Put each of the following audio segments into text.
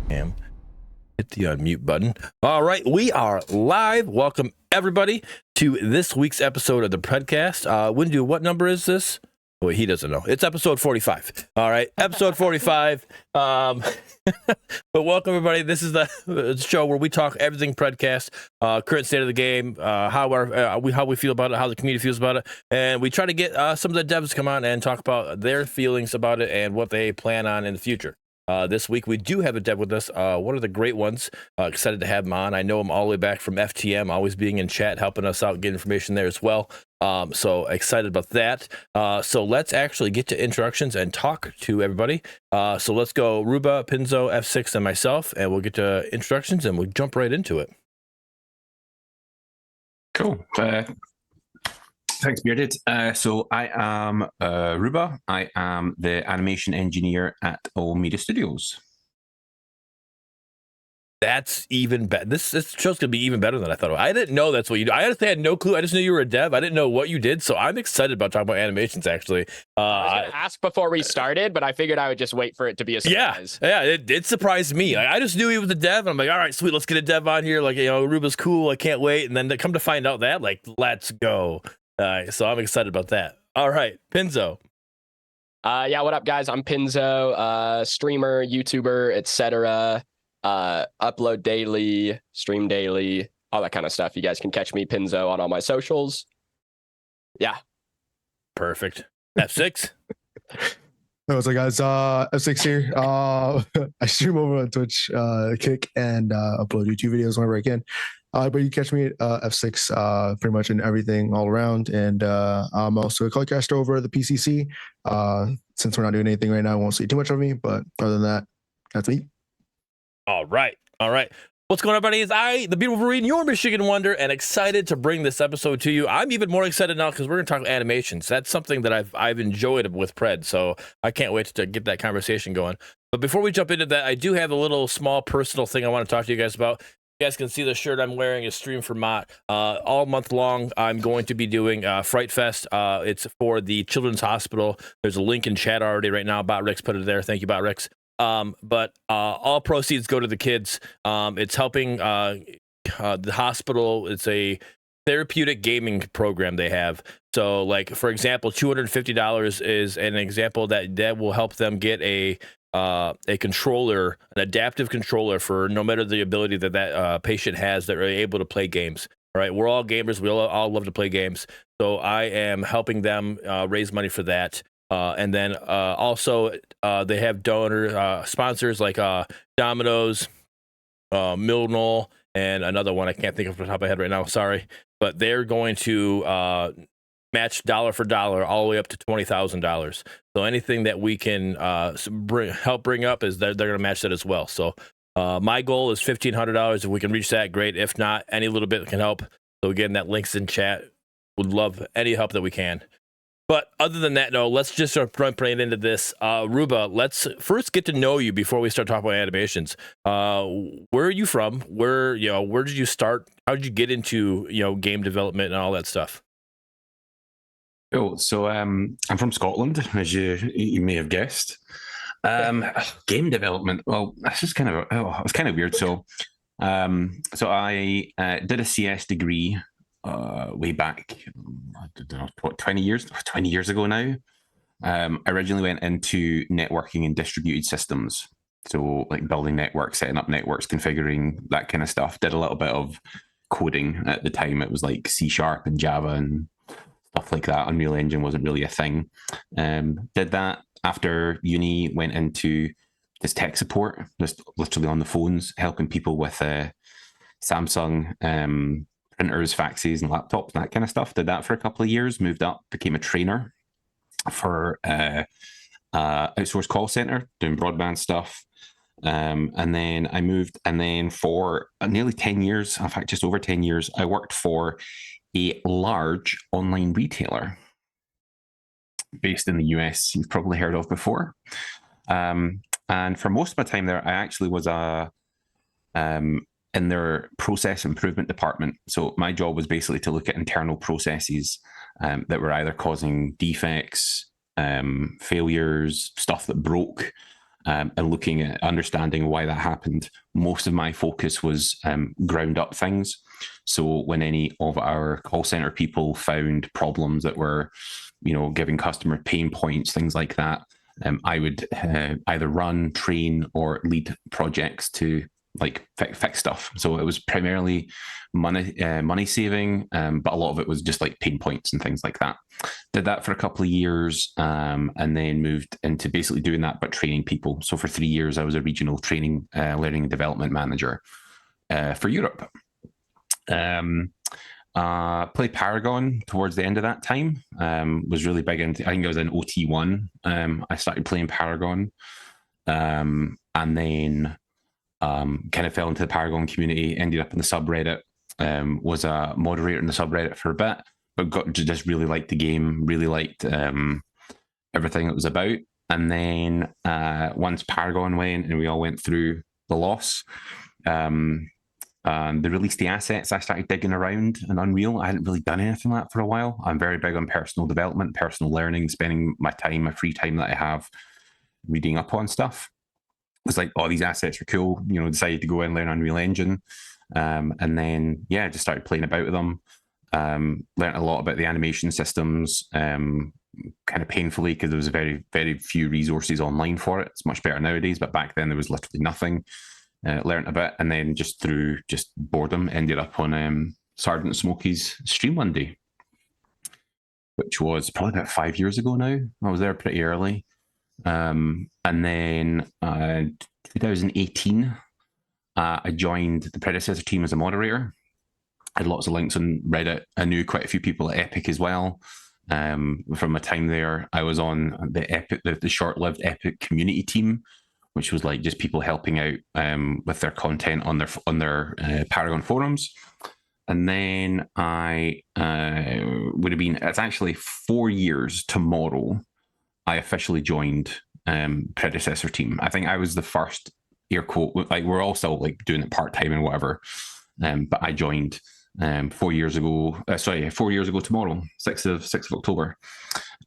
Hit the unmute button. All right, we are live. Welcome everybody to this week's episode of the PREDCAST. Windu, what number is this? Wait, he doesn't know. It's episode 45. All right, episode 45. But welcome everybody. This is the show where we talk everything PREDCAST, current state of the game, how we feel about it, how the community feels about it, and we try to get some of the devs to come on and talk about their feelings about it and what they plan on in the future. This week, we do have a dev with us, one of the great ones. Excited to have him on. I know him all the way back from FTM, always being in chat, helping us out, get information there as well. So excited about that. So let's actually get to introductions and talk to everybody. So let's go Ruba, Pinzo, F6, and myself, and we'll get to introductions, and we'll jump right into it. Cool. Thanks, Bearded. So I am Ruba. I am the animation engineer at Omeda Studios. That's even better. This show's gonna be even better than I thought. I didn't know that's what you do. I honestly had no clue. I just knew you were a dev. I didn't know what you did, so I'm excited about talking about animations. Actually, I was gonna ask before we started, but I figured I would just wait for it to be a surprise. Yeah, it surprised me. Like, I just knew he was a dev. And I'm like, all right, sweet, let's get a dev on here. Like, Ruba's cool. I can't wait. And then to come to find out that, like, let's go. So I'm excited about that. All right, Pinzo. Yeah, what up, guys? I'm Pinzo, streamer, YouTuber, etc. Upload daily, stream daily, all that kind of stuff. You guys can catch me, Pinzo, on all my socials. Yeah. Perfect. F6. What's up, guys? F6 here. I stream over on Twitch, Kick, and upload YouTube videos whenever I can. But you catch me at F6 pretty much in everything all around. And I'm also a colorcaster over the PCC. Since we're not doing anything right now, I won't see too much of me. But other than that, that's me. All right. What's going on, everybody? Is I, the beautiful Marine, your Michigan Wonder, and excited to bring this episode to you. I'm even more excited now because we're going to talk animations. That's something that I've enjoyed with Pred, so I can't wait to get that conversation going. But before we jump into that, I do have a little small personal thing I want to talk to you guys about. You guys can see the shirt I'm wearing is StreamForMott. All month long, I'm going to be doing Fright Fest. It's for the Children's Hospital. There's a link in chat already right now. BotRix put it there. Thank you, BotRix. But all proceeds go to the kids. It's helping the hospital. It's a therapeutic gaming program they have. So, like, for example, $250 is an example that will help them get a controller, an adaptive controller for no matter the ability that patient has, that are able to play games. All right, we're all gamers. We all love to play games. So I am helping them raise money for that. And then also they have donor sponsors like Domino's, Milnol, and another one I can't think of off the top of my head right now. Sorry, but they're going to match dollar for dollar all the way up to $20,000. So anything that we can help bring up is they're going to match that as well. So my goal is $1,500. If we can reach that, great. If not, any little bit can help. So again, that link's in chat. Would love any help that we can. But other than that, no, let's just start right into this. Ruba, let's first get to know you before we start talking about animations. Where are you from? Where did you start? How did you get into, game development and all that stuff? Oh, so I'm from Scotland, as you may have guessed. Game development. Well, this is kind of it's kind of weird. So I did a CS degree way back, I don't know, 20 years ago now. I originally went into networking and distributed systems. So like building networks, setting up networks, configuring, that kind of stuff. Did a little bit of coding at the time. It was like C# and Java and stuff like that. Unreal Engine wasn't really a thing. Did that after uni, went into this tech support, just literally on the phones, helping people with Samsung printers, faxes, and laptops, and that kind of stuff. Did that for a couple of years, moved up, became a trainer for outsourced call center, doing broadband stuff. And then I moved, and then for nearly 10 years, in fact, just over 10 years, I worked for a large online retailer based in the US, you've probably heard of before. And for most of my time there, I actually was in their process improvement department. So my job was basically to look at internal processes that were either causing defects, failures, stuff that broke, and looking at understanding why that happened. Most of my focus was ground up things. So when any of our call center people found problems that were, giving customer pain points, things like that, I would either run, train, or lead projects to fix stuff. So it was primarily money saving, but a lot of it was just like pain points and things like that. Did that for a couple of years, and then moved into basically doing that, but training people. So for 3 years, I was a regional training, learning and development manager for Europe. Played Paragon towards the end of that time. Was really big into, I think I was in OT1. I started playing Paragon, and then kind of fell into the Paragon community, ended up in the subreddit, was a moderator in the subreddit for a bit, but just really liked the game, really liked everything it was about. And then once Paragon went and we all went through the loss, they released the assets. I started digging around in Unreal. I hadn't really done anything like that for a while. I'm very big on personal development, personal learning, spending my free time that I have reading up on stuff. It was like, oh, these assets are cool. Decided to go and learn Unreal Engine. And then, just started playing about with them. Learned a lot about the animation systems, kind of painfully, because there was very, very few resources online for it. It's much better nowadays, but back then there was literally nothing. Learned a bit, and then just through boredom, ended up on Sergeant Smokey's stream one day, which was probably about 5 years ago now. I was there pretty early. And then 2018, I joined the Predecessor team as a moderator. I had lots of links on Reddit. I knew quite a few people at Epic as well. From my time there, I was on the short-lived Epic community team, which was like just people helping out with their content on their Paragon forums. And then I would have been, it's actually 4 years tomorrow, I officially joined Predecessor team. I think I was the first, air quote, like we're all still like doing it part-time and whatever. But I joined 4 years ago, 4 years ago tomorrow, 6th of October.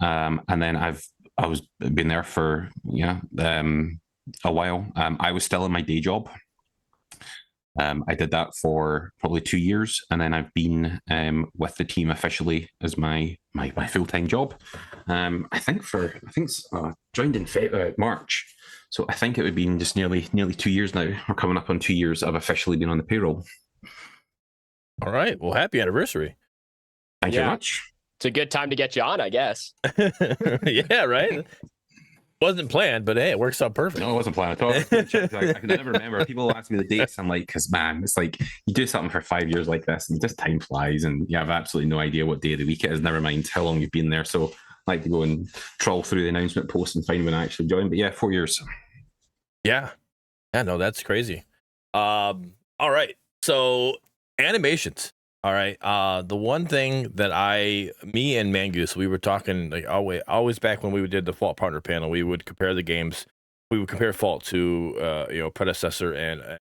And then I was been there for, a while. I was still in my day job. I did that for probably 2 years, and then I've been with the team officially as my full-time job. I think it's joined in March, so I think it would be just nearly 2 years now. We're coming up on 2 years of officially being on the payroll. All right, well, happy anniversary. Thank you very much. It's a good time to get you on, I guess. Yeah, right. Wasn't planned, but hey, it works out perfect. No, it wasn't planned at all. I can never remember. People ask me the dates. I'm like, because man, it's like you do something for 5 years like this, and just time flies, and you have absolutely no idea what day of the week it is. Never mind how long you've been there. So I like to go and troll through the announcement post and find when I actually joined. But yeah, 4 years. Yeah, no, that's crazy. All right, so animations. All right. The one thing that me and Mangoose, we were talking like always back when we did the Fault Partner panel, we would compare the games. We would compare Fault to Predecessor and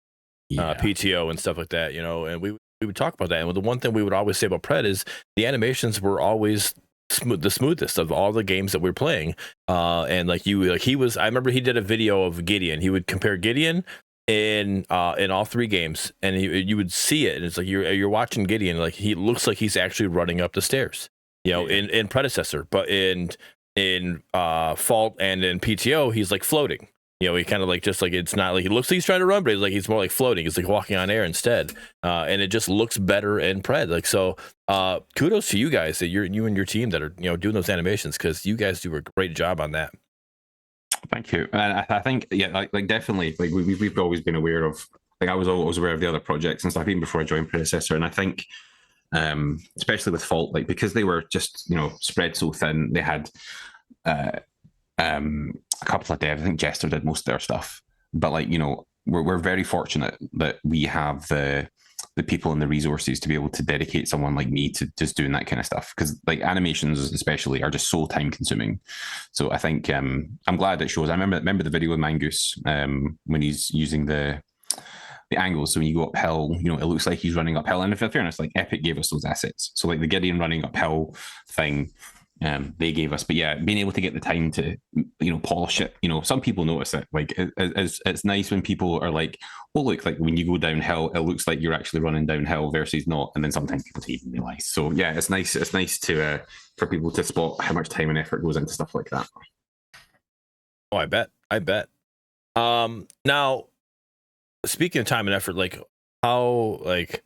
PTO and stuff like that, and we would talk about that. And the one thing we would always say about Pred is the animations were always the smoothest of all the games that we're playing. And I remember he did a video of Gideon. He would compare Gideon in all three games, and you would see it, and it's like you're watching Gideon, like he looks like he's actually running up the stairs, in Predecessor, but in Fault and in PTO he's like floating. He kind of like, just like, it's not like he looks like he's trying to run, but he's more like floating. He's like walking on air instead, and it just looks better in Pred. Like, so kudos to you guys, that you and your team that are doing those animations, because you guys do a great job on that. Thank you. And I think, like definitely, like we've always been aware of, like I was always aware of the other projects and stuff, even before I joined Predecessor. And I think, especially with Fault, like because they were just, spread so thin, they had a couple of devs. I think Jester did most of their stuff. But like, we're very fortunate that we have the people and the resources to be able to dedicate someone like me to just doing that kind of stuff, because like animations especially are just so time consuming. So I think I'm glad it shows. I remember the video with Mangoose when he's using the angles. So when you go uphill, it looks like he's running uphill. And if in fairness, like Epic gave us those assets. So like the Gideon running uphill thing, they gave us. But yeah, being able to get the time to, polish it. Some people notice it. Like it's nice when people are like, "Oh, look, like when you go downhill, it looks like you're actually running downhill versus not." And then sometimes people don't even realize. So yeah, it's nice. It's nice to for people to spot how much time and effort goes into stuff like that. Oh, I bet. Now, speaking of time and effort, like how, like,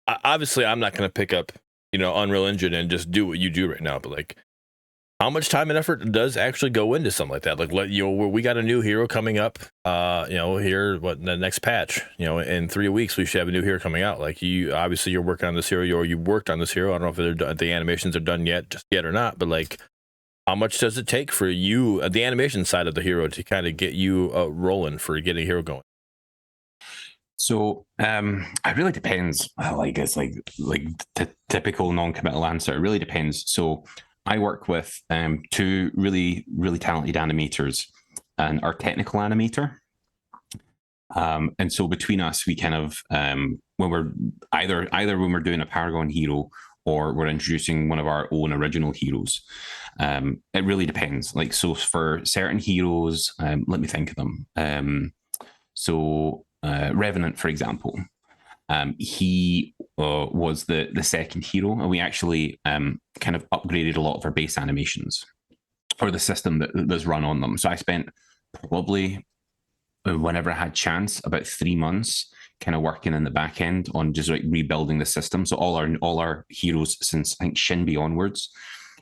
obviously I'm not going to pick up, Unreal Engine and just do what you do right now, but like, how much time and effort does actually go into something like that? Like, we got a new hero coming up, here, the next patch, in 3 weeks, we should have a new hero coming out. Like, you're working on this hero, or you worked on this hero. I don't know if the animations are done yet or not, but like, how much does it take for you, the animation side of the hero, to kind of get you rolling for getting a hero going? So it really depends. It's like typical non-committal answer. It really depends. So I work with two really, really talented animators and our technical animator. And so between us, we kind of when we're either when we're doing a Paragon hero or we're introducing one of our own original heroes. It really depends. Like, so for certain heroes, let me think of them. Revenant, for example, he was the second hero, and we actually kind of upgraded a lot of our base animations or the system that's run on them. So I spent probably, whenever I had chance, about 3 months kind of working in the back end on just like rebuilding the system. So all our heroes since I think Shinbi onwards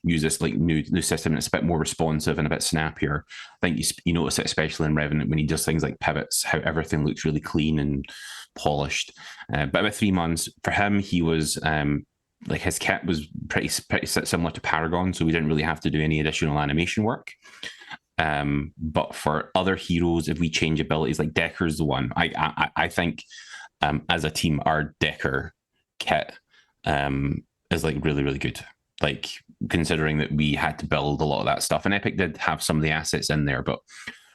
use this like new system, and it's a bit more responsive and a bit snappier. I think you notice it especially in Revenant when he does things like pivots, how everything looks really clean and polished. But about 3 months for him, he was like his kit was pretty similar to Paragon, so we didn't really have to do any additional animation work. But for other heroes, if we change abilities, like Decker's the one. I think as a team, our Decker kit is like really, really good. Like, considering that we had to build a lot of that stuff, and Epic did have some of the assets in there, but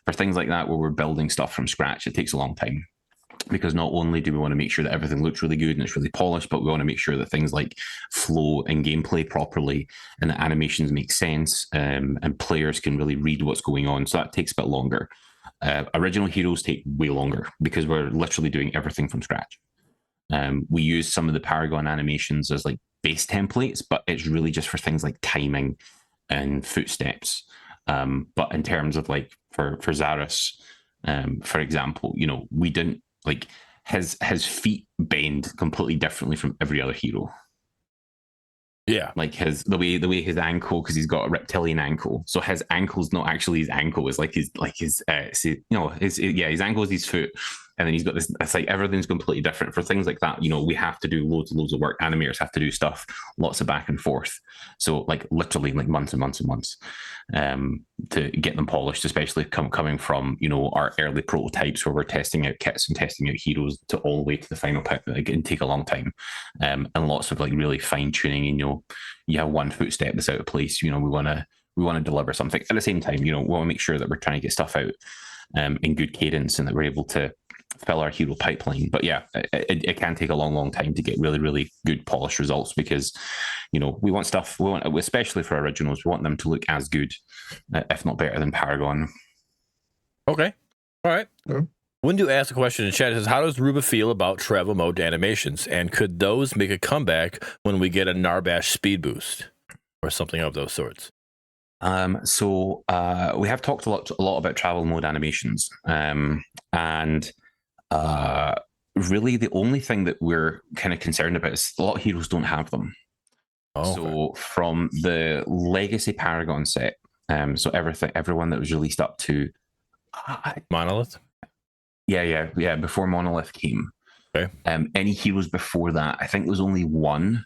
for things like that where we're building stuff from scratch, it takes a long time, because not only do we want to make sure that everything looks really good and it's really polished, but we want to make sure that things like flow and gameplay properly and the animations make sense, and players can really read what's going on. So that takes a bit longer. Original heroes take way longer because we're literally doing everything from scratch. We use some of the Paragon animations as like base templates, but it's really just for things like timing and footsteps. But in terms of like for Zarus, for example, we didn't like his feet bend completely differently from every other hero. Yeah, like the way his ankle, because he's got a reptilian ankle, so his ankle's not actually his ankle. It's like his ankle is his foot, and then he's got this. It's like everything's completely different. For things like that, we have to do loads of work. Animators have to do stuff, lots of back and forth. So like literally like months and months and months to get them polished, especially coming from our early prototypes where we're testing out kits and testing out heroes to all the way to the final pick. It can take a long time, and lots of like really fine tuning. And you have one footstep that's out of place. We want to deliver something at the same time. We want to make sure that we're trying to get stuff out in good cadence and that we're able to fill our hero pipeline. But yeah, it can take a long time to get really, really good polished results, because we want stuff, especially for originals, we want them to look as good, if not better, than Paragon. Okay, all right. Windu asked a question in chat. It says, how does Ruba feel about travel mode animations, and could those make a comeback when we get a Narbash speed boost or something of those sorts? So we have talked a lot about travel mode animations, and really the only thing that we're kind of concerned about is a lot of heroes don't have them. Oh, so from the Legacy Paragon set, so everyone that was released up to Monolith. Yeah. Before Monolith came, okay. Any heroes before that, I think there was only one.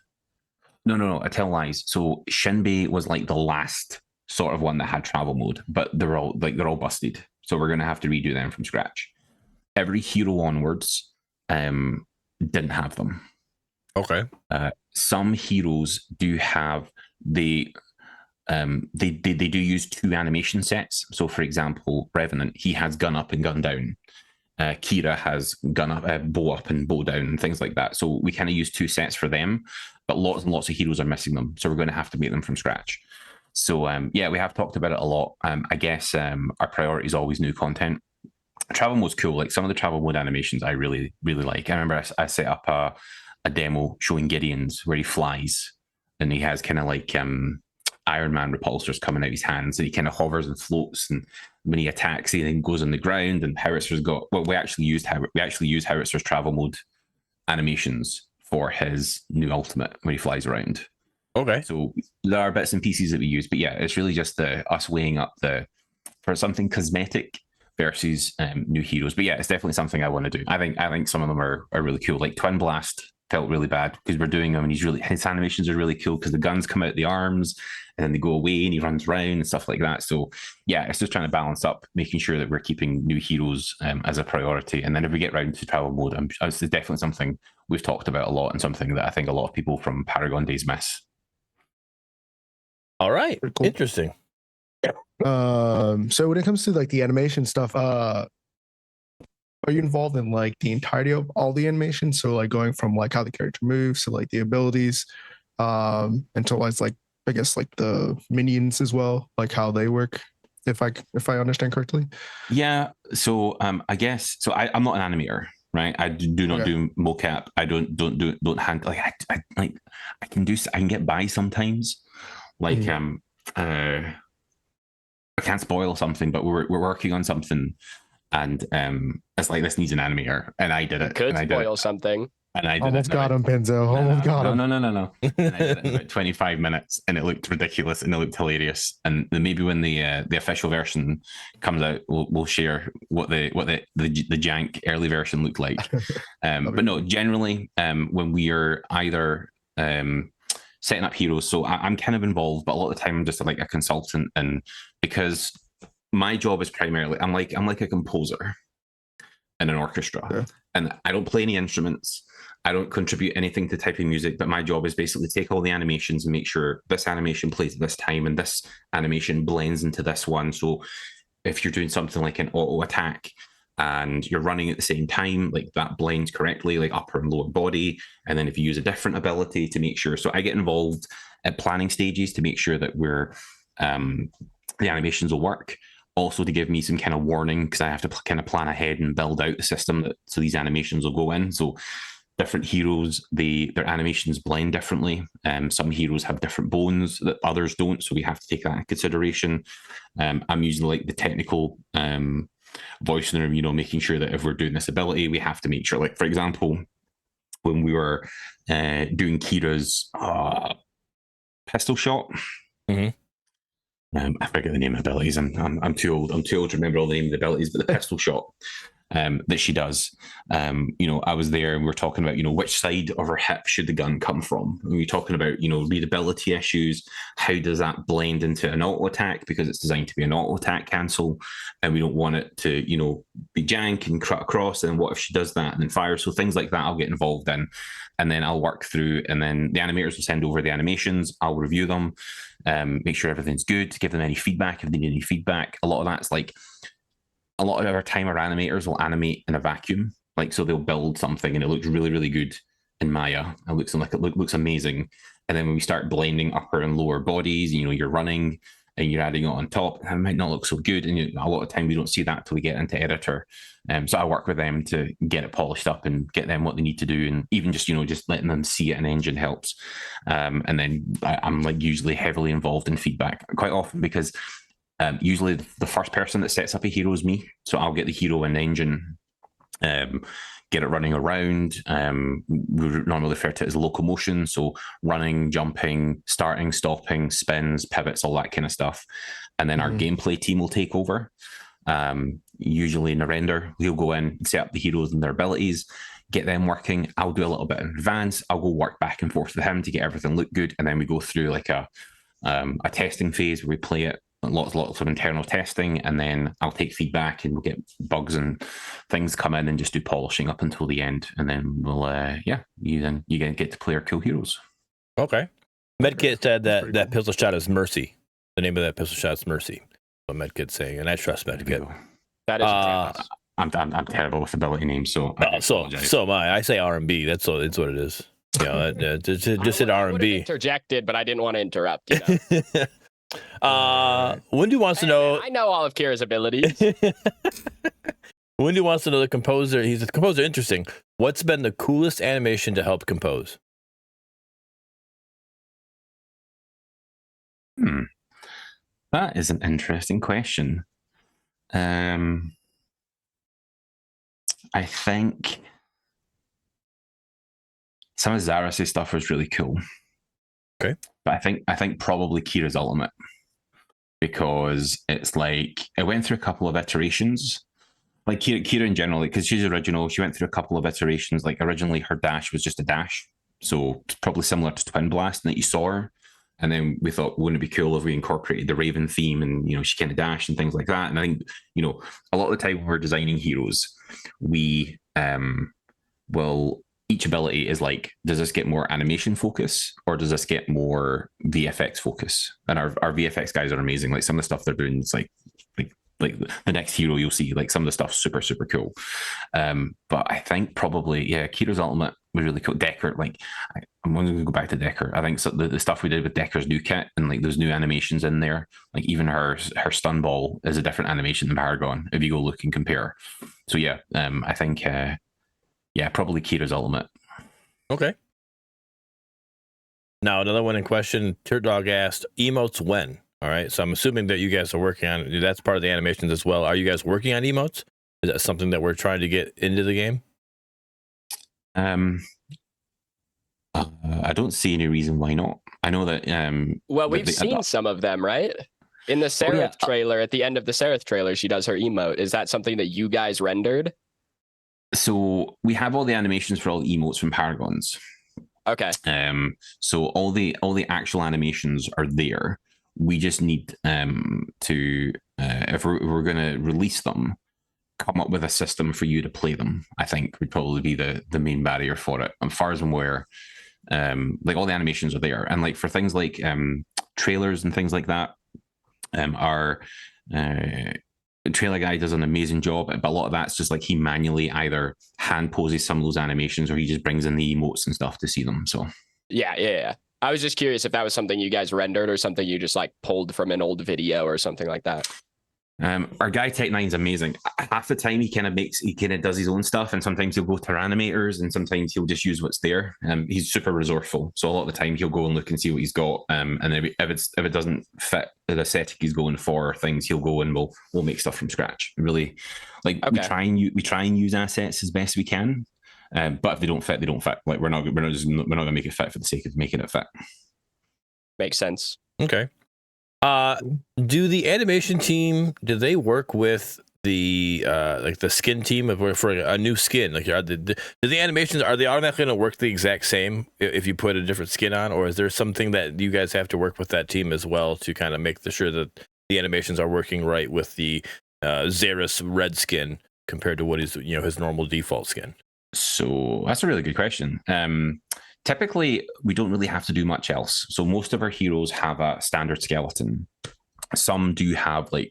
No, I tell lies. So Shinbi was like the last sort of one that had travel mode, but they're all busted. So we're gonna have to redo them from scratch. Every hero onwards didn't have them. Okay. Some heroes do have they do use two animation sets. So for example, Revenant, he has gun up and gun down. Kira has gun up, bow up and bow down, and things like that. So we kind of use two sets for them, but lots and lots of heroes are missing them. So we're going to have to make them from scratch. So yeah, we have talked about it a lot. I guess our priority is always new content. Travel mode's cool. Like some of the travel mode animations I really, really like. I remember I set up a demo showing Gideon's where he flies and he has kind of like Iron Man repulsors coming out of his hands, and he kind of hovers and floats, and when he attacks, he then goes on the ground. And Howitzer's got we actually use Howitzer's travel mode animations for his new ultimate when he flies around. Okay. So there are bits and pieces that we use, but yeah, it's really just us weighing up for something cosmetic versus new heroes. But yeah, it's definitely something I want to do. I think some of them are really cool. Like Twin Blast felt really bad because we're doing them, and his animations are really cool because the guns come out the arms and then they go away and he runs around and stuff like that. So yeah, it's just trying to balance up, making sure that we're keeping new heroes as a priority. And then if we get round to travel mode, it's definitely something we've talked about a lot and something that I think a lot of people from Paragon days miss. All right. Cool. Interesting. So when it comes to like the animation stuff, are you involved in like the entirety of all the animation? So like going from like how the character moves to like the abilities, until like I guess like the minions as well, like how they work, if I understand correctly. Yeah. So I guess so. I'm not an animator, right? I do not do mocap. I don't hand like I can get by sometimes. Like I can't spoil something, but we're working on something, and it's like this needs an animator, and I did it. Could and spoil something. And I did almost it. got him, Penzo. Almost got him. No. And I did it in about 25 minutes, and it looked ridiculous and it looked hilarious. And then maybe when the official version comes out, we'll share what the jank early version looked like. But no, generally, when we are either setting up heroes, so I'm kind of involved, but a lot of the time I'm just like a consultant, and because my job is primarily I'm like a composer in an orchestra, and I don't play any instruments. I don't contribute anything to typing music, but my job is basically take all the animations and make sure this animation plays at this time and this animation blends into this one. So if you're doing something like an auto attack and you're running at the same time, like that blends correctly, like upper and lower body. And then if you use a different ability to make sure, so I get involved at planning stages to make sure that we're the animations will work. Also to give me some kind of warning, because I have to kind of plan ahead and build out the system so these animations will go in. So different heroes, their animations blend differently. Some heroes have different bones that others don't, so we have to take that into consideration. I'm using like the technical voice in the room, making sure that if we're doing this ability, we have to make sure, like for example, when we were doing Kira's pistol shot. Mm-hmm. I forget the name of the abilities. I'm too old. I'm too old to remember all the name of the abilities, but the pistol shot that she does. I was there and we were talking about, which side of her hip should the gun come from? And we were talking about, readability issues. How does that blend into an auto attack? Because it's designed to be an auto attack cancel, and we don't want it to, be jank and cut across. And what if she does that and then fires? So things like that I'll get involved in, and then I'll work through, and then the animators will send over the animations. I'll review them, make sure everything's good, give them any feedback if they need any feedback. A lot of that's like, a lot of our time, our animators will animate in a vacuum. Like, so they'll build something and it looks really, really good in Maya. It looks amazing. And then when we start blending upper and lower bodies, you're running and you're adding it on top, it might not look so good. And a lot of time we don't see that till we get into editor. So I work with them to get it polished up and get them what they need to do. And even just, just letting them see it in engine helps. And then I'm like usually heavily involved in feedback quite often, because usually the first person that sets up a hero is me. So I'll get the hero in engine, get it running around. We normally refer to it as locomotion. So running, jumping, starting, stopping, spins, pivots, all that kind of stuff. And then our gameplay team will take over. Usually Narendra, he'll go in, set up the heroes and their abilities, get them working. I'll do a little bit in advance. I'll go work back and forth with him to get everything look good. And then we go through like a testing phase where we play it. Lots of internal testing, and then I'll take feedback and we'll get bugs and things come in and just do polishing up until the end, and then we'll you get to play our cool heroes. Okay. Medkit said that pistol shot is Mercy. The name of that pistol shot is Mercy. What Medkit's saying, and I trust Medkit. That is I'm terrible with ability names, so so am I. I say R&B. It's what it is. Just hit R&B. Interjected, but I didn't want to interrupt. Wendy wants to Hey, man, know. I know all of Kira's abilities. Wendy wants to know the composer. He's a composer. Interesting. What's been the coolest animation to help compose? That is an interesting question. I think some of Zarus' stuff was really cool. Okay. But I think probably Kira's Ultimate, because it's like it went through a couple of iterations. Like Kira in general, because she's original, she went through a couple of iterations. Like originally her dash was just a dash. So it's probably similar to Twin Blast in that you saw her. And then we thought, wouldn't it be cool if we incorporated the Raven theme and, you know, she kind of dashed and things like that. And I think, you know, a lot of the time when we're designing heroes, we will, each ability is like, does this get more animation focus or does this get more VFX focus? And our VFX guys are amazing. Like some of the stuff they're doing, it's like the next hero you'll see, like some of the stuff's super, super cool. But I think probably, yeah, Kira's Ultimate was really cool. Decker, like, I'm going to go back to Decker. I think so, the stuff we did with Decker's new kit and like those new animations in there, like even her stun ball is a different animation than Paragon if you go look and compare. So yeah, I think, yeah, probably Kira's Ultimate. Okay. Now, another one in question, Tirt Dog asked, emotes when? All right. So I'm assuming that you guys are working on, that's part of the animations as well. Are you guys working on emotes? Is that something that we're trying to get into the game? I don't see any reason why not. I know that. Well, we've seen some of them, right? In the Seraph trailer, at the end of the Seraph trailer, she does her emote. Is that something that you guys rendered? So we have all the animations for all the emotes from Paragons. Okay. So all the actual animations are there. We just need to, if we're going to release them, come up with a system for you to play them. I think would probably be the main barrier for it. As far as I'm aware, like all the animations are there, and like for things like trailers and things like that, our trailer guy does an amazing job, but a lot of that's just like he manually either hand poses some of those animations or he just brings in the emotes and stuff to see them. So yeah. I was just curious if that was something you guys rendered or something you just like pulled from an old video or something like that. Our guy Tech9's amazing. Half the time he kind of does his own stuff, and sometimes he'll go to animators, and sometimes he'll just use what's there. He's super resourceful, so a lot of the time he'll go and look and see what he's got. And if it doesn't fit the aesthetic he's going for, things he'll go and we'll make stuff from scratch. Really, like we try and use assets as best we can. But if they don't fit, they don't fit. Like we're not gonna make it fit for the sake of making it fit. Makes sense. Okay. Do the animation team, do they work with the like the skin team for a new skin? Like do the animations, are they automatically going to work the exact same if you put a different skin on, or is there something that you guys have to work with that team as well to kind of make sure that the animations are working right with the Xeris red skin compared to what is, you know, his normal default skin? So that's a really good question. Typically, we don't really have to do much else. So most of our heroes have a standard skeleton. Some do have like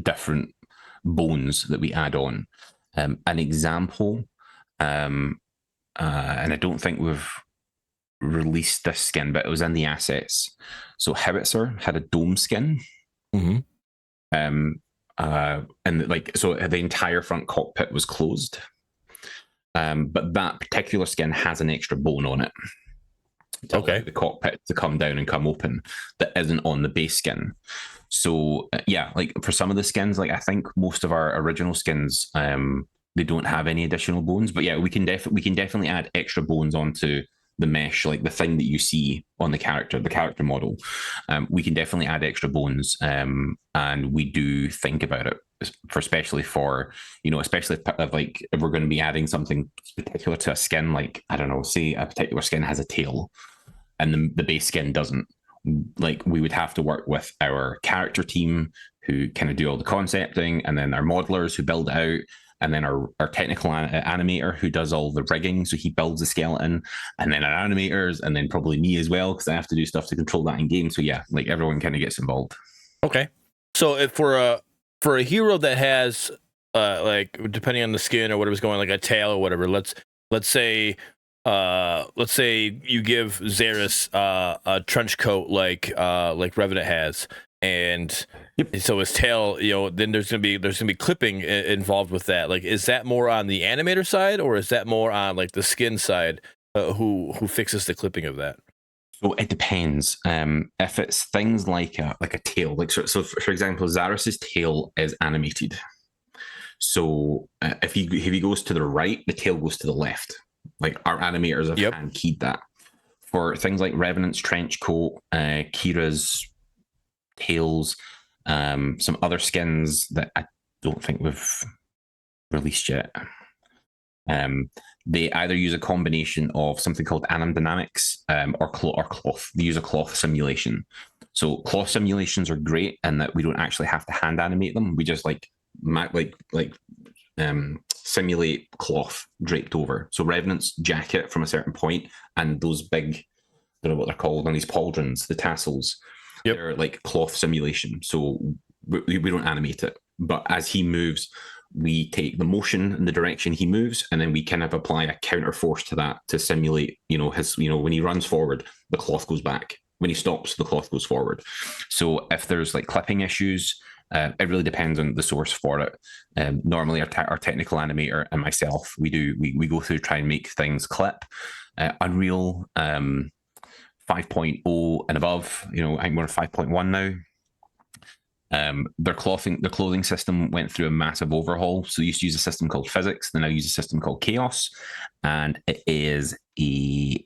different bones that we add on. An example, and I don't think we've released this skin, but it was in the assets. So Howitzer had a dome skin. Mm-hmm. And like, so the entire front cockpit was closed. But that particular skin has an extra bone on it. Okay. The cockpit to come down and come open that isn't on the base skin. So yeah, like for some of the skins, like I think most of our original skins, they don't have any additional bones. But yeah, we can definitely add extra bones onto the mesh, like the thing that you see on the character model. We can definitely add extra bones, and we do think about it, especially if like if we're going to be adding something particular to a skin, like I don't know, say a particular skin has a tail and the base skin doesn't, like we would have to work with our character team who kind of do all the concepting, and then our modelers who build it out, and then our technical animator who does all the rigging, so he builds the skeleton, and then our animators, and then probably me as well, because I have to do stuff to control that in game. So yeah, like everyone kind of gets involved. Okay, so if for a hero that has like depending on the skin or whatever's going, like a tail or whatever, let's say let's say you give Xeris a trench coat like Revenant has, and so his tail, then there's gonna be clipping involved with that. Like, is that more on the animator side, or is that more on like the skin side? Who fixes the clipping of that? So it depends. If it's things like a tail, like so for example, Xeris's tail is animated. So if he goes to the right, the tail goes to the left. Like, our animators have hand keyed that. For things like Revenant's trench coat, Kira's tails, some other skins that I don't think we've released yet. They either use a combination of something called anim dynamics or cloth. They use a cloth simulation. So cloth simulations are great in that we don't actually have to hand animate them. We just simulate cloth draped over. So Revenant's jacket from a certain point, and those big, I don't know what they're called, on these pauldrons, the tassels, they're like cloth simulation. So we don't animate it. But as he moves, we take the motion and the direction he moves, and then we kind of apply a counter force to that to simulate, his, when he runs forward, the cloth goes back. When he stops, the cloth goes forward. So if there's like clipping issues, it really depends on the source for it. Normally, our technical animator and myself, we go through, try and make things clip. Unreal 5.0 and above, I think we're at 5.1 now. Their clothing system went through a massive overhaul. So they used to use a system called Physics. They now use a system called Chaos, and it is a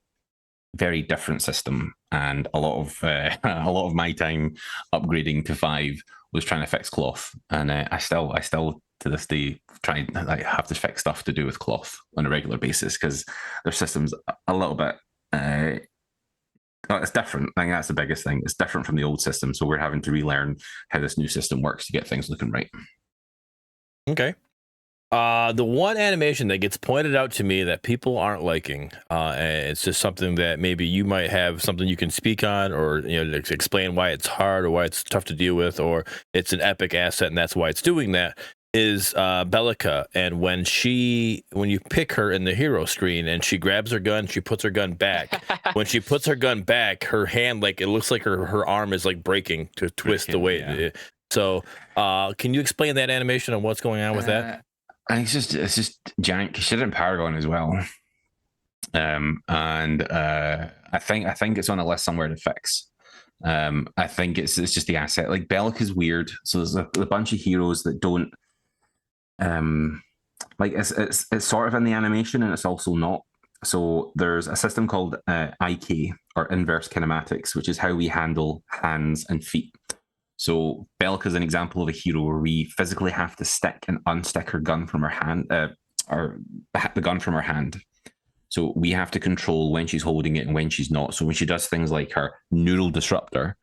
very different system. And a lot of my time upgrading to 5 was trying to fix cloth, and I still to this day have to fix stuff to do with cloth on a regular basis because their system's a little bit. It's different. I think that's the biggest thing. It's different from the old system, so we're having to relearn how this new system works to get things looking right. Okay. The one animation that gets pointed out to me that people aren't liking, and it's just something that maybe you might have something you can speak on, or explain why it's hard or why it's tough to deal with, or it's an epic asset and that's why it's doing that, is Belica. And when you pick her in the hero screen and she grabs her gun, she puts her gun back. When she puts her gun back, her hand, like, it looks like her arm is like breaking to twist the way. Yeah. So can you explain that animation and what's going on with that? It's just jank. She did it in Paragon as well. I think it's on a list somewhere to fix. I think it's just the asset. Like, Belica's weird. So there's a bunch of heroes that don't it's sort of in the animation and it's also not. So there's a system called IK, or inverse kinematics, which is how we handle hands and feet. So Belica's an example of a hero where we physically have to stick and unstick her gun from her hand, or the gun from her hand. So we have to control when she's holding it and when she's not. So when she does things like her neural disruptor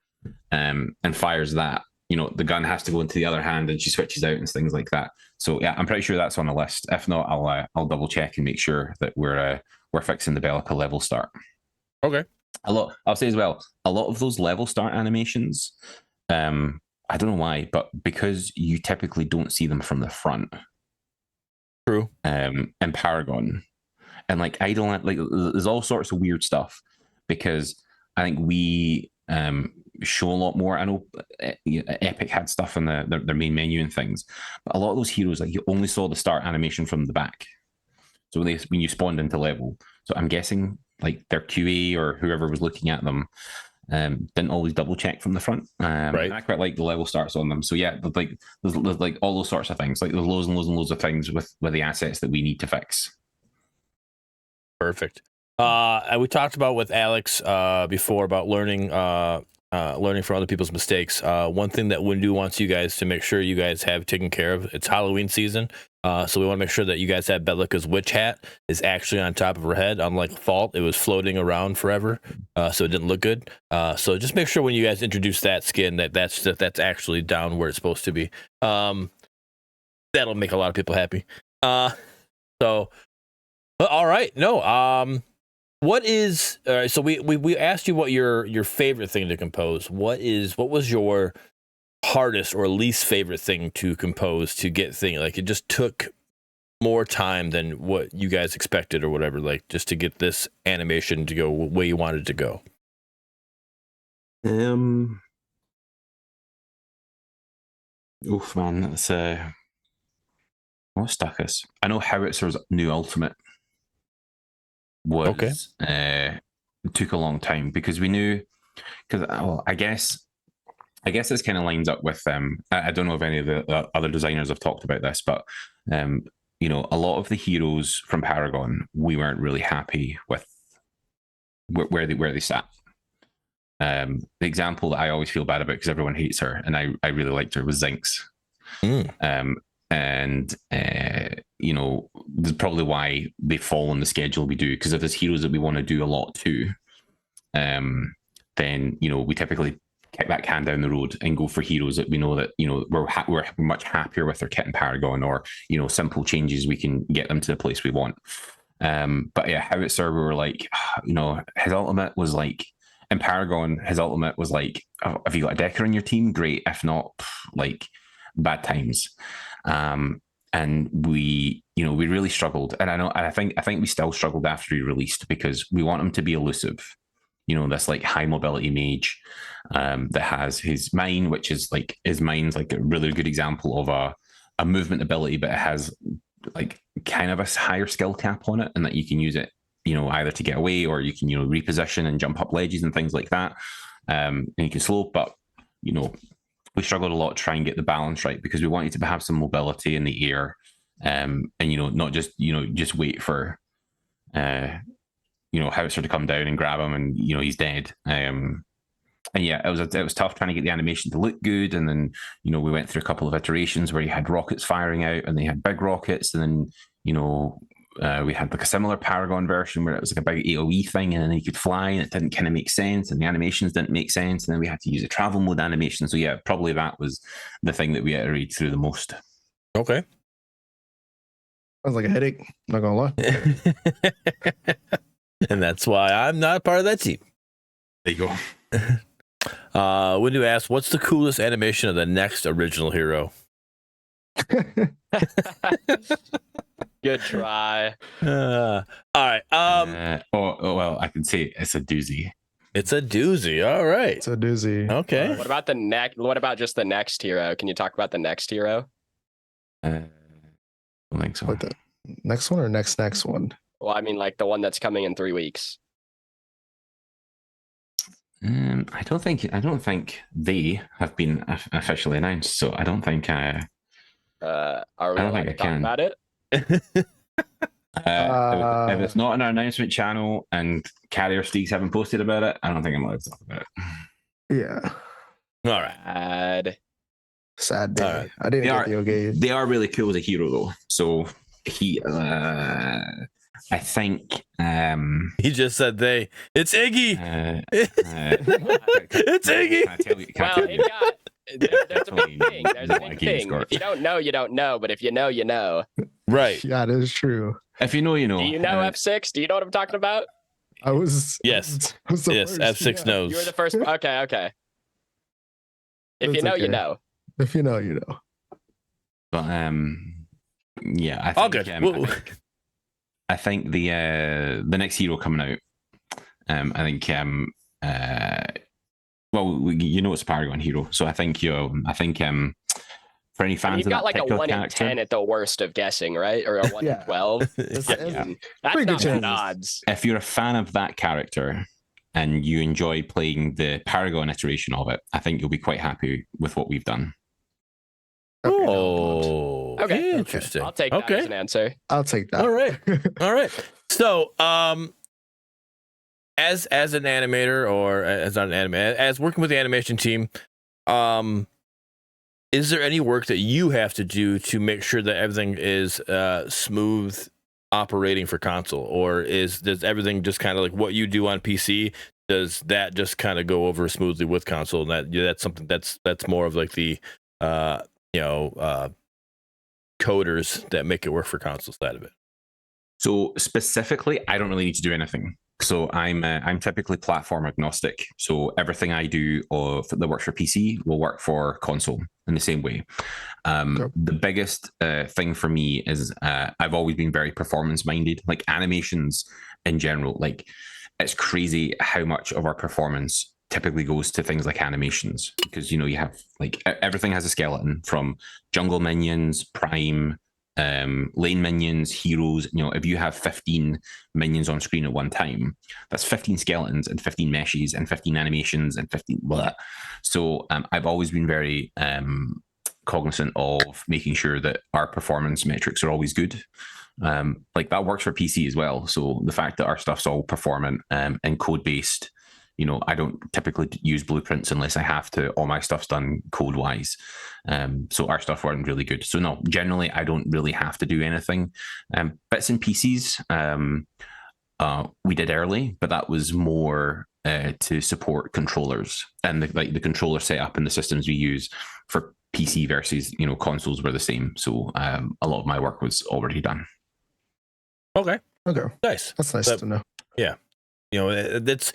and fires that, the gun has to go into the other hand and she switches out and things like that. So yeah, I'm pretty sure that's on the list. If not, I'll double check and make sure that we're fixing the Belica level start. Okay. I'll say as well, a lot of those level start animations, I don't know why, but because you typically don't see them from the front. True. In Paragon. And like Idle, like, there's all sorts of weird stuff because I think we show a lot more. I know Epic had stuff in their main menu and things, but a lot of those heroes, like, you only saw the start animation from the back. So when you spawned into level, so I'm guessing like their QA or whoever was looking at them didn't always double check from the front. Right. And I quite like the level starts on them. So yeah, there's like all those sorts of things. Like, there's loads and loads and loads of things with the assets that we need to fix. Perfect. We talked about with Alex before about learning from other people's mistakes. One thing that Windu wants you guys to make sure you guys have taken care of, it's Halloween season. So we want to make sure that you guys have Belica's witch hat is actually on top of her head. Unlike Fault, it was floating around forever, so it didn't look good. So just make sure when you guys introduce that skin that's actually down where it's supposed to be. That'll make a lot of people happy. So, all right, no. What is so we asked you what your favorite thing to compose. What was your hardest or least favorite thing to compose to get thing? Like, it just took more time than what you guys expected or whatever, like just to get this animation to go where you wanted it to go? Oof, man, that's what stuck us? I know Howitzer's new ultimate was took a long time because we knew, because I guess this kind of lines up with I don't know if any of the other designers have talked about this, but you know, a lot of the heroes from Paragon we weren't really happy with where they sat. The example that I always feel bad about because everyone hates her and I really liked her was Zinx. And you know, this is probably why they fall on the schedule we do, because if there's heroes that we want to do a lot to, then you know we typically kick that can down the road and go for heroes that we know that, you know, we're much happier with their kit and Paragon, or you know, simple changes we can get them to the place we want. But yeah, Howitzer, we were like, you know, his ultimate was like, in Paragon, his ultimate was like, oh, have you got a Decker on your team? Great. If not, like, bad times. And we, you know, we really struggled. And I think we still struggled after he released, because we want him to be elusive. You know, this like high mobility mage that has his mine, which is like, his mine's like a really good example of a movement ability, but it has like kind of a higher skill cap on it, and that you can use it, you know, either to get away, or you can, you know, reposition and jump up ledges and things like that. And you can slow, but, you know, we struggled a lot to try and get the balance right, because we wanted to have some mobility in the air, and, you know, not just, you know, just wait for, you know, Howitzer to come down and grab him and, you know, he's dead. And yeah, it was tough trying to get the animation to look good. And then, you know, we went through a couple of iterations where you had rockets firing out and they had big rockets. And then, you know, we had like a similar Paragon version where it was like a big AoE thing, and then he could fly, and it didn't kind of make sense, and the animations didn't make sense. And then we had to use a travel mode animation. So yeah, probably that was the thing that we iterated through the most. Okay. Sounds like a headache, not gonna lie. And that's why I'm not part of that team. There you go. When you ask, what's the coolest animation of the next original hero? Good try. All right. Well, I can say it's a doozy. It's a doozy. All right. It's a doozy. Okay. What about the next? What about just the next hero? Can you talk about the next hero? I don't think so. What, the next one or next one? Well, I mean, like the one that's coming in 3 weeks. I don't think they have been officially announced. So I don't think Are we don't allowed think to I talk can. about it? If it's not in our announcement channel and Carrier Steaks haven't posted about it, I don't think I'm allowed to talk about it. Yeah. All right. Sad day. Alright. I didn't get the okay. They are really cool as a hero though. So he, I think, He just said they. It's Iggy. It's Iggy. There's a big thing. There's a big thing. If you don't know, you don't know. But if you know, you know. Right. Yeah, that is true. If you know, you know. Do you know F6? Do you know what I'm talking about? I was. Yes. I was the Yes. first, F6 yeah. knows. You were the first. Okay. If That's you know, you okay. know. If you know, you know. But yeah, I think, All good. I think the next hero coming out, I think well, you know it's a Paragon hero, so I think for any fans You've of got that like a particular 1 in character, 10 at the worst of guessing, right? Or a 1 Yeah. in 12. It's- I it's- mean, that's pretty not good bad chances. odds. if you're a fan of that character and you enjoy playing the Paragon iteration of it, I think you'll be quite happy with what we've done. Okay, no, Oh. Okay. Interesting. I'll take that as an answer. I'll take that. All right. All right. So, as an animator, or as not an animator, as working with the animation team, is there any work that you have to do to make sure that everything is smooth operating for console, or does everything just kind of like what you do on PC? Does that just kind of go over smoothly with console? And that's something that's more of like the coders that make it work for console side of it. So specifically, I don't really need to do anything. So I'm typically platform agnostic. So everything I do that works for PC will work for console in the same way. Okay. The biggest thing for me is I've always been very performance minded. Like animations in general, like it's crazy how much of our performance typically goes to things like animations, because you have like everything has a skeleton, from jungle minions, prime, lane minions, heroes. If you have 15 minions on screen at one time, that's 15 skeletons and 15 meshes and 15 animations and 15 blah. So I've always been very cognizant of making sure that our performance metrics are always good. Like that works for PC as well. So the fact that our stuff's all performant and code based, I don't typically use blueprints unless I have to. All my stuff's done code wise. So our stuff worked really good. So no, generally I don't really have to do anything. Bits and pieces we did early, but that was more to support controllers and the controller setup and the systems we use for PC versus consoles were the same. So a lot of my work was already done. Okay. Nice. That's nice to know. Yeah. That's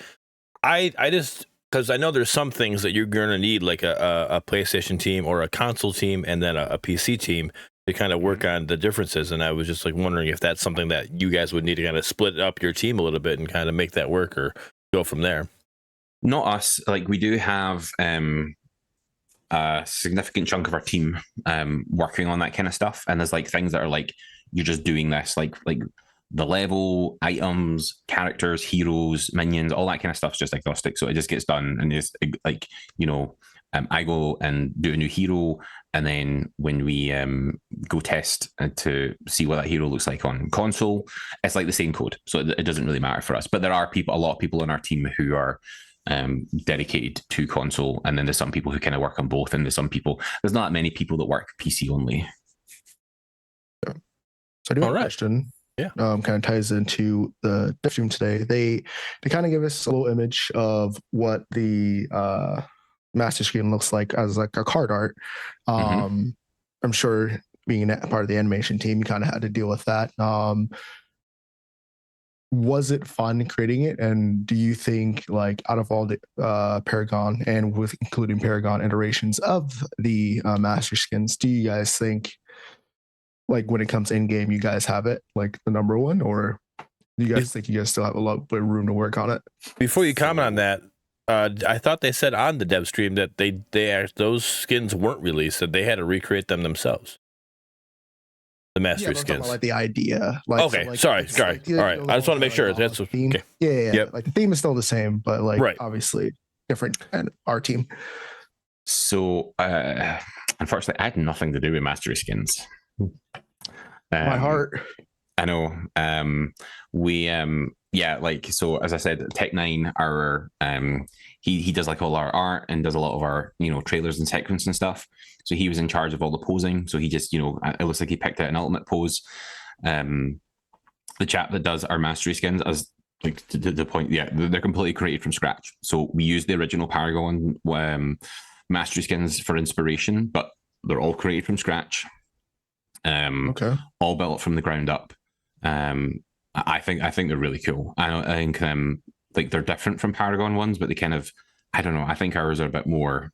I just, because I know there's some things that you're gonna need, like a PlayStation team or a console team and then a PC team to kind of work on the differences. And I was just like wondering if that's something that you guys would need to kind of split up your team a little bit and kind of make that work, or go from there. Not us. Like we do have a significant chunk of our team working on that kind of stuff, and there's like things that are like you're just doing this, like the level, items, characters, heroes, minions, all that kind of stuff's just agnostic. So it just gets done, and it's like I go and do a new hero, and then when we go test to see what that hero looks like on console, it's like the same code. So it doesn't really matter for us. But there are a lot of people on our team who are dedicated to console, and then there's some people who kind of work on both, and there's not many people that work PC only. So I do have a question. Yeah. Kind of ties into the dev stream today. They kind of give us a little image of what the master screen looks like as like a card art. I'm sure being part of the animation team, you kind of had to deal with that. Was it fun creating it? And do you think, like, out of all the Paragon and with including Paragon iterations of the master skins, do you guys think, like, when it comes in game, you guys have it like the number one, or do you guys think you guys still have a lot of room to work on it? Before you comment on that, I thought they said on the dev stream that those skins weren't released, that they had to recreate them themselves. The mastery skins, like the idea. Like, okay, so like, sorry. Like, All right, I just want to make sure that's theme. okay. Yeah. Yep. Like the theme is still the same, but like obviously different. And our team. So unfortunately, I had nothing to do with mastery skins. My heart. I know. So as I said, Tech9, our he does like all our art and does a lot of our trailers and sequence and stuff. So he was in charge of all the posing. So he just it looks like he picked out an ultimate pose. The chap that does our mastery skins, as like to the point, they're completely created from scratch. So we use the original Paragon mastery skins for inspiration, but they're all created from scratch. All built from the ground up. I think they're really cool. I think like they're different from Paragon ones, but they kind of, I don't know. I think ours are a bit more.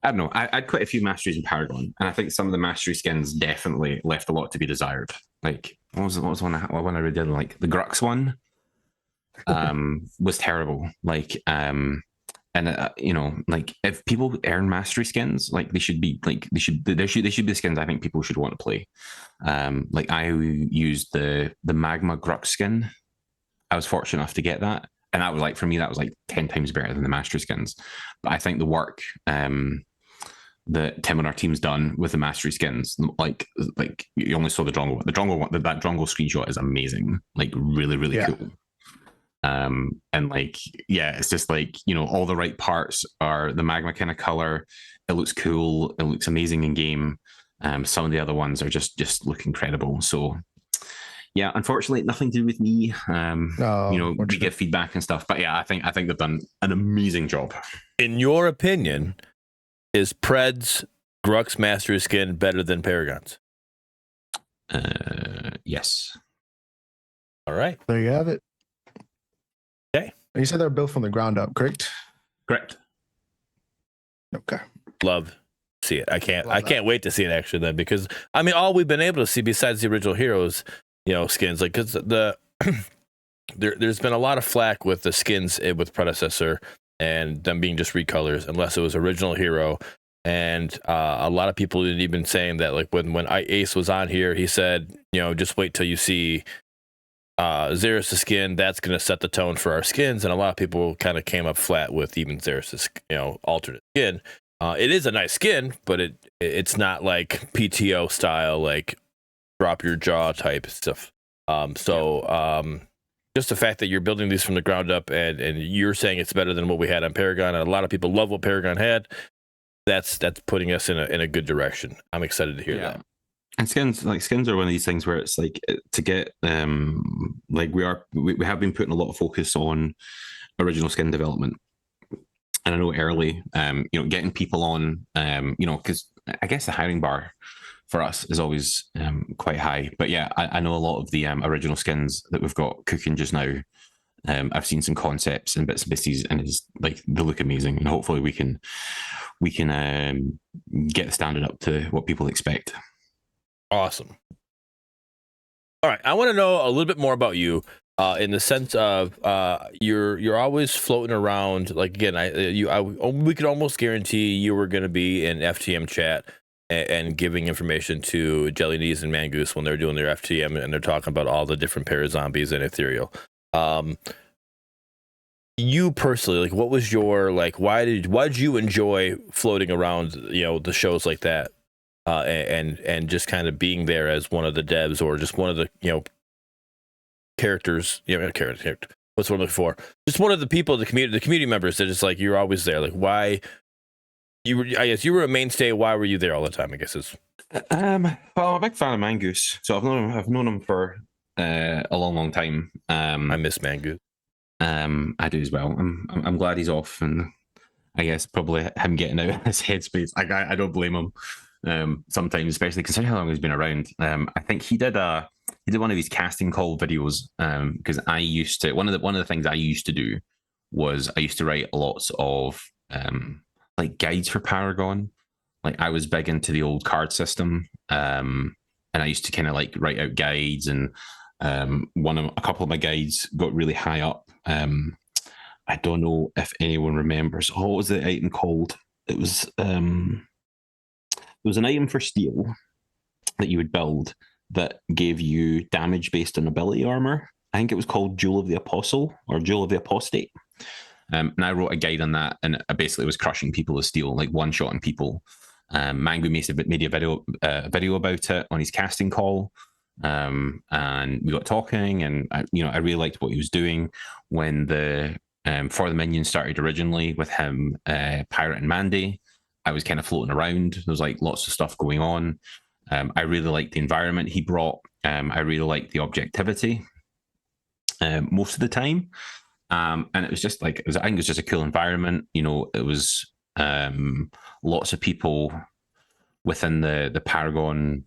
I don't know. I had quite a few masteries in Paragon, and I think some of the mastery skins definitely left a lot to be desired. Like what was one I really did? Like the Grux one was terrible. Like like if people earn mastery skins, like they should be the skins I think people should want to play. Like I used the magma Grux skin. I was fortunate enough to get that, and that was like, for me, that was like 10 times better than the mastery skins. But I think the work that Tim and our team's done with the mastery skins, like you only saw the Drongo one. That Drongo screenshot is amazing. Like really cool. And like, it's just like, all the right parts are the magma kind of color. It looks cool. It looks amazing in game. Some of the other ones are just look incredible. So yeah, unfortunately, nothing to do with me. We get feedback and stuff, but yeah, I think they've done an amazing job. In your opinion, is Pred's Grux mastery skin better than Paragon's? Yes. All right. There you have it. And you said they're built from the ground up, correct? Correct. Okay. Love to see it. I Love can't wait to see it actually then, because I mean all we've been able to see besides the original Heroes, skins, like because there's been a lot of flack with the skins with Predecessor and them being just recolors unless it was original Hero. And a lot of people had even saying that, like when Ace was on here, he said, just wait till you see Xeris' skin. That's going to set the tone for our skins. And a lot of people kind of came up flat with even Xeris' alternate skin. It is a nice skin, but it's not like PTO style, like drop your jaw type stuff. Just the fact that you're building these from the ground up and you're saying it's better than what we had on Paragon, and a lot of people love what Paragon had, that's putting us in a good direction. I'm excited to hear that. And skins are one of these things where it's like to get like we have been putting a lot of focus on original skin development. And I know early, getting people on, because I guess the hiring bar for us is always quite high. But yeah, I know a lot of the original skins that we've got cooking just now. I've seen some concepts and bits and pieces, and it's like they look amazing. And hopefully we can get the standard up to what people expect. Awesome. All right, I want to know a little bit more about you. In the sense of you're always floating around. Like again, we could almost guarantee you were going to be in FTM chat and giving information to Jelly Knees and Mangoose when they're doing their FTM and they're talking about all the different parazombies and ethereal. You personally, like, what was your why did you enjoy floating around the shows like that, and just kind of being there as one of the devs or just one of the characters, character. What's what I'm looking for? Just one of the people, the community members that just like you're always there. Like why you were? I guess you were a mainstay. Why were you there all the time? I guess is. Well, I'm a big fan of Mangoose, so I've known him for a long time. I miss Mangoose. I do as well. I'm glad he's off, and I guess probably him getting out of his headspace. I don't blame him. Sometimes, especially considering how long he's been around. I think he did one of his casting call videos, because I used to one of the things I used to do was I used to write lots of like guides for Paragon. Like I was big into the old card system, and I used to kind of like write out guides, and a couple of my guides got really high up. I don't know if anyone remembers. What was the item called? It was an item for steel that you would build that gave you damage based on ability armor. I think it was called Jewel of the Apostle or Jewel of the Apostate. And I wrote a guide on that, and I basically was crushing people with steel, like one-shotting people. Mango made a video about it on his casting call, and we got talking, and I really liked what he was doing when the For the Minion started originally with him, Pirate and Mandy. I was kind of floating around. There was like lots of stuff going on. I really liked the environment he brought. I really liked the objectivity most of the time. And it was just like, I think it was just a cool environment. It was lots of people within the Paragon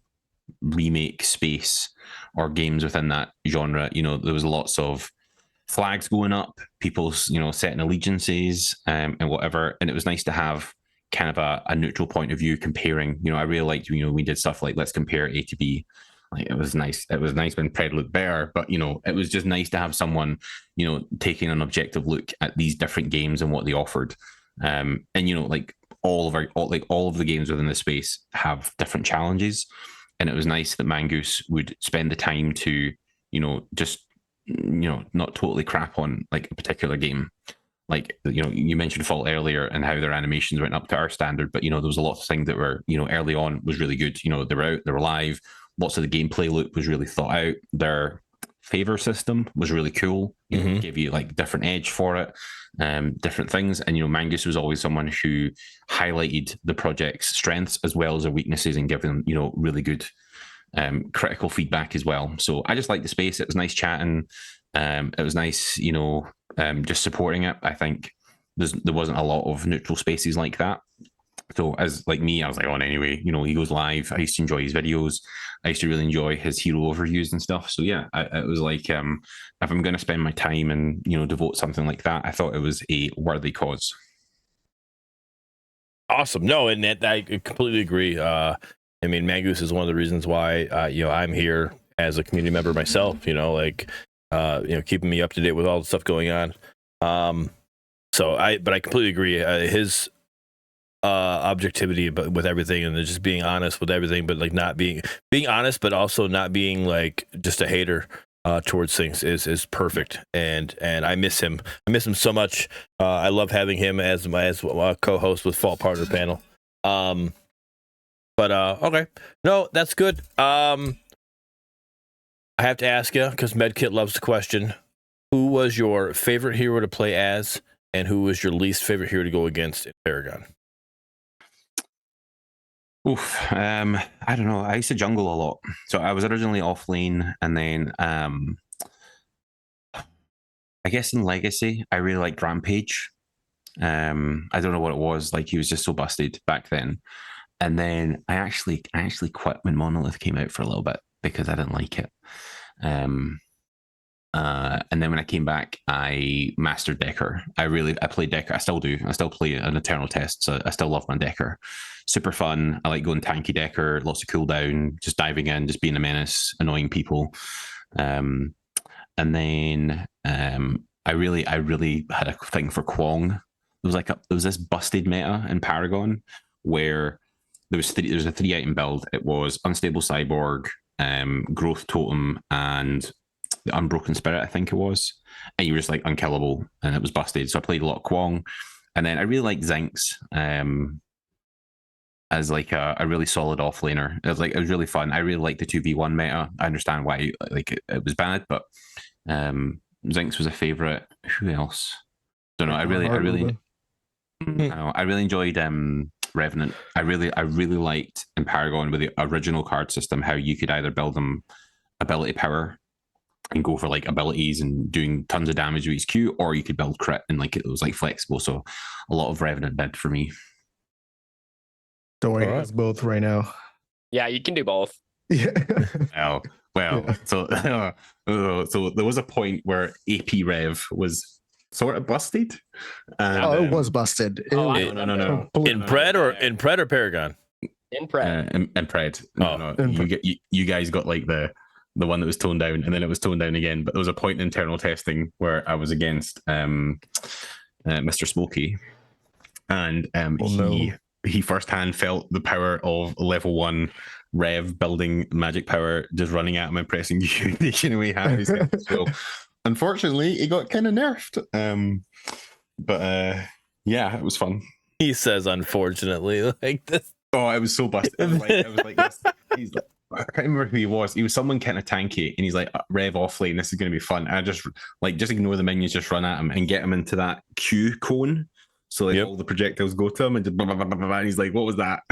remake space or games within that genre. There was lots of flags going up, people, setting allegiances and whatever. And it was nice to have kind of a neutral point of view comparing. I really liked, we did stuff like let's compare A to B. Like it was nice when Pred looked better, but it was just nice to have someone taking an objective look at these different games and what they offered. And like all of the games within the space have different challenges, and it was nice that Mangoose would spend the time to just not totally crap on like a particular game. Like, you mentioned Fault earlier and how their animations went up to our standard, but, there was a lot of things that were, early on was really good. They were out, they were live. Lots of the gameplay loop was really thought out. Their favor system was really cool. Gave you like different edge for it, different things. And, Mangoose was always someone who highlighted the project's strengths as well as their weaknesses and giving, really good critical feedback as well. So I just liked the space. It was nice chatting. It was nice, just supporting it. I think there wasn't a lot of neutral spaces like that. So as like me, I was like on anyway. He goes live. I used to enjoy his videos. I used to really enjoy his hero overviews and stuff. So yeah, it was like if I'm going to spend my time and devote something like that, I thought it was a worthy cause. Awesome. No, and that I completely agree. I mean, Mangoose is one of the reasons why I'm here as a community member myself. Keeping me up to date with all the stuff going on. But I completely agree. His objectivity, but with everything, and just being honest with everything, but like not being honest, but also not being like just a hater towards things is perfect. And I miss him. I miss him so much. I love having him as my co-host with Fall Partner Panel. Okay, no, that's good. I have to ask you, because Medkit loves the question: who was your favorite hero to play as, and who was your least favorite hero to go against in Paragon? Oof. I don't know. I used to jungle a lot. So I was originally off lane, and then I guess in Legacy, I really liked Rampage. I don't know what it was. Like, he was just so busted back then. And then I actually quit when Monolith came out for a little bit because I didn't like it. And then when I came back, I mastered Decker. I played Decker. I still do. I still play an Eternal Test. So I still love my Decker. Super fun. I like going tanky Decker, lots of cooldown, just diving in, just being a menace, annoying people. And then I really had a thing for Kwong. There was this busted meta in Paragon where there was a 3-item build. It was Unstable Cyborg, Growth Totem, and the Unbroken Spirit, I think it was. And you were just like unkillable, and it was busted. So I played a lot of Kwong. And then I really liked Zinx as like a really solid offlaner. It was really fun. I really liked the 2v1 meta. I understand why it was bad, but Zinx was a favorite. Who else? Don't know. I really enjoyed Revenant. I really liked in Paragon with the original card system how you could either build them ability power and go for like abilities and doing tons of damage with each Q, or you could build crit and like it was like flexible. So a lot of Revenant did for me. Don't worry, it's both right now. Yeah, you can do both. Yeah. Oh, well, yeah. So there was a point where AP Rev was sort of busted. And, it was busted. No. In Pred or Paragon? In Pred. In Pred. No. You guys got like the one that was toned down, and then it was toned down again. But there was a point in internal testing where I was against Mr. Smokey, and he firsthand felt the power of level 1 Rev building magic power just running at him and pressing you away. So unfortunately, he got kind of nerfed. Yeah, it was fun. He says, unfortunately, like this. Oh, I was so busted. I was like this. He's like, I can't remember who he was. He was someone kind of tanky, and he's like, Rev offlane, this is going to be fun. And I just ignore the minions, just run at him and get him into that Q cone. So all the projectiles go to him and just blah, blah, blah, blah, blah, and he's like, what was that?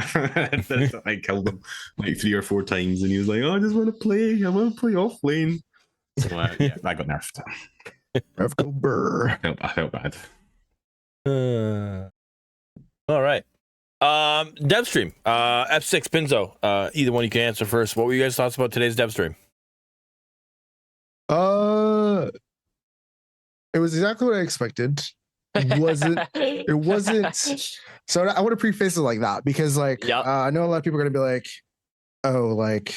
I killed him like 3 or 4 times, and he was like, oh, I want to play off lane. So yeah, I got nerfed. Rev go burr. I felt bad. All right. Dev stream. F6 Pinzo. Either one you can answer first. What were you guys' thoughts about today's dev stream? It was exactly what I expected. It wasn't. So I want to preface it like that because I know a lot of people are gonna be like, oh, like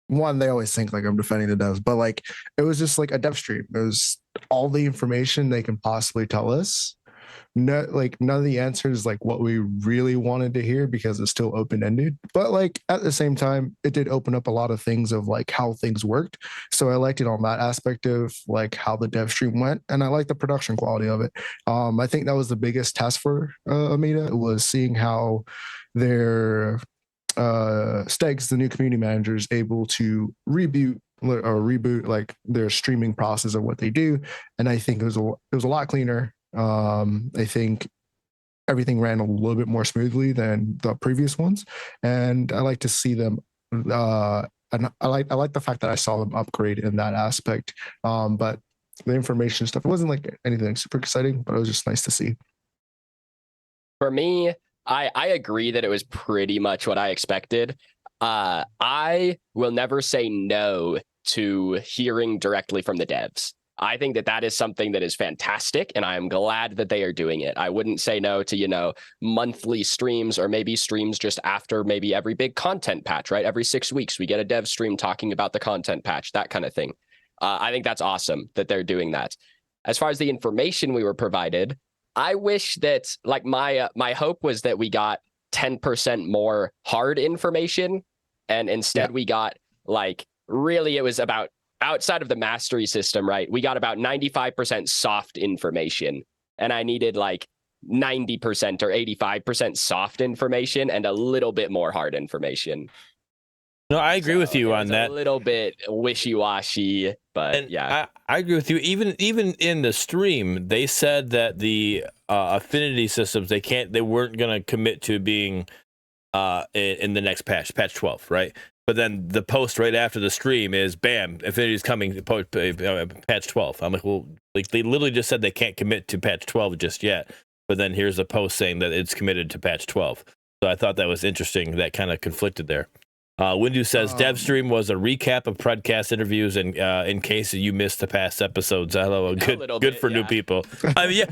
one, they always think like I'm defending the devs, but like it was just like a dev stream. It was all the information they can possibly tell us. No, like none of the answers like what we really wanted to hear because it's still open-ended, but like at the same time it did open up a lot of things of like how things worked. So I liked it on that aspect of like how the dev stream went, and I like the production quality of it. I think that was the biggest test for Omeda, was seeing how their Stegs, the new community manager, is able to reboot like their streaming process of what they do, and I think it was a lot cleaner. I think everything ran a little bit more smoothly than the previous ones, and I like to see them. And I like the fact that I saw them upgrade in that aspect. But the information stuff, it wasn't like anything super exciting, but it was just nice to see. For me, I agree that it was pretty much what I expected. I will never say no to hearing directly from the devs. I think that that is something that is fantastic, and I am glad that they are doing it. I wouldn't say no to, monthly streams or maybe streams just after maybe every big content patch, right? Every 6 weeks, we get a dev stream talking about the content patch, that kind of thing. I think that's awesome that they're doing that. As far as the information we were provided, I wish that my hope was that we got 10% more hard information, and instead we got really it was about outside of the mastery system, right? We got about 95% soft information, and I needed 90% or 85% soft information and a little bit more hard information. No, I agree with you on that. A little bit wishy-washy, but and yeah. I agree with you. Even in the stream, they said that the affinity systems they weren't going to commit to being in the next patch 12, right? But then the post right after the stream is bam, Affinity's coming patch 12. I'm like, well, they literally just said they can't commit to patch 12 just yet. But then here's a post saying that it's committed to patch 12. So I thought that was interesting. That kind of conflicted there. Windu says dev stream was a recap of PREDCAST interviews, and in case you missed the past episodes, hello, good for new people. We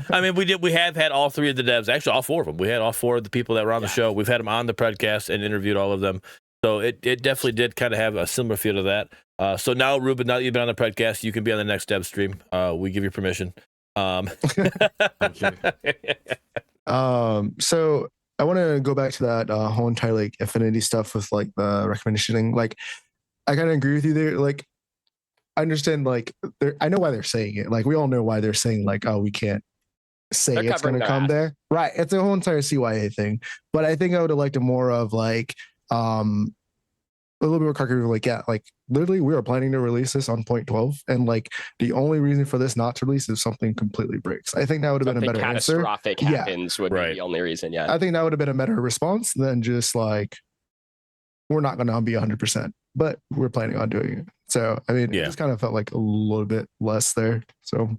have had all three of the devs, actually all four of them. We had all four of the people that were on the show. We've had them on the PREDCAST and interviewed all of them. So it definitely did kind of have a similar feel to that. So now, Ruben, now that you've been on the PREDCAST, you can be on the next dev stream. We give you permission. So I want to go back to that whole entire affinity stuff with the recommendation thing. I kind of agree with you there. I understand I know why they're saying it. We all know why they're saying oh, we can't say it's going to come there. Right. It's a whole entire CYA thing. But I think I would have liked it more of a little bit more concrete, literally we are planning to release this on 0.12, and the only reason for this not to release is something completely breaks. I think that would have been a better answer. Catastrophic happens would be the only reason. Yeah, I think that would have been a better response than just we're not going to be 100%, but we're planning on doing it. So it just kind of felt a little bit less there. So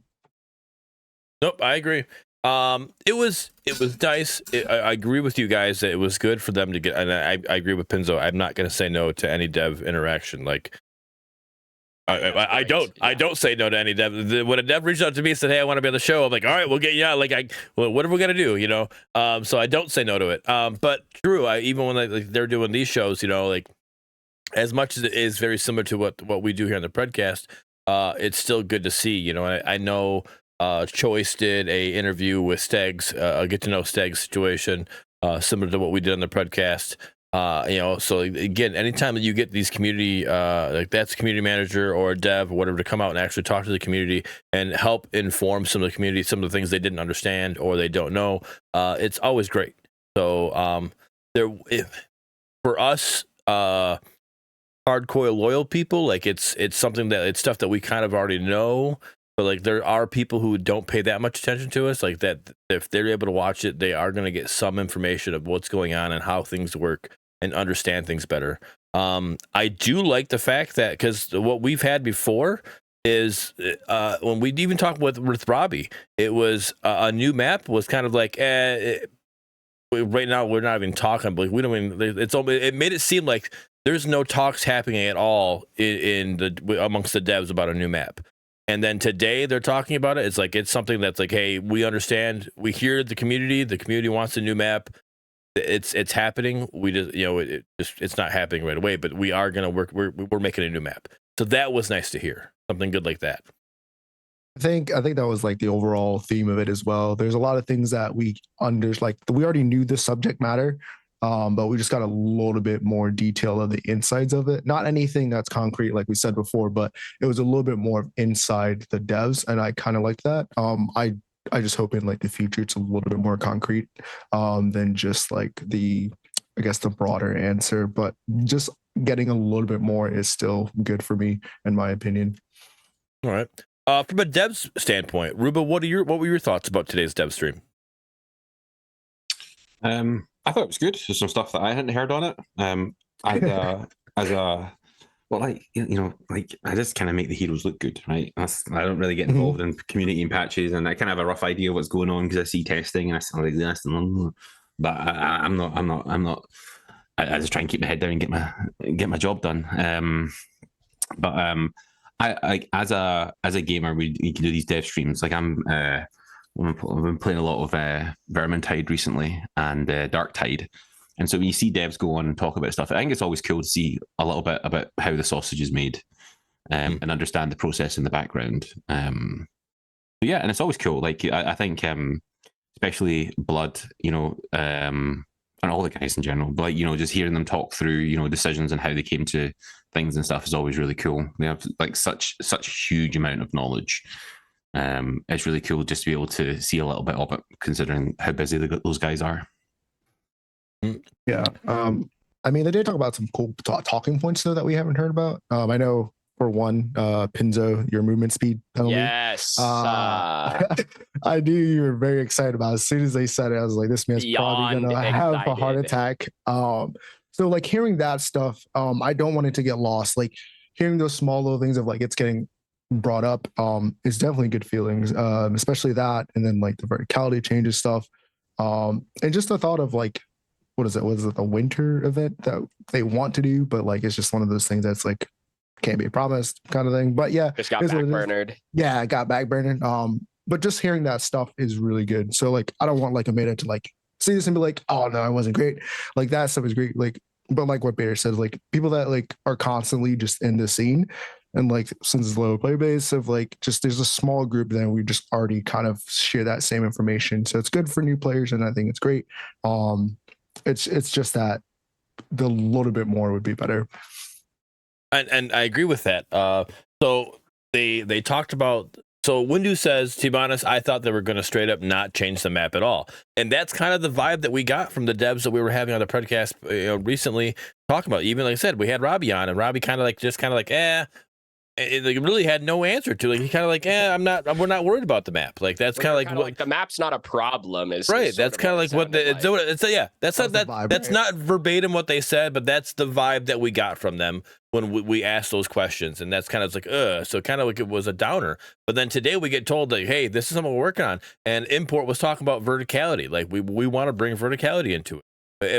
nope, I agree. It was nice. I agree with you guys that it was good for them to get, and I agree with Pinzo. I'm not going to say no to any dev interaction. I don't say no to any dev. When a dev reached out to me and said, "Hey, I want to be on the show," I'm like, "All right, we'll get you out." What are we gonna do? So I don't say no to it. But true, even when they're doing these shows, as much as it is very similar to what we do here on the PREDCAST, it's still good to see. I know. Choice did a interview with Stegs, a get to know Stegs situation, similar to what we did on the PREDCAST. So again, anytime that you get these community, that's a community manager or a dev or whatever to come out and actually talk to the community and help inform some of the community, some of the things they didn't understand or they don't know, it's always great. So for us, hardcore loyal people, it's something that it's stuff that we kind of already know. But there are people who don't pay that much attention to us, that if they're able to watch it, they are going to get some information of what's going on and how things work and understand things better. I do like the fact that, because what we've had before is when we even talked with Robbie, it was a new map was kind of right now we're not even talking, but we don't even, it made it seem like there's no talks happening at all amongst the devs about a new map. And then today they're talking about it. It's something that's hey, we understand, we hear the community wants a new map. It's happening. We just it's not happening right away, but we are gonna work. We're making a new map. So that was nice to hear, something good like that. I think that was the overall theme of it as well. There's a lot of things that we we already knew the subject matter. But we just got a little bit more detail of the insides of it. Not anything that's concrete, like we said before, but it was a little bit more inside the devs, and I kind of like that. I just hope in the future it's a little bit more concrete than just the broader answer. But just getting a little bit more is still good for me, in my opinion. All right. From a dev's standpoint, Ruba, what were your thoughts about today's dev stream? I thought it was good. There's some stuff that I hadn't heard on it. I just kind of make the heroes look good, right? I don't really get involved in community and patches, and I kind of have a rough idea of what's going on because I see testing and I sound like this, and but I'm not. I just try and keep my head down and get my job done. I as a gamer, we can do these dev streams. Like I've been playing a lot of Vermintide recently and Darktide, and so when you see devs go on and talk about stuff, I think it's always cool to see a little bit about how the sausage is made, and understand the process in the background. But yeah, and it's always cool. Like I think, especially Blood, and all the guys in general, but like, just hearing them talk through, decisions and how they came to things and stuff is always really cool. They have like such a huge amount of knowledge. It's really cool just to be able to see a little bit of it, considering how busy those guys are. Yeah. I mean, they did talk about some cool talking points though that we haven't heard about. I know for one, Pinzo, your movement speed penalty. Yes. I knew you were very excited about it. As soon as they said it, I was like, this man's probably gonna have a heart attack. So like hearing that stuff, I don't want it to get lost. Like hearing those small little things of like it's getting brought up, is definitely good feelings. Especially that, and then like the verticality changes stuff. And just the thought of like, what is it? Was it the winter event that they want to do, but like it's just one of those things that's like can't be promised kind of thing. But yeah, just got backburnered. Yeah, it got backburnered. But just hearing that stuff is really good. So like I don't want like Omeda to like see this and be like, oh no, it wasn't great. Like that stuff is great. Like, but like what Bader says, like people that like are constantly just in the scene and like since it's low player base of like just there's a small group then we just already kind of share that same information. So it's good for new players and I think it's great. It's just that the little bit more would be better. And I agree with that. So they talked about. So Windu says, to be honest, I thought they were going to straight up not change the map at all, and that's kind of the vibe that we got from the devs that we were having on the PREDCAST recently talking about. Even like I said, we had Robbie on, and Robbie kind of like it really had no answer to. Like he kind of like, we're not worried about the map. Like that's kind of like the map's not a problem. Right. That's kind of like what that's not verbatim what they said, but that's the vibe that we got from them when we asked those questions, and that's kind of like so kind of like it was a downer. But then today we get told that hey, this is something we're working on, and Import was talking about verticality. Like we want to bring verticality into it.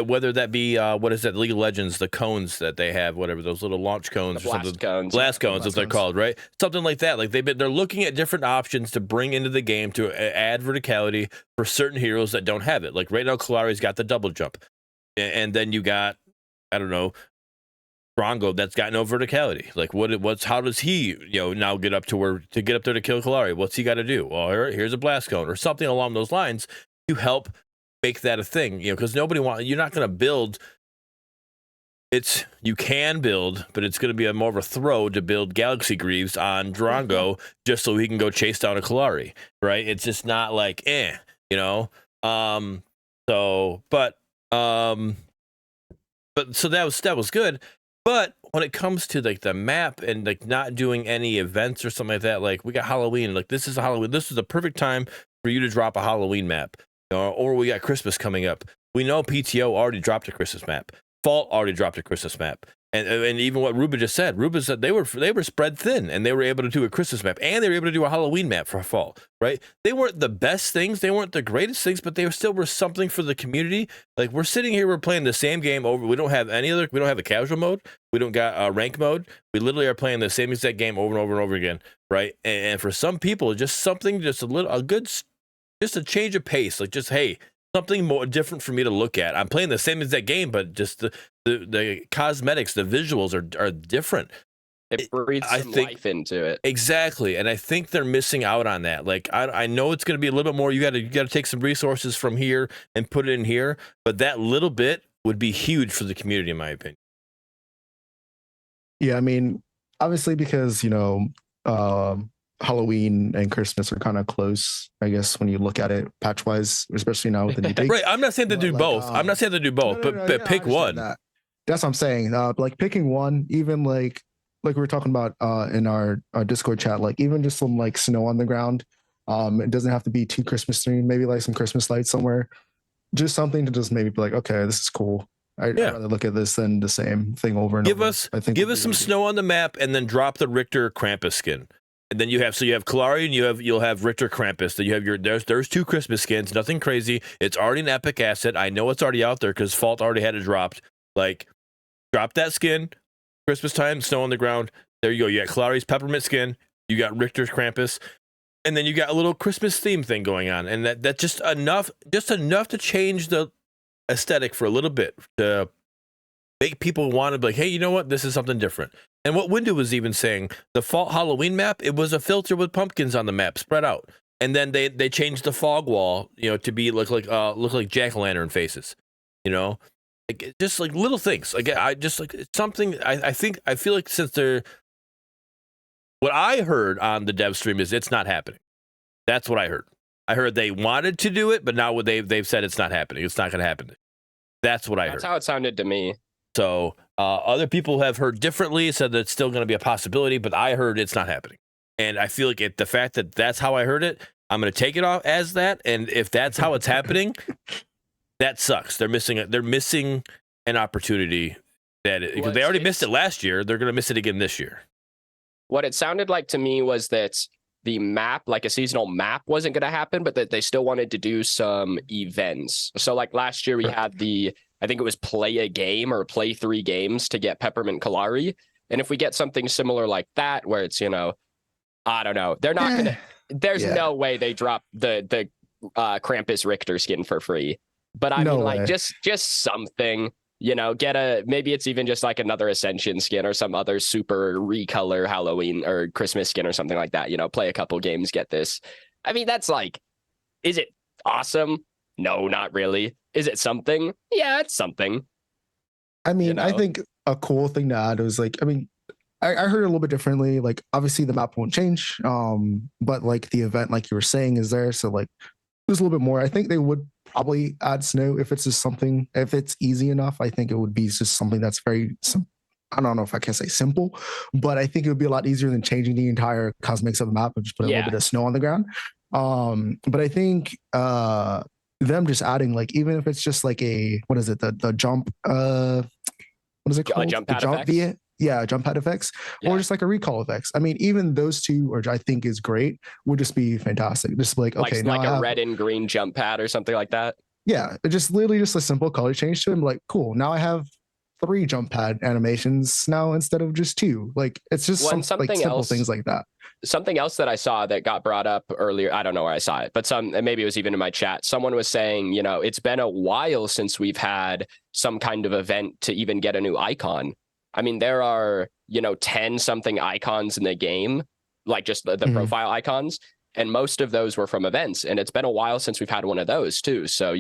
Whether that be what is that League of Legends, the cones that they have, whatever those little launch cones or something, blast cones as they're called, right? Something like that. Like they're looking at different options to bring into the game to add verticality for certain heroes that don't have it. Like right now, Kalari's got the double jump, and then you got I don't know, Drongo that's got no verticality. Like how does he now get up to get up there to kill Kalari? What's he got to do? Well, here's a blast cone or something along those lines to help make that a thing, because you're not going to build. You can build, but it's going to be more of a throw to build Galaxy Greaves on Drongo just so he can go chase down a Kalari, right? It's just not like, so that was good. But when it comes to like the map and like not doing any events or something like that, like we got Halloween, like this is the perfect time for you to drop a Halloween map. Or we got Christmas coming up. We know PTO already dropped a Christmas map. Fault already dropped a Christmas map. And even what Ruba just said, Ruba said they were spread thin and they were able to do a Christmas map and they were able to do a Halloween map for fall, right? They weren't the best things, they weren't the greatest things, but they still were something for the community. Like we're sitting here, we're playing the same game over. We don't have a casual mode. We don't got a rank mode. We literally are playing the same exact game over and over and over again, right? And for some people, just a change of pace, like just hey, something more different for me to look at. I'm playing the same exact game, but just the cosmetics, the visuals are different. It breathes some life into it. Exactly, and I think they're missing out on that. Like I know it's going to be a little bit more. You got to take some resources from here and put it in here, but that little bit would be huge for the community, in my opinion. Yeah, I mean, obviously because Halloween and Christmas are kind of close, I guess, when you look at it patch wise, especially now with the new date. Right. I'm not saying to do both. I'm not saying to do both, but pick one. That's what I'm saying. Like picking one, even like we were talking about in our Discord chat, like even just some like snow on the ground. It doesn't have to be too Christmas themed, maybe like some Christmas lights somewhere. Just something to just maybe be like, okay, this is cool. I'd rather look at this than the same thing over and over. Give us some snow on the map and then drop the Richter Krampus skin. And then you have Kalari and you'll have Richter Krampus. Then you have there's 2 Christmas skins, nothing crazy. It's already an epic asset. I know it's already out there because Fault already had it dropped. Like, drop that skin, Christmas time, snow on the ground. There you go. You got Kalari's peppermint skin, you got Richter's Krampus, and then you got a little Christmas theme thing going on. And that's just enough to change the aesthetic for a little bit to make people want to be like, hey, you know what? This is something different. And what Windu was even saying, the Fall Halloween map, it was a filter with pumpkins on the map spread out. And then they changed the fog wall, to be look like jack-o'-lantern faces, like, just like little things. Like, I just like it's something. I feel like since what I heard on the dev stream is it's not happening. That's what I heard. I heard they wanted to do it, but now they've said it's not happening. It's not going to happen. That's what I heard. That's how it sounded to me. So other people have heard differently, said that it's still going to be a possibility, but I heard it's not happening. And I feel like the fact that that's how I heard it, I'm going to take it off as that. And if that's how it's happening, that sucks. They're missing an opportunity because they already missed it last year. They're going to miss it again this year. What it sounded like to me was that the map, like a seasonal map, wasn't going to happen, but that they still wanted to do some events. So like last year we had I think it was play a game or play 3 games to get Peppermint Kalari. And if we get something similar like that, where it's, I don't know, they're not going to, there's no way they drop the Krampus Richter skin for free. But I mean, like, just something, maybe it's even just like another Ascension skin or some other super recolor Halloween or Christmas skin or something like that, play a couple games, get this. I mean, that's like, is it awesome? No, not really. Is it something? Yeah, it's something. I mean, I think a cool thing to add was like, I mean, I heard it a little bit differently. Like, obviously the map won't change, but like the event, like you were saying, is there. So like, there's a little bit more. I think they would probably add snow if it's just something, if it's easy enough. I think it would be just something that's very, I don't know if I can say simple, but I think it would be a lot easier than changing the entire cosmetics of the map and just put a little bit of snow on the ground. But I think them just adding, like, even if it's just like what is it, the jump, what is it called? Jump pad effects? Jump pad effects, or just like a recall effects. I mean, even those two, which I think is great, would just be fantastic. Just like, okay, like a red and green jump pad or something like that. Yeah, just literally just a simple color change to them. Like, cool. Now I have 3 jump pad animations now instead of just 2. Like, it's just something like simple things like that. Something else that I saw that got brought up earlier, I don't know where I saw it, but maybe it was even in my chat. Someone was saying, it's been a while since we've had some kind of event to even get a new icon. I mean, there are, 10 something icons in the game, like just the profile icons. And most of those were from events. And it's been a while since we've had one of those too. So,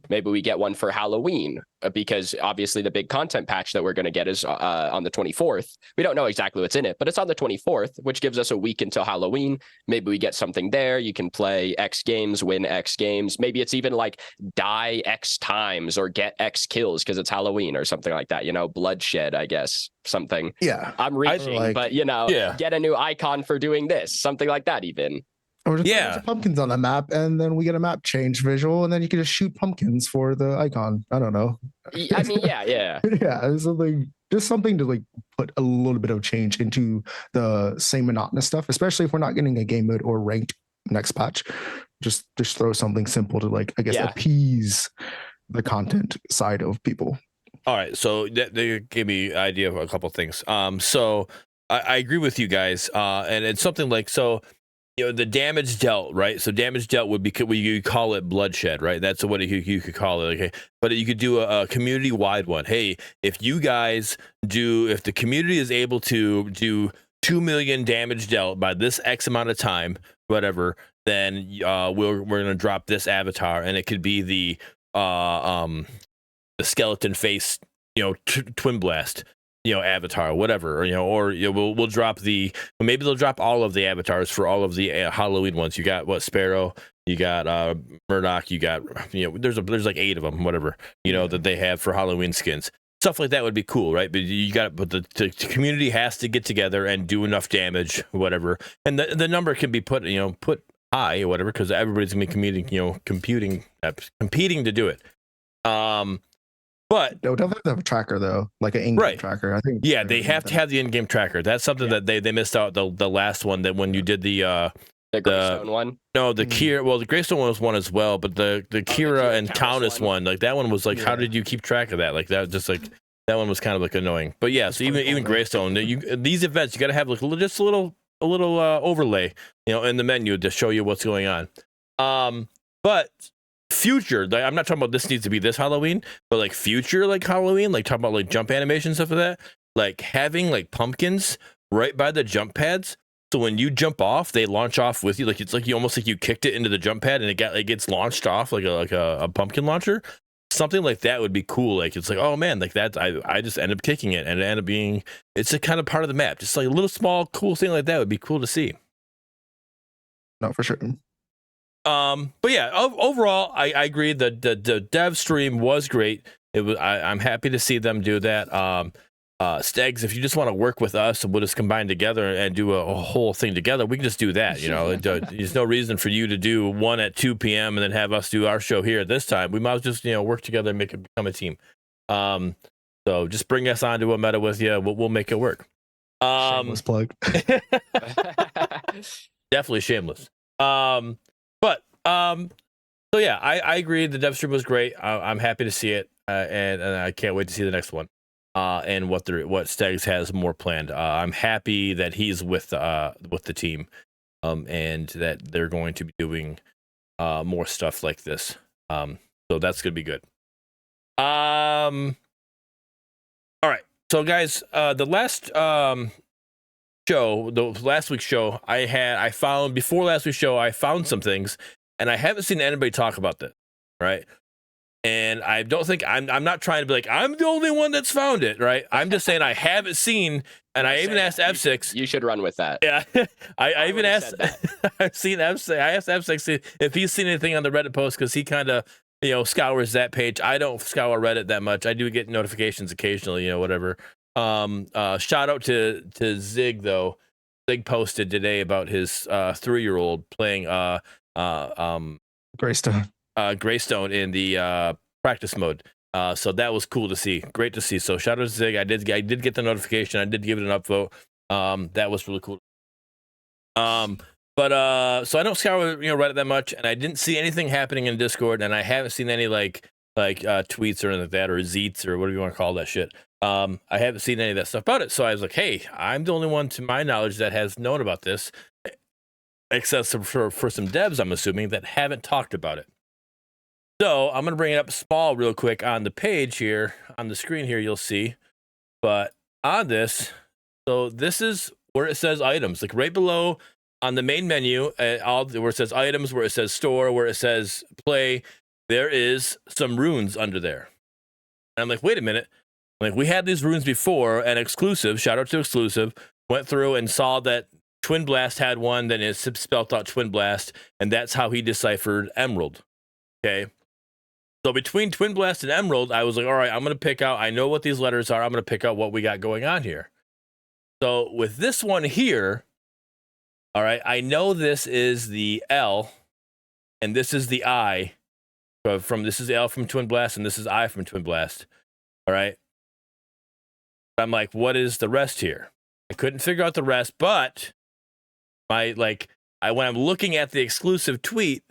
maybe we get one for Halloween, because obviously the big content patch that we're going to get is on the 24th. We don't know exactly what's in it, but it's on the 24th, which gives us a week until Halloween. Maybe we get something there. You can play X games, win X games. Maybe it's even like die X times or get X kills because it's Halloween or something like that. Bloodshed, I guess, something. Yeah. I'm reaching, but, get a new icon for doing this, something like that even. Or just pumpkins on the map, and then we get a map change visual, and then you can just shoot pumpkins for the icon. I don't know. I mean, yeah. It's something to like put a little bit of change into the same monotonous stuff, especially if we're not getting a game mode or ranked next patch. Just throw something simple to, like, I guess, appease the content side of people. All right, so they gave me an idea of a couple of things. So I agree with you guys, and it's something like so. The damage dealt, right? So damage dealt would be, you call it bloodshed, right? That's what you could call it. Okay, but you could do a community-wide one. Hey, if the community is able to do 2 million damage dealt by this X amount of time, whatever, then we're gonna drop this avatar, and it could be the skeleton face, twin blast. Avatar, whatever, or we'll drop maybe they'll drop all of the avatars for all of the Halloween ones. You got Sparrow, you got Murdoch, you got there's like 8 of them, whatever that they have for Halloween skins. Stuff like that would be cool, right? But the community has to get together and do enough damage, whatever, and the number can be put high or whatever, because everybody's gonna be competing to do it. But They'll definitely have a tracker though, like an in-game Right. tracker. I think. yeah, they have to have the in-game tracker. That's something Yeah. that they missed out the last one, that when you did the Greystone one. no, the Mhm. Kira, well, the Greystone one was one as well, but the Kira and Countess one, like that one was like, how Yeah. did you keep track of that? Like that was just like, that one was kind of like annoying. But yeah, so quite even cool, though. Greystone, these events, you got to have like just a little overlay, in the menu to show you what's going on. But future, like, I'm not talking about this needs to be this Halloween, but like future, like Halloween, like talking about like jump animation stuff like that, like having like pumpkins right by the jump pads. So when you jump off, they launch off with you. Like it's like you almost like you kicked it into the jump pad and it gets launched off like a pumpkin launcher. Something like that would be cool. Like it's like, oh man, like that. I just end up kicking it and it ended up being, it's a kind of part of the map. Just like a little small cool thing like that would be cool to see. No, for sure. But yeah, overall, I agree that the dev stream was great. It was. I'm happy to see them do that. Stegs, if you just want to work with us and we'll just combine together and do a whole thing together, we can just do that. There's no reason for you to do one at 2 p.m. and then have us do our show here at this time. We might as well just work together and become a team. So just bring us onto a meta with you. We'll make it work. Shameless plug. Definitely shameless. So yeah, I agree. The dev stream was great. I'm happy to see it, and I can't wait to see the next one. And what Stegs has more planned. I'm happy that he's with the team, and that they're going to be doing more stuff like this. So that's gonna be good. All right, so guys, the last last week's show, I found before last week's show, I found some things, and I haven't seen anybody talk about this, right? And I don't think I'm not trying to be like I'm the only one that's found it, right? I'm just saying I haven't seen, and I even asked F6. You should run with that. Yeah, I even asked. I've seen F6. I asked F6 if he's seen anything on the Reddit post because he kind of scours that page. I don't scour Reddit that much. I do get notifications occasionally, whatever. Shout out to Zig though. Zig posted today about his 3-year-old playing Greystone in the practice mode. So that was cool to see. Great to see. So shout out to Zig. I did get the notification. I did give it an upvote. That was really cool. But so I don't scour Reddit that much, and I didn't see anything happening in Discord, and I haven't seen any like tweets or anything like that, or zeets or whatever you want to call that shit. I haven't seen any of that stuff about it. So I was like, hey, I'm the only one to my knowledge that has known about this, except for some devs, I'm assuming, that haven't talked about it. So I'm going to bring it up small real quick on the page here, on the screen here, you'll see. But on this, so this is where it says items, like right below on the main menu, where it says items, where it says store, where it says play, there is some runes under there. And I'm like, wait a minute. Like, we had these runes before, and Exclusive, shout out to Exclusive, went through and saw that Twin Blast had one, then it spelled out Twin Blast, and that's how he deciphered Emerald. Okay. So between Twin Blast and Emerald, I was like, all right, I'm going to pick out, I know what these letters are. I'm going to pick out what we got going on here. So with this one here, all right, I know this is the L and this is the I. This is L from Twin Blast and this is I from Twin Blast. All right. I'm like, what is the rest here? I couldn't figure out the rest, but when I'm looking at the Exclusive tweet,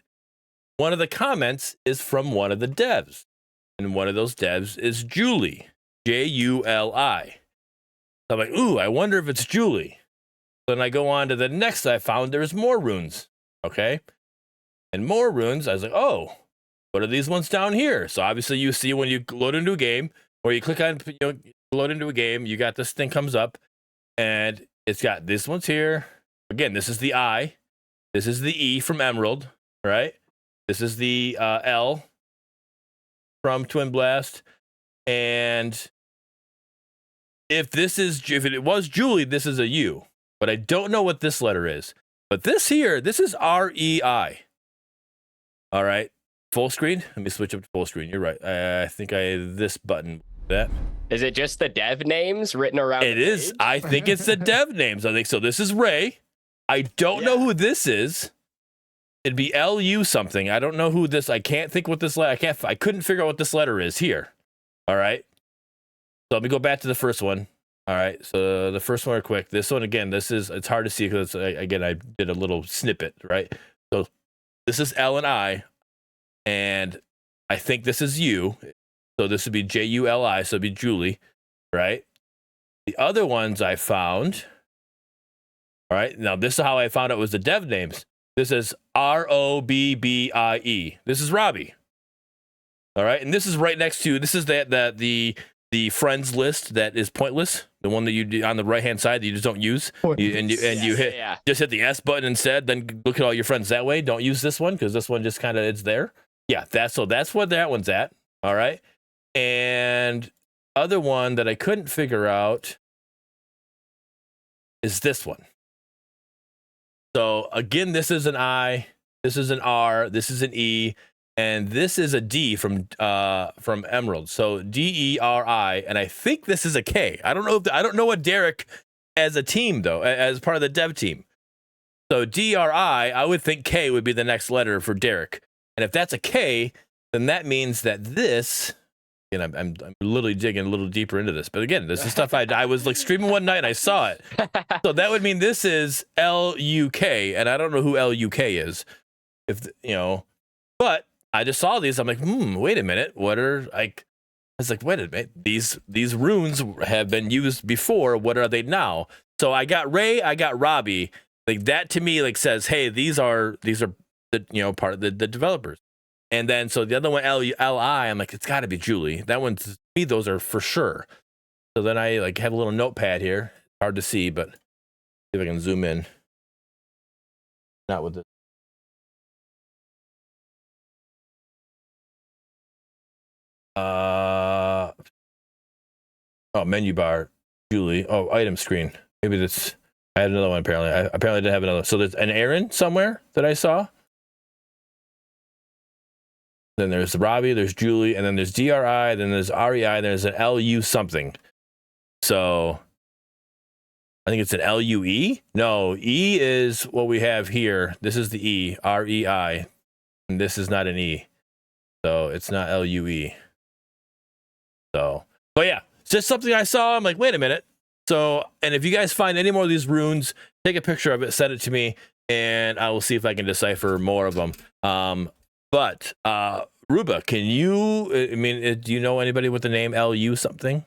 one of the comments is from one of the devs, and one of those devs is Julie, Juli. So I'm like, ooh, I wonder if it's Julie. Then I go on to the next. I found there's more runes, okay, and more runes. I was like, oh, what are these ones down here? So obviously, you see when you load into a game, or you click on, load into a game, you got this thing comes up, and it's got this one's here. Again, this is the I, this is the E from Emerald, right? This is the L from Twin Blast, and if it was Julie, this is a U, but I don't know what this letter is. But this here, this is REI. All right, full screen. Let me switch up to full screen. You're right. I think this button. That is it. Just the dev names written around? It is. Page? I think it's the dev names. I think so. This is Ray. I don't know who this is. It'd be LU something. I don't know who this. I can't think what this letter. I couldn't figure out what this letter is here. All right. So let me go back to the first one. All right. So the first one, real quick. This one again. It's hard to see because again I did a little snippet. Right. So this is L and I, and I think this is you. So this would be Juli. So it'd be Julie. Right. The other ones I found. All right. Now this is how I found out was the dev names. This is Robbie. This is Robbie. All right, and this is right next to the friends list that is pointless, the one that you do on the right hand side that you just don't use, just hit the S button instead. Then look at all your friends that way. Don't use this one because this one just kind of it's there. Yeah, that's what that one's at. All right, and other one that I couldn't figure out is this one. So again, this is an I, this is an R, this is an E. And this is a D from Emerald. So Deri, and I think this is a K. I don't know what Derek as a team though, as part of the dev team. So Dri, I would think K would be the next letter for Derek. And if that's a K, then that means that this. And I'm literally digging a little deeper into this. But again, this is stuff I was like streaming one night and I saw it. So that would mean this is LUK, and I don't know who LUK is. But I just saw these. I'm like, wait a minute. What are like? I was like, wait a minute. These runes have been used before. What are they now? So I got Ray. I got Robbie. Like that to me, like says, hey, these are the part of the developers. And then so the other one, Li. I'm like, it's got to be Julie. That one to me, those are for sure. So then I like have a little notepad here. Hard to see, but see if I can zoom in. Not with this. Menu bar, Julie. Oh, item screen. Maybe that's. I had another one apparently. I apparently did have another. So there's an Aaron somewhere that I saw. Then there's Robbie, there's Julie, and then there's Dri, then there's REI, there's an LU something. So I think it's an LUE. No, E is what we have here. This is the E, REI, and this is not an E. So it's not LUE. So, but yeah, it's just something I saw. I'm like, wait a minute. So, and if you guys find any more of these runes, take a picture of it, send it to me, and I will see if I can decipher more of them. But Ruba, can you? I mean, do you know anybody with the name LU something?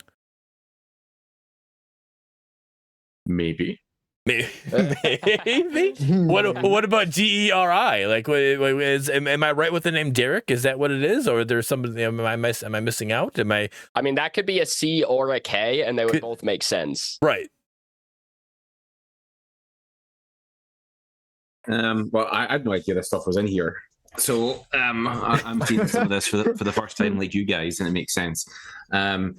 Maybe. Maybe. What about Deri? Like, am I right with the name Derek? Is that what it is, or there's somebody? Am I missing out? I mean, that could be a C or a K, and they would both make sense. Right. Well, I had no idea this stuff was in here. So I'm seeing some of this for the first time, like you guys, and it makes sense. It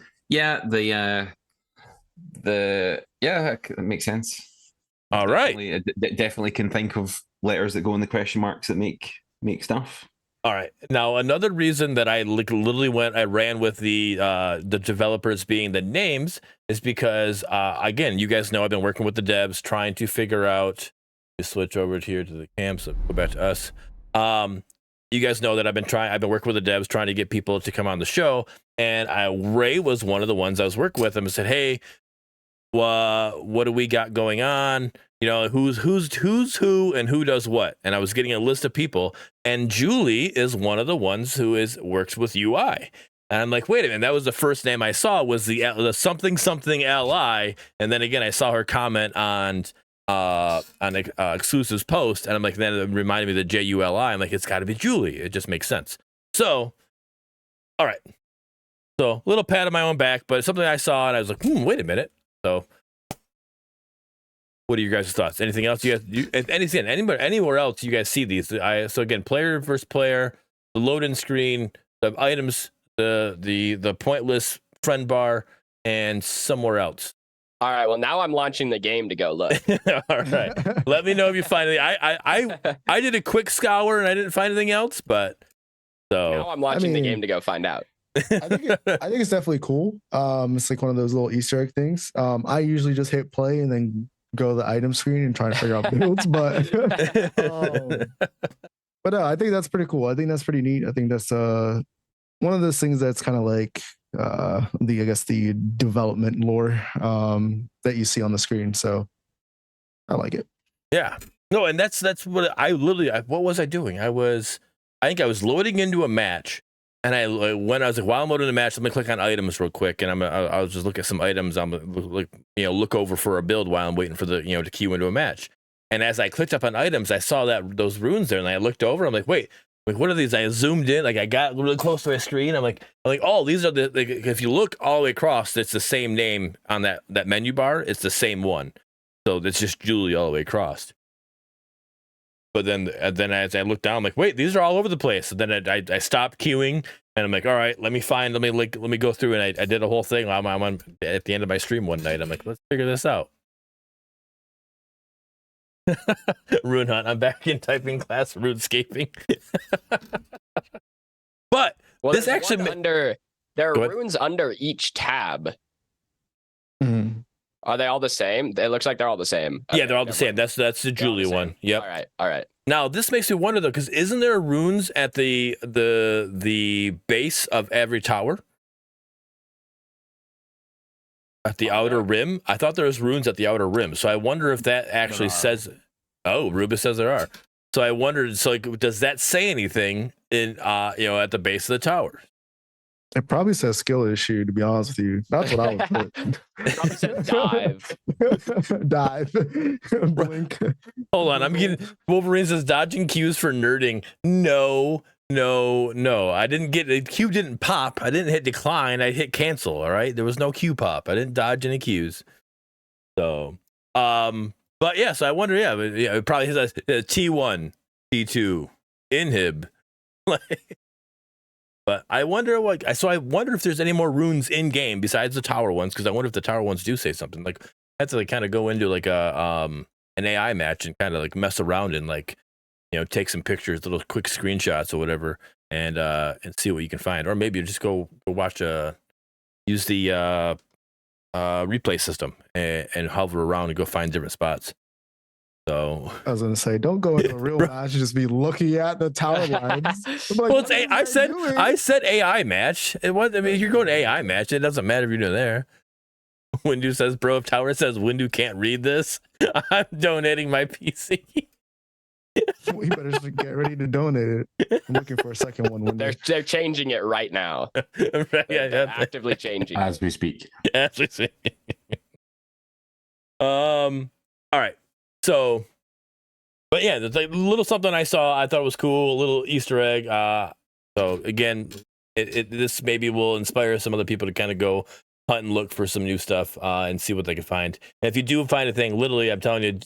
makes sense. All right. Definitely can think of letters that go in the question marks that make stuff. All right. Now, another reason that I literally ran with the developers being the names is because, again, you guys know I've been working with the devs trying to figure out. Switch over here to the cam, so go back to us. You guys know that I've been working with the devs trying to get people to come on the show, and Ray was one of the ones I was working with. And I said, hey, what do we got going on? Who's who and who does what? And I was getting a list of people, and Julie is one of the ones who works with UI. And I'm like, wait a minute, that was the first name I saw was the something Li, and then again I saw her comment on Exclusive's post, and I'm like, then it reminded me of the Juli. I'm like, it's got to be Julie. It just makes sense. So, all right. So, a little pat on my own back, but something I saw, and I was like, wait a minute. So, what are your guys' thoughts? Anything else anything, anywhere else you guys see these? So again, player versus player, the load-in screen, the items, the pointless friend bar, and somewhere else. All right. Well, now I'm launching the game to go look. All right. Let me know if you find anything. I did a quick scour and I didn't find anything else, but so now I'm launching the game to go find out. I think it's definitely cool. It's like one of those little Easter egg things. I usually just hit play and then go to the item screen and try to figure out builds, but I think that's pretty cool. I think that's pretty neat. I think that's one of those things that's kind of like I guess the development lore that you see on the screen. So I like it. Yeah. No, and that's what I literally. What was I doing? I think I was loading into a match, and I was like, while I'm loading the match, let me click on items real quick, and I'll just look at some items. I'm like, look over for a build while I'm waiting for the to queue into a match. And as I clicked up on items, I saw those runes there, and I looked over. I'm like, wait, like what are these? I zoomed in, like I got really close to my screen. I'm like, oh, these are the. Like, if you look all the way across, it's the same name on that menu bar. It's the same one, so it's just Julie all the way across. But then as I look down, I'm like, wait, these are all over the place. And then I stopped queuing, and I'm like, all right, let me go through, and I did a whole thing. I'm on at the end of my stream one night. I'm like, let's figure this out. Rune Hunt, I'm back in typing class, RuneScaping. But this actually there are runes under each tab. Mm-hmm. Are they all the same? It looks like they're all the same. Yeah, they're all the same. That's the Julia one. Yep. All right. Now this makes me wonder though, because isn't there runes at the base of every tower? At the outer rim? I thought there was runes at the outer rim. So I wonder if that actually says. Oh, Ruba says there are. So I wondered. So like, does that say anything in at the base of the tower? It probably says skill issue, to be honest with you. That's what I would put. It probably says dive. Dive. Blink. Hold on, I'm getting Wolverine says dodging cues for nerding. No. I didn't get the cue didn't pop. I didn't hit decline. I hit cancel. All right. There was no cue pop. I didn't dodge any cues. So but yeah, so I wonder, it probably says T1, T2, inhib. But I wonder I wonder if there's any more runes in game besides the tower ones, because I wonder if the tower ones do say something. Like I have to kind of go into like an AI match and kind of like mess around and take some pictures, little quick screenshots or whatever, and see what you can find. Or maybe just go watch use the replay system and hover around and go find different spots. So I was gonna say, don't go into a real match and just be looking at the tower lines. Like, well, I said AI match. You're going to AI match. It doesn't matter if you're doing there. Windu says, bro, if tower says Windu can't read this, I'm donating my PC. We better just get ready to donate it. I'm looking for a second one. They're changing it right now. Right, they're actively changing as we speak. As we speak. All right. So, but yeah, there's like a little something I saw. I thought it was cool. A little Easter egg. So again, this maybe will inspire some other people to kind of go hunt and look for some new stuff and see what they can find. And if you do find a thing, literally, I'm telling you,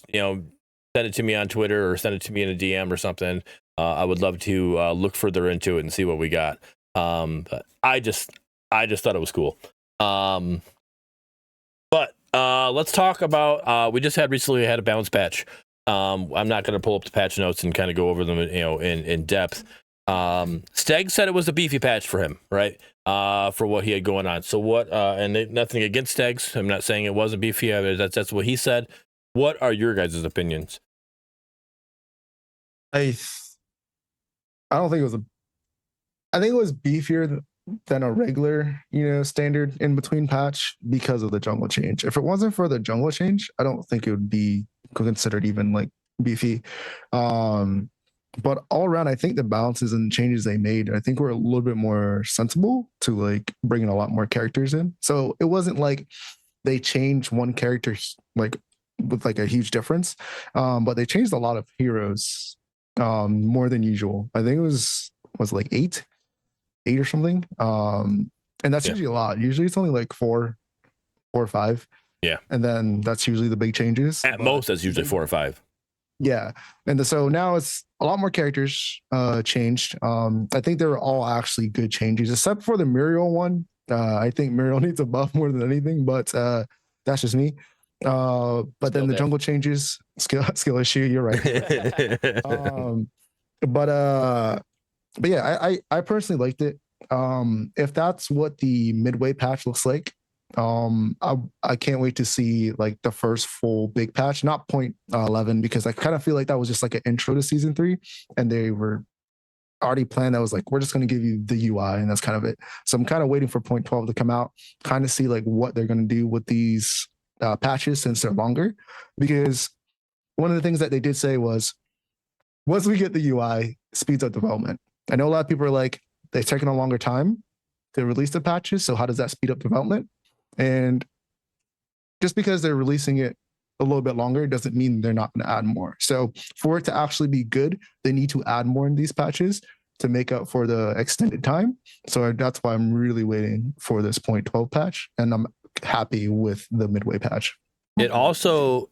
send it to me on Twitter or send it to me in a DM or something. I would love to look further into it and see what we got. But I just thought it was cool. But let's talk about. We just recently had a balance patch. I'm not going to pull up the patch notes and kind of go over them, in depth. Steg said it was a beefy patch for him, right? For what he had going on. So what? And nothing against Stegs. I'm not saying it wasn't beefy. That's what he said. What are your guys' opinions? I don't think it was I think it was beefier than a regular, standard in between patch because of the jungle change. If it wasn't for the jungle change, I don't think it would be considered even like beefy. But all around, I think the balances and changes they made, I think were a little bit more sensible to like bringing a lot more characters in. So it wasn't like they changed one character like with like a huge difference, but they changed a lot of heroes more than usual. I think it was like eight or something. And that's usually a lot. Usually it's only like four or five. Yeah. And then that's usually the big changes. At most, that's usually 4 or 5. Yeah. And so now it's a lot more characters changed. I think they were all actually good changes, except for the Muriel one. I think Muriel needs a buff more than anything, but that's just me. But then the jungle changes, skill issue, you're right. But yeah, I personally liked it. If that's what the midway patch looks like, I can't wait to see like the first full big patch, not 0.11, because I kind of feel like that was just like an intro to season 3, and they were already planned that was like, we're just going to give you the UI and that's kind of it. So I'm kind of waiting for 0.12 to come out, kind of see like what they're going to do with these patches since they're longer. Because one of the things that they did say was, once we get the UI, speeds up development. I know a lot of people are like, they're taking a longer time to release the patches. So how does that speed up development? And just because they're releasing it a little bit longer doesn't mean they're not going to add more. So for it to actually be good, they need to add more in these patches to make up for the extended time. So that's why I'm really waiting for this 0.12 patch, and I'm happy with the midway patch. It also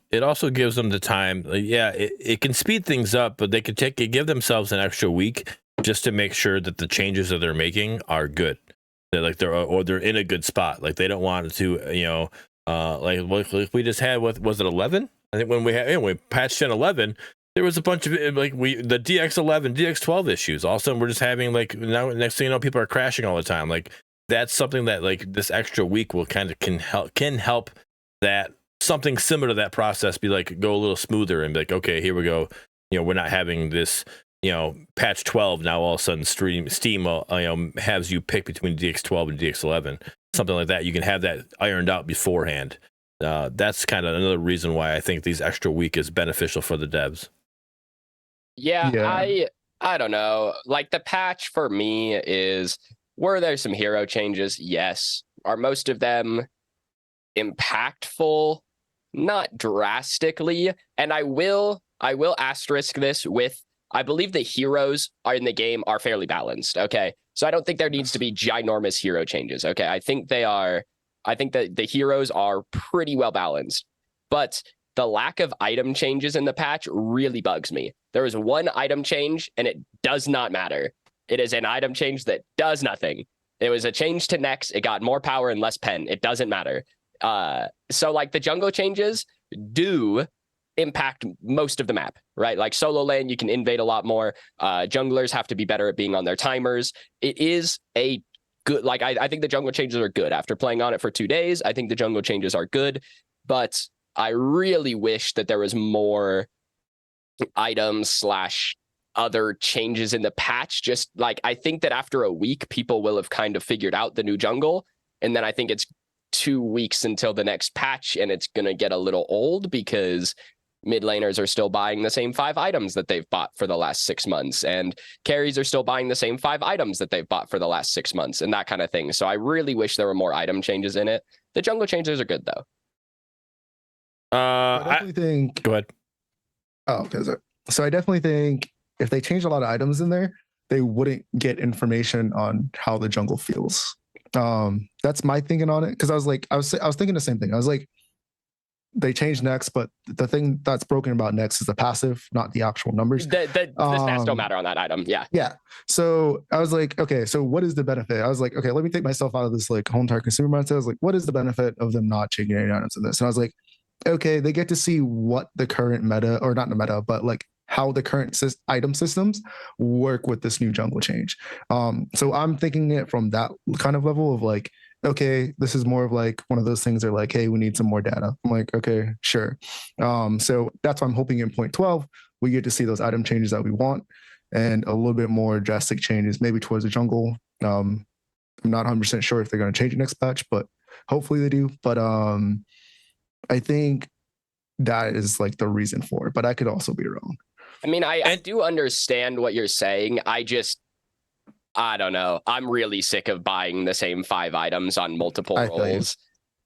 gives them the time. It can speed things up, but they could give themselves an extra week just to make sure that the changes that they're making are good. They're in a good spot. Like they don't want to, like we just had with, was it 11? I think when we patched in 11, there was a bunch of the DX11, DX12 issues. All of a sudden, we're just having like now. Next thing you know, people are crashing all the time. Like that's something that like this extra week will kind of can help that something similar to that process be like go a little smoother and be like, okay, here we go. We're not having this. Patch 12 now all of a sudden Steam has you pick between DX12 and DX11, something like that. You can have that ironed out beforehand. That's kind of another reason why I think these extra week is beneficial for the devs. Yeah. I don't know. Like the patch for me is, were there some hero changes? Yes. Are most of them impactful? Not drastically. And I will asterisk this with, I believe the heroes are in the game are fairly balanced. Okay. So I don't think there needs to be ginormous hero changes. Okay. I think that the heroes are pretty well balanced, but the lack of item changes in the patch really bugs me. There is one item change and it does not matter. It is an item change that does nothing. It was a change to Nex. It got more power and less pen. It doesn't matter. So like the jungle changes do impact most of the map, right? Like solo lane, you can invade a lot more. Junglers have to be better at being on their timers. It is a good, like I think the jungle changes are good. After playing on it for 2 days, I think the jungle changes are good, but I really wish that there was more items / other changes in the patch. Just like, I think that after a week, people will have kind of figured out the new jungle. And then I think it's 2 weeks until the next patch, and it's going to get a little old because mid laners are still buying the same 5 items that they've bought for the last 6 months, and carries are still buying the same 5 items that they've bought for the last 6 months, and that kind of thing. So I really wish there were more item changes in it. The jungle changes are good though. I definitely think. Go ahead. Oh, okay. So I definitely think if they change a lot of items in there, they wouldn't get information on how the jungle feels. That's my thinking on it, because I was thinking the same thing. I was like, they changed Nex, but the thing that's broken about Nex is the passive, not the actual numbers. The stats don't matter on that item. Yeah. So I was like, okay, so what is the benefit? I was like, okay, let me take myself out of this like whole entire consumer mindset. I was like, what is the benefit of them not changing any items in this? And I was like, okay, they get to see what the current meta, or not the meta, but like how the current item systems work with this new jungle change. So I'm thinking it from that kind of level of like, okay, this is more of like one of those things. They're like, hey, we need some more data. I'm like, okay, sure. So that's why I'm hoping in 0.12 we get to see those item changes that we want, and a little bit more drastic changes, maybe towards the jungle. I'm not 100% sure if they're going to change it next patch, but hopefully they do. But I think that is like the reason for it, but I could also be wrong. I mean, I do understand what you're saying. I don't know. I'm really sick of buying the same 5 items on multiple roles.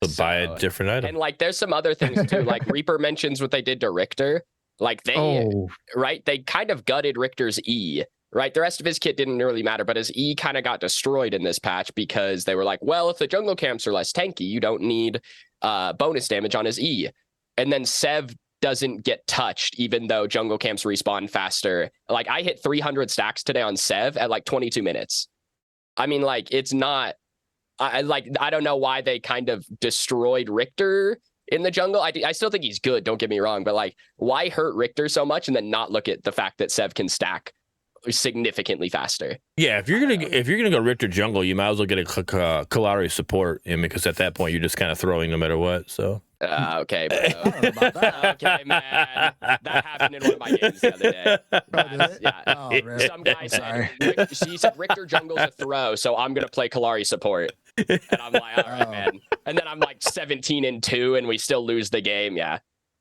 So buy a different item. And like, there's some other things too. Like Reaper mentions what they did to Richter. Like they kind of gutted Richter's E. Right, the rest of his kit didn't really matter, but his E kind of got destroyed in this patch because they were like, well, if the jungle camps are less tanky, you don't need bonus damage on his E. And then Sev doesn't get touched, even though jungle camps respawn faster. Like, I hit 300 stacks today on Sev at like 22 minutes. I mean, like, it's not, I don't know why they kind of destroyed Richter in the jungle. I still think he's good, don't get me wrong, but like, why hurt Richter so much and then not look at the fact that Sev can stack significantly faster. Yeah, if you're gonna go Richter jungle, you might as well get a Kalari support, because at that point you're just kind of throwing no matter what. So Okay, bro. I don't know about that. Okay, man. That happened in one of my games the other day. Yeah. Oh, really? Some guy I'm said, sorry. he said Richter jungle's a throw, so I'm gonna play Kalari support. And I'm like, all right, man. And then I'm like 17-2, and we still lose the game. Yeah,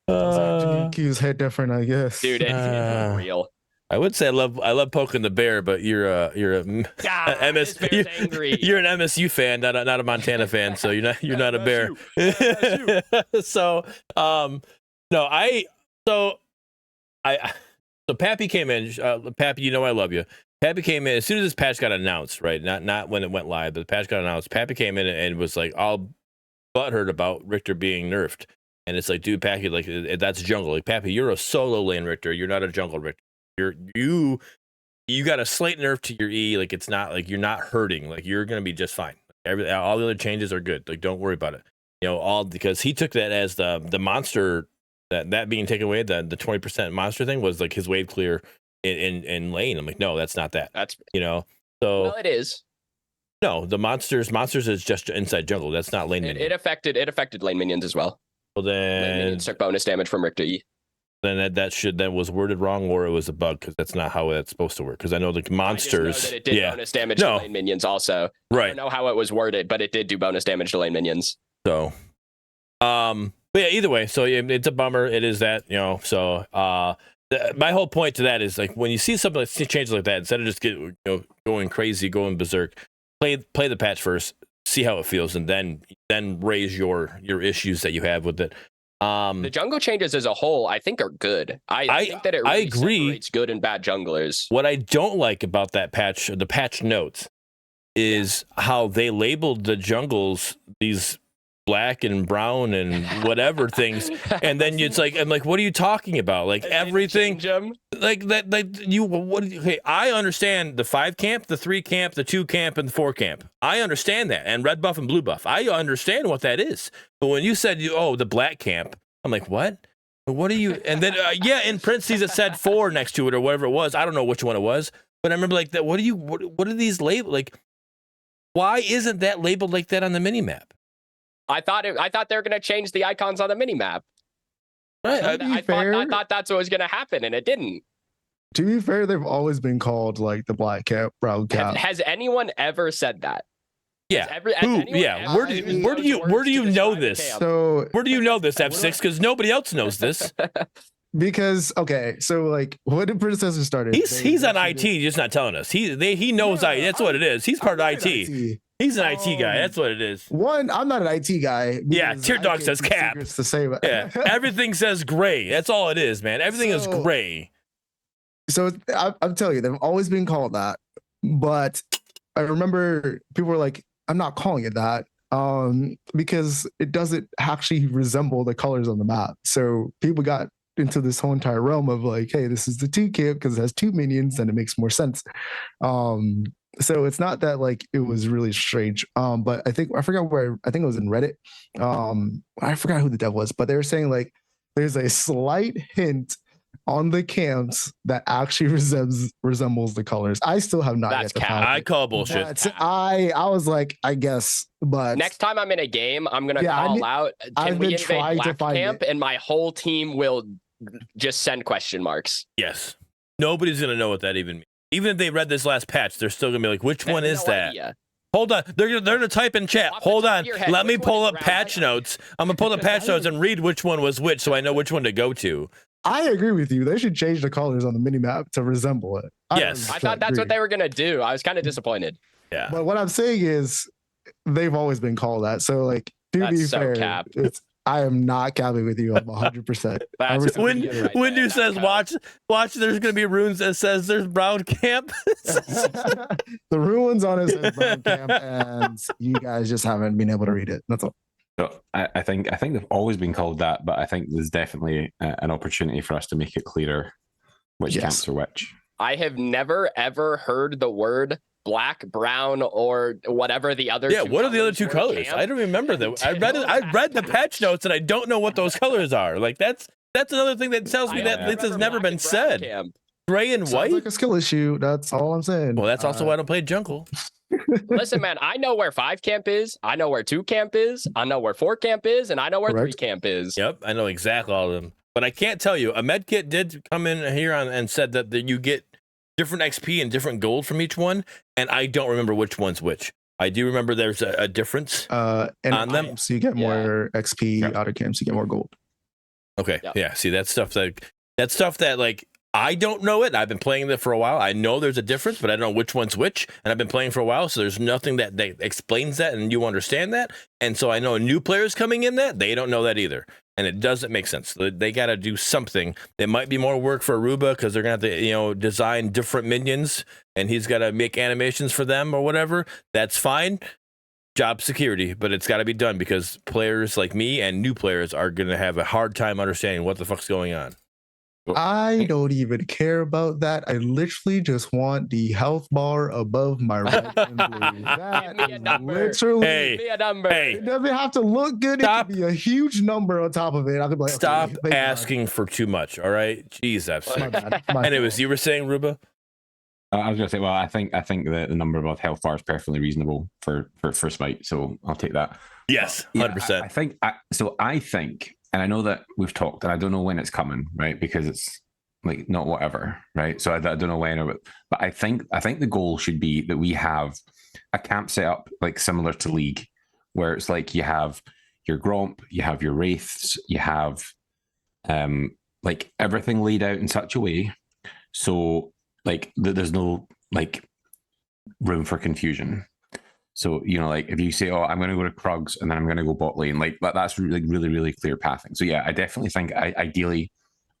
Q's hit different, I guess. dude, it's real. I would say I love poking the bear, but you're a This bear's angry. you're an MSU fan, not a Montana fan, so you're not a bear. So Pappy came in. Pappy, you know I love you. Pappy came in as soon as this patch got announced, right? Not when it went live, but the patch got announced. Pappy came in and was like all butthurt about Richter being nerfed, and it's like, dude, Pappy, like that's jungle. Like Pappy, you're a solo lane Richter. You're not a jungle Richter. You got a slight nerf to your E. Like it's not like you're not hurting. Like you're gonna be just fine. All the other changes are good. Like don't worry about it. All because he took that as the monster that being taken away. The 20% monster thing was like his wave clear in lane. I'm like, no, that's not that. That's So well, it is. No, the monsters is just inside jungle. That's not lane minion. It affected lane minions as well. Well Lane then minions took bonus damage from Richter E. then that was worded wrong, or it was a bug, because that's not how that's supposed to work. Because I know the monsters. I just know that it did bonus damage to lane minions also. Right. I don't know how it was worded, but it did do bonus damage to lane minions. So, but yeah, either way, so it's a bummer. It is that, So, my whole point to that is like when you see something that changes like that, instead of just going crazy, going berserk, play the patch first, see how it feels, and then raise your issues that you have with it. The jungle changes as a whole, I think, are good. I think that it really separates good and bad junglers. What I don't like about that patch, the patch notes, is how they labeled the jungles these black and brown and whatever things, and then it's like, I'm like, what are you talking about? Like everything, like that, hey, I understand the 5 camp, the 3 camp, the 2 camp, and the 4 camp. I understand that, and red buff and blue buff. I understand what that is. But when you said the black camp, I'm like, what? What are you? And then in parentheses it said 4 next to it or whatever it was. I don't know which one it was, but I remember like that. What are these labeled? Like, why isn't that labeled like that on the mini map? I thought they were gonna change the icons on the mini map. Right. I thought that's what was gonna happen, and it didn't. To be fair, they've always been called like the black cap, brown cap. Has anyone ever said that? Yeah. Where do you know this? So where do you know this, F6? Because nobody else knows this. Because so like when did Predecessor started? He's on IT, just not telling us. He knows IT. That's what it is. He's part of IT. He's an IT guy. That's what it is. One, I'm not an IT guy. Yeah, Tear Dog says cap. To say yeah, everything says gray. That's all it is, man. Everything is gray. So I'm telling you, they've always been called that. But I remember people were like, I'm not calling it that because it doesn't actually resemble the colors on the map. So people got into this whole entire realm of like, hey, this is the 2 camp because it has 2 minions and it makes more sense. So it's not that like it was really strange. But I forgot where, I think it was in Reddit. I forgot who the dev was, but they were saying like there's a slight hint on the camps that actually resembles the colors. I still have not yet. I call bullshit. I was like, I guess, but next time I'm in a game, I'm gonna call out. Can we invade black camp? And my whole team will just send question marks. Yes, nobody's gonna know what that even means. Even if they read this last patch, they're still gonna be like, which one is that? Idea. Hold on, they're gonna type in chat. Hold on, let me pull up patch notes. I'm gonna pull up patch notes and read which one was which, so I know which one to go to. I agree with you. They should change the colors on the minimap to resemble it. Yes. I thought that's what they were going to do. I was kind of disappointed. Yeah. But what I'm saying is they've always been called that. So like, to be fair, I am not capping with you. I'm 100%. Windu says, watch, there's going to be runes that says there's brown camp. The runes on it says brown camp, and you guys just haven't been able to read it. That's all. So I think they've always been called that, but I think there's definitely an opportunity for us to make it clearer which camps are which. I have never ever heard the word black, brown, or whatever the other. Yeah, what are the other 2 colors? I don't remember them. I read the patch notes and I don't know what those colors are. Like that's another thing that tells me that this has never been said. Gray and Sounds white. like a skill issue. That's all I'm saying. Well, that's also why I don't play jungle. Listen, man, I know where 5 camp is. I know where 2 camp is. I know where 4 camp is, and I know where 3 Correct. camp is. Yep, I know exactly all of them. But I can't tell you. A med kit did come in here and said that you get different XP and different gold from each one, and I don't remember which one's which. I do remember there's a difference and on them. camps, you get more XP. Yep. Outer camps, you get more gold. Okay, Yep. yeah. See, that's stuff that like I don't know it. I've been playing it for a while. I know there's a difference, but I don't know which one's which. And I've been playing for a while, so there's nothing that explains that, and you understand that. And so I know new players coming in that they don't know that either, and it doesn't make sense. They got to do something. It might be more work for Ruba because they're gonna have to, design different minions, and he's got to make animations for them or whatever. That's fine. Job security, but it's got to be done because players like me and new players are gonna have a hard time understanding what the fuck's going on. I don't even care about that. I literally just want the health bar above my red and blue. That Give me a is number. literally. Hey, Give me a number. hey. It doesn't have to look good. Stop. It can be a huge number on top of it. I could be like, Stop okay, thank God. asking for too much. All right, jeez, that's. My bad. My Anyways, fault. you were saying Ruba? I was gonna say, well, I think the number of health bar is perfectly reasonable for smite, so I'll take that. Yes, Yeah, 100%. I think, and I know that we've talked, and I don't know when it's coming, right? Because it's like not whatever, right? So I don't know when, but I think the goal should be that we have a camp set up like similar to League, where it's like you have your Gromp, you have your Wraiths, you have like everything laid out in such a way so like there's no like room for confusion. So, like if you say, oh, I'm going to go to Krugs and then I'm going to go bot lane, like that's really, really, really clear pathing. So yeah, I definitely think ideally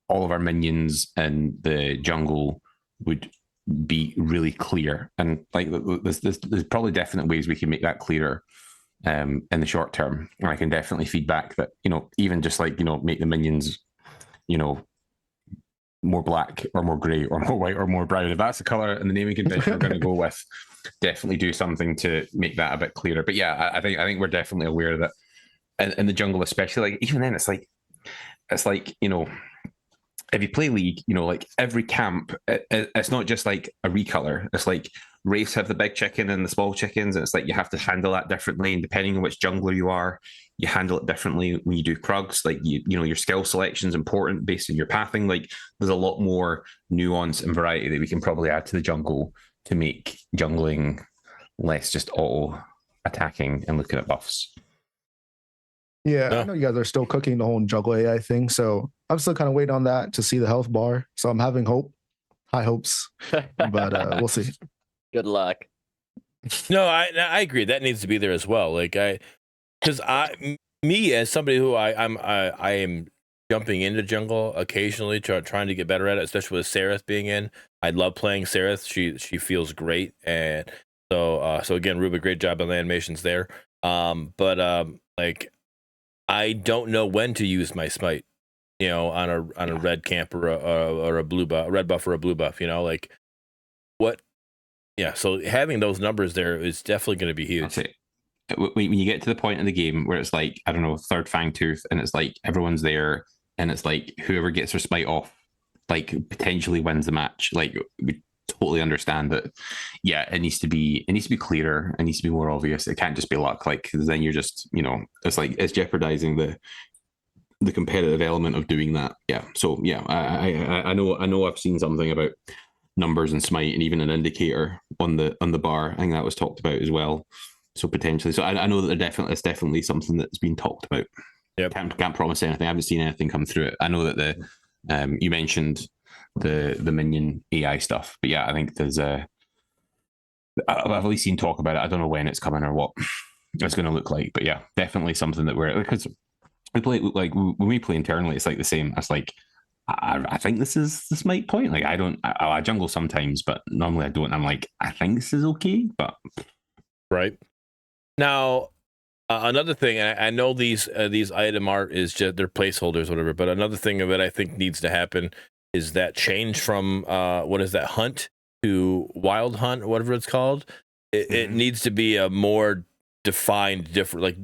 all of our minions in the jungle would be really clear. And like there's probably definite ways we can make that clearer in the short term. And I can definitely feedback that, even just like, make the minions, more black or more gray or more white or more brown. If that's the color and the naming convention we're going to go with, definitely do something to make that a bit clearer. But yeah, I think we're definitely aware that in the jungle, especially, like even then, it's like if you play League, like every camp, it's not just like a recolor. It's like Wraiths have the big chicken and the small chickens, and it's like you have to handle that differently. And depending on which jungler you are, you handle it differently when you do Krugs. Like your skill selection is important based on your pathing. Like there's a lot more nuance and variety that we can probably add to the jungle to make jungling less just auto attacking and looking at buffs. Yeah, I know you guys are still cooking the whole jungle AI thing, so I'm still kind of waiting on that to see the health bar. So I'm having high hopes, but we'll see. Good luck. No, I agree. That needs to be there as well. Like because me as somebody who I am jumping into jungle occasionally, trying to get better at it, especially with Sereth being in. I love playing Sereth. She feels great, and so again, Ruba, great job on the animations there. But like I don't know when to use my smite, on a red camp or a blue buff, a red buff or a blue buff, like what. Yeah, so having those numbers there is definitely going to be huge. When you get to the point in the game where it's like, I don't know, third Fangtooth, and it's like everyone's there, and it's like whoever gets their smite off, like potentially wins the match. Like we totally understand that. Yeah, it needs to be clearer. It needs to be more obvious. It can't just be luck. Like because then you're just, it's like it's jeopardizing the competitive element of doing that. Yeah. So yeah, I know I've seen something about numbers and smite and even an indicator on the bar. I think that was talked about as well. So potentially, I know that it's definitely something that's been talked about. Yeah, can't promise anything. I haven't seen anything come through it. I know that you mentioned the minion AI stuff, but yeah, I think there's I've at least seen talk about it. I don't know when it's coming or what it's going to look like, but yeah, definitely something that because we play like when we play internally, it's like the same. It's like I think this is the smite point. Like I jungle sometimes, but normally I don't. I'm like I think this is okay, but right. Now, another thing, and I know these item art is just they're placeholders, whatever. But another thing of it I think needs to happen is that change from what is that hunt to wild hunt, whatever it's called. It needs to be a more defined, different. Like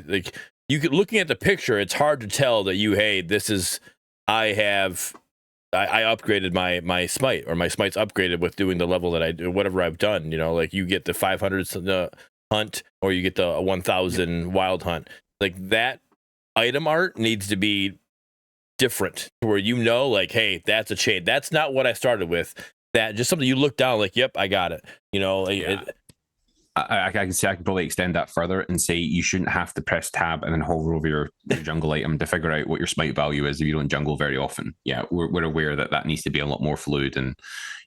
like you could looking at the picture, it's hard to tell that this is I have I upgraded my smite, or my smite's upgraded with doing the level that I do, whatever I've done. You know, like you get the 500 hunt, or you get the 1000 wild hunt. Like that item art needs to be different, where you know, like, hey, that's a chain. That's not what I started with. That just something you look down, like, yep, I got it. You know, I can say I can probably extend that further and say you shouldn't have to press tab and then hover over your jungle item to figure out what your smite value is if you don't jungle very often. Yeah, we're aware that needs to be a lot more fluid, and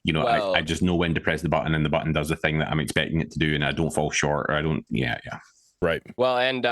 you know, I just know when to press the button, and the button does the thing that I'm expecting it to do, and I don't fall short, or I don't. Yeah. Right. Well, and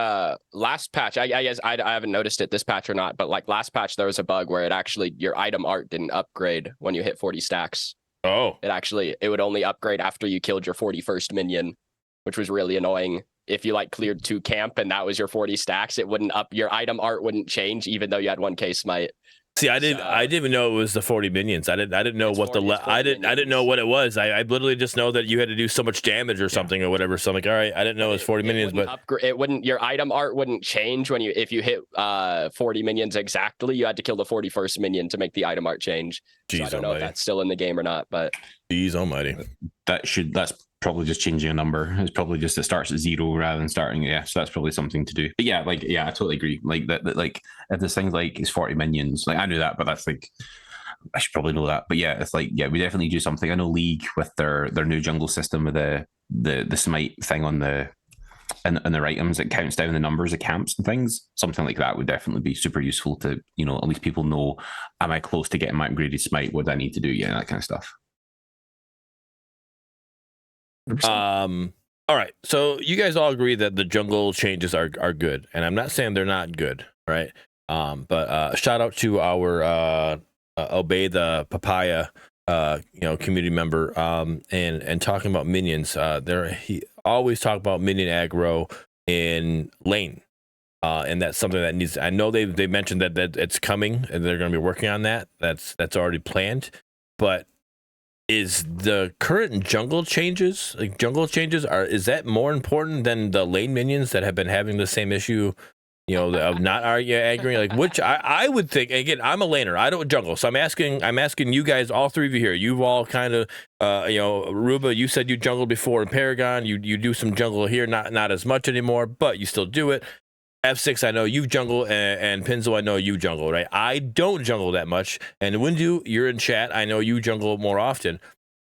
last patch, I guess I haven't noticed it this patch or not, but like last patch there was a bug where it actually, your item art didn't upgrade when you hit 40 stacks. Oh. It would only upgrade after you killed your 41st minion, which was really annoying. If you like cleared 2 camp and that was your 40 stacks, it wouldn't your item art wouldn't change even though you had 1k smite. See, I didn't even know it was the 40 minions. I didn't know what I didn't know what it was. I literally just know that you had to do so much damage or something or whatever. So I'm like, all right, I didn't know it was 40 minions, but it wouldn't, your item art wouldn't change if you hit 40 minions exactly. You had to kill the 41st minion to make the item art change. Jeez, so I don't know if that's still in the game or not, but jeez almighty. That's probably just changing a number. It's probably just it starts at 0 rather than starting. Yeah, so that's probably something to do. But yeah, I totally agree. Like that like if this thing's like it's 40 minions, like I knew that, but that's like I should probably know that. But yeah, it's like, yeah, we definitely do something. I know League with their new jungle system with the smite thing on the and their items, it counts down the numbers of camps and things. Something like that would definitely be super useful to, you know, at least people know, am I close to getting my upgraded smite? What do I need to do? Yeah, that kind of stuff. 100%. All right, so you guys all agree that the jungle changes are good, and I'm not saying they're not good, right? But shout out to our Obey the Papaya community member, and talking about minions. He always talk about minion aggro in lane, and that's something that needs. I know they mentioned that it's coming, and they're going to be working on that. That's already planned, but is the current jungle changes is that more important than the lane minions that have been having the same issue, you know, of not aggroing? Like, which I would think, again, I'm a laner, I don't jungle, so I'm asking you guys, all three of you here, you've all kind of Ruba, you said you jungled before in Paragon, you do some jungle here, not as much anymore, but you still do it. F6, I know you jungle, and Pinzo, I know you jungle, right? I don't jungle that much, and Windu, you're in chat, I know you jungle more often.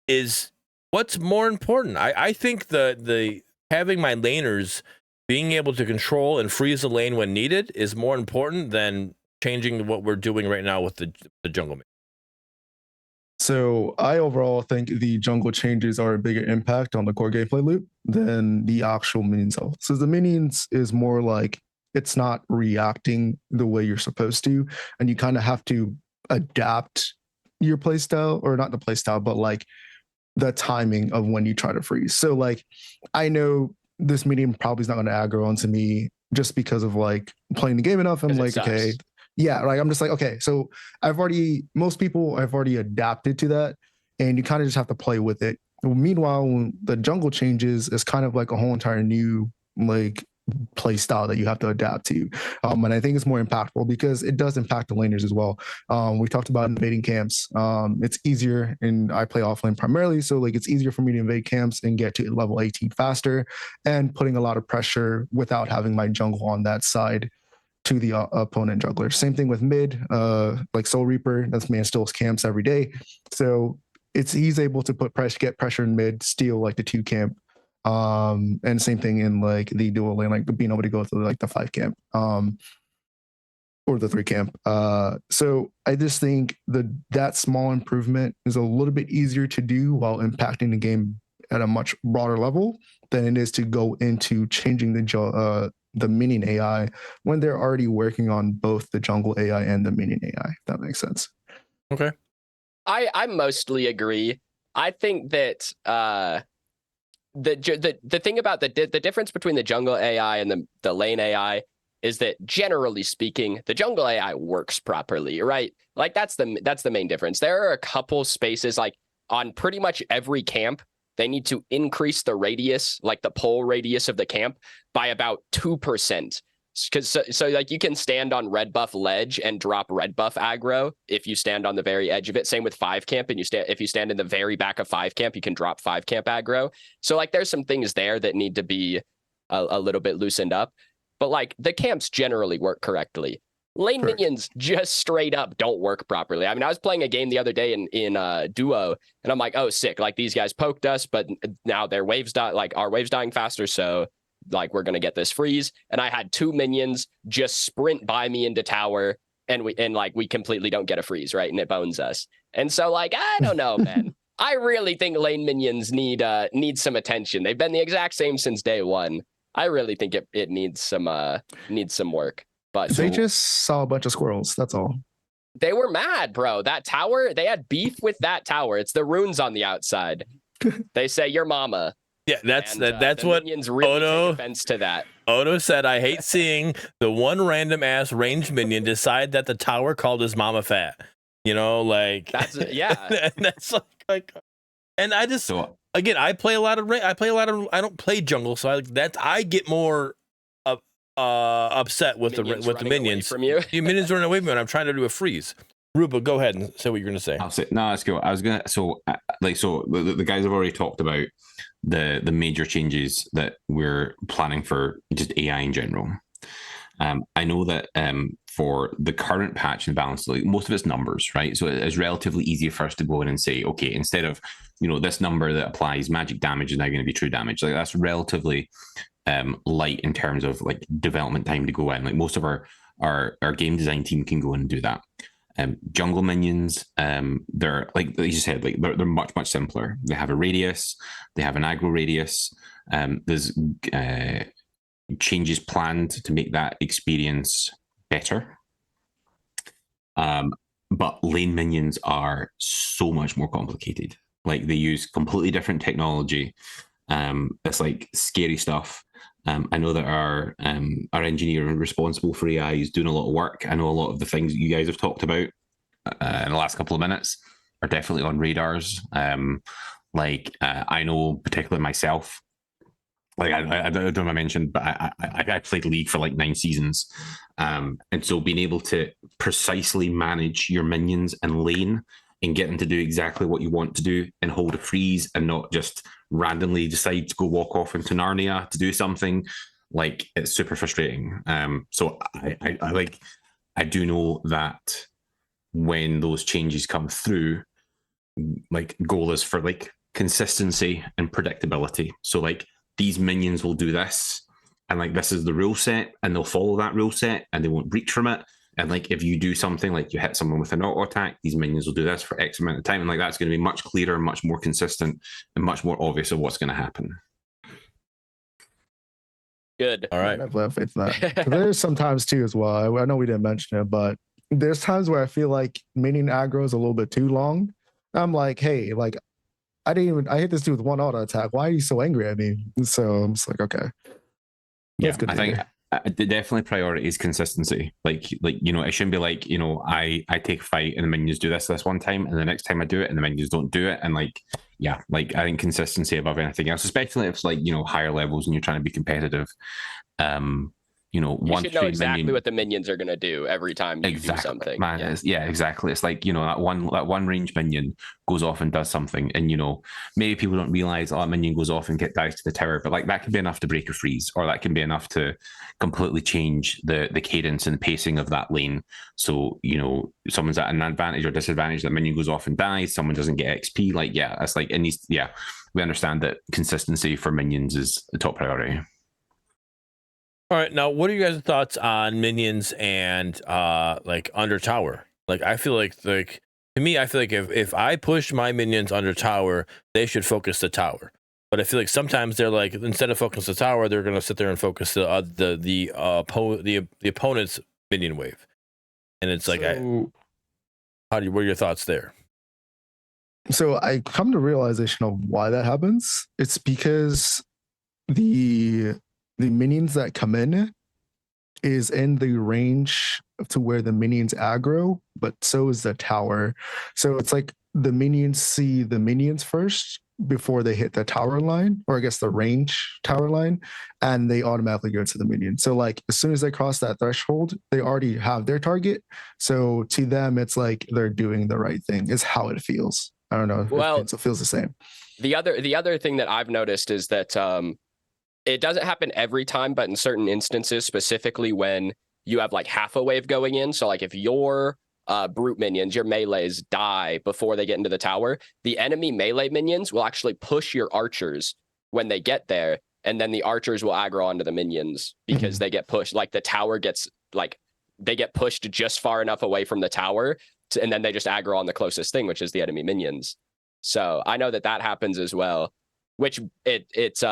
Is what's more important? I think the having my laners being able to control and freeze the lane when needed is more important than changing what we're doing right now with the jungle. So I overall think the jungle changes are a bigger impact on the core gameplay loop than the actual minions. So the minions is more like, it's not reacting the way you're supposed to, and you kind of have to adapt your playstyle, or not the playstyle, but like the timing of when you try to freeze. So like, I know this minion probably is not going to aggro onto me just because of like playing the game enough. I'm like, okay, yeah, right. I'm just like, okay, so most people have already adapted to that, and you kind of just have to play with it. Meanwhile, when the jungle changes, it's kind of like a whole entire new like play style that you have to adapt to, and I think it's more impactful because it does impact the laners as well. We talked about invading camps. It's easier, and I play offlane primarily, so like it's easier for me to invade camps and get to level 18 faster, and putting a lot of pressure without having my jungle on that side to the opponent jungler. Same thing with mid, like Soul Reaper. That's man steals camps every day, so he's able to get pressure in mid, steal like the 2 camp. And same thing in like the dual lane, like being able to go through like the 5 camp, or the 3 camp. So I just think that small improvement is a little bit easier to do while impacting the game at a much broader level than it is to go into changing the minion AI when they're already working on both the jungle AI and the minion AI, if that makes sense. Okay. I mostly agree. I think that the thing about the difference between the jungle AI and the lane AI is that generally speaking, the jungle AI works properly, right? Like that's the main difference. There are a couple spaces, like on pretty much every camp, they need to increase the radius, like the pole radius of the camp, by about 2%. Because so like you can stand on red buff ledge and drop red buff aggro if you stand on the very edge of it. Same with 5 camp, and if you stand in the very back of 5 camp, you can drop 5 camp aggro. So like there's some things there that need to be a little bit loosened up, but like the camps generally work correctly. Lane Correct. minions just straight up don't work properly. I mean, I was playing a game the other day in duo, and I'm like, oh, sick. Like these guys poked us, but now their waves our waves dying faster, so like we're gonna get this freeze. And I had 2 minions just sprint by me into tower, and we completely don't get a freeze, right? And it bones us. And so like I don't know, man. I really think lane minions need some attention. They've been the exact same since day one. I really think it needs some work. But They just saw a bunch of squirrels. That's all. they were mad, bro. That tower, they had beef with that tower. It's the runes on the outside. They say your mama. Yeah, that's the what minions really Ono- take offense to that. Odo said. I hate seeing the one random ass ranged minion decide that the tower called his mama fat. You know, like That's yeah. that's like, and I just So again, I don't play jungle, so I get more upset with the Minions running away minions. from you. You minions running away from me when I'm trying to do a freeze. Ruba, go ahead and say what you're gonna say. I'll say no. Let's go. I was gonna the guys have already talked about the major changes that we're planning for just AI in general. I know that for the current patch and balance, like most of it's numbers, right? So it's relatively easy for us to go in and say, okay, instead of this number that applies magic damage is now going to be true damage. Like that's relatively light in terms of like development time to go in. Like most of our game design team can go in and do that. Jungle minions, they're like you said, like they're much simpler. They have a radius, they have an aggro radius. There's changes planned to make that experience better. But lane minions are so much more complicated. Like they use completely different technology. It's like scary stuff. I know that our engineer responsible for AI is doing a lot of work. I know a lot of the things that you guys have talked about in the last couple of minutes are definitely on radars. I know particularly myself, like I don't know if I mentioned, but I played League for like 9 seasons. And so being able to precisely manage your minions and lane and get them to do exactly what you want to do and hold a freeze and not just randomly decide to go walk off into Narnia to do something, like it's super frustrating. So I do know that when those changes come through, like goal is for like consistency and predictability. So like these minions will do this, and like this is the rule set, and they'll follow that rule set and they won't breach from it. And like if you do something like you hit someone with an auto attack, these minions will do this for X amount of time, and like that's going to be much clearer, much more consistent, and much more obvious of what's going to happen. Good. All right. I definitely have faith in that. 'Cause there's sometimes too as well. I know we didn't mention it, but there's times where I feel like minion aggro is a little bit too long. I'm like, hey, like I hit this dude with one auto attack. Why are you so angry at me? So I'm just like, okay. That's good I to think hear. the definitely priority is consistency. Like it shouldn't be like I take a fight and the minions do this one time, and the next time I do it and the minions don't do it, and like I think consistency above anything else, especially if it's like higher levels and you're trying to be competitive. You should know exactly what the minions are going to do every time you do something. Man, yeah, exactly. It's like that one range minion goes off and does something, and maybe people don't realize that minion goes off and dives to the tower, but like that can be enough to break a freeze, or that can be enough to completely change the cadence and pacing of that lane. So someone's at an advantage or disadvantage, that minion goes off and dies, someone doesn't get XP. Like it's like we understand that consistency for minions is the top priority. All right, now what are you guys' thoughts on minions and like under tower? Like I feel like to me, I feel like if I push my minions under tower, they should focus the tower. But I feel like sometimes they're like, instead of focus the tower, they're gonna sit there and focus the opponent's minion wave. And it's like, what are your thoughts there? So I come to realization of why that happens. It's because the minions that come in is in the range to where the minions aggro, but so is the tower. So it's like the minions see the minions first before they hit the tower line, or I guess the range tower line, and they automatically go to the minion. So like as soon as they cross that threshold, they already have their target. So to them, it's like they're doing the right thing. Is how it feels. I don't know. Well, it feels the same. The other thing that I've noticed is that it doesn't happen every time, but in certain instances, specifically when you have like half a wave going in. So like if your brute minions, your melees die before they get into the tower, the enemy melee minions will actually push your archers when they get there, and then the archers will aggro onto the minions because they get pushed. Like the tower gets like they get pushed just far enough away from the tower, and then they just aggro on the closest thing, which is the enemy minions. So I know that happens as well, which it's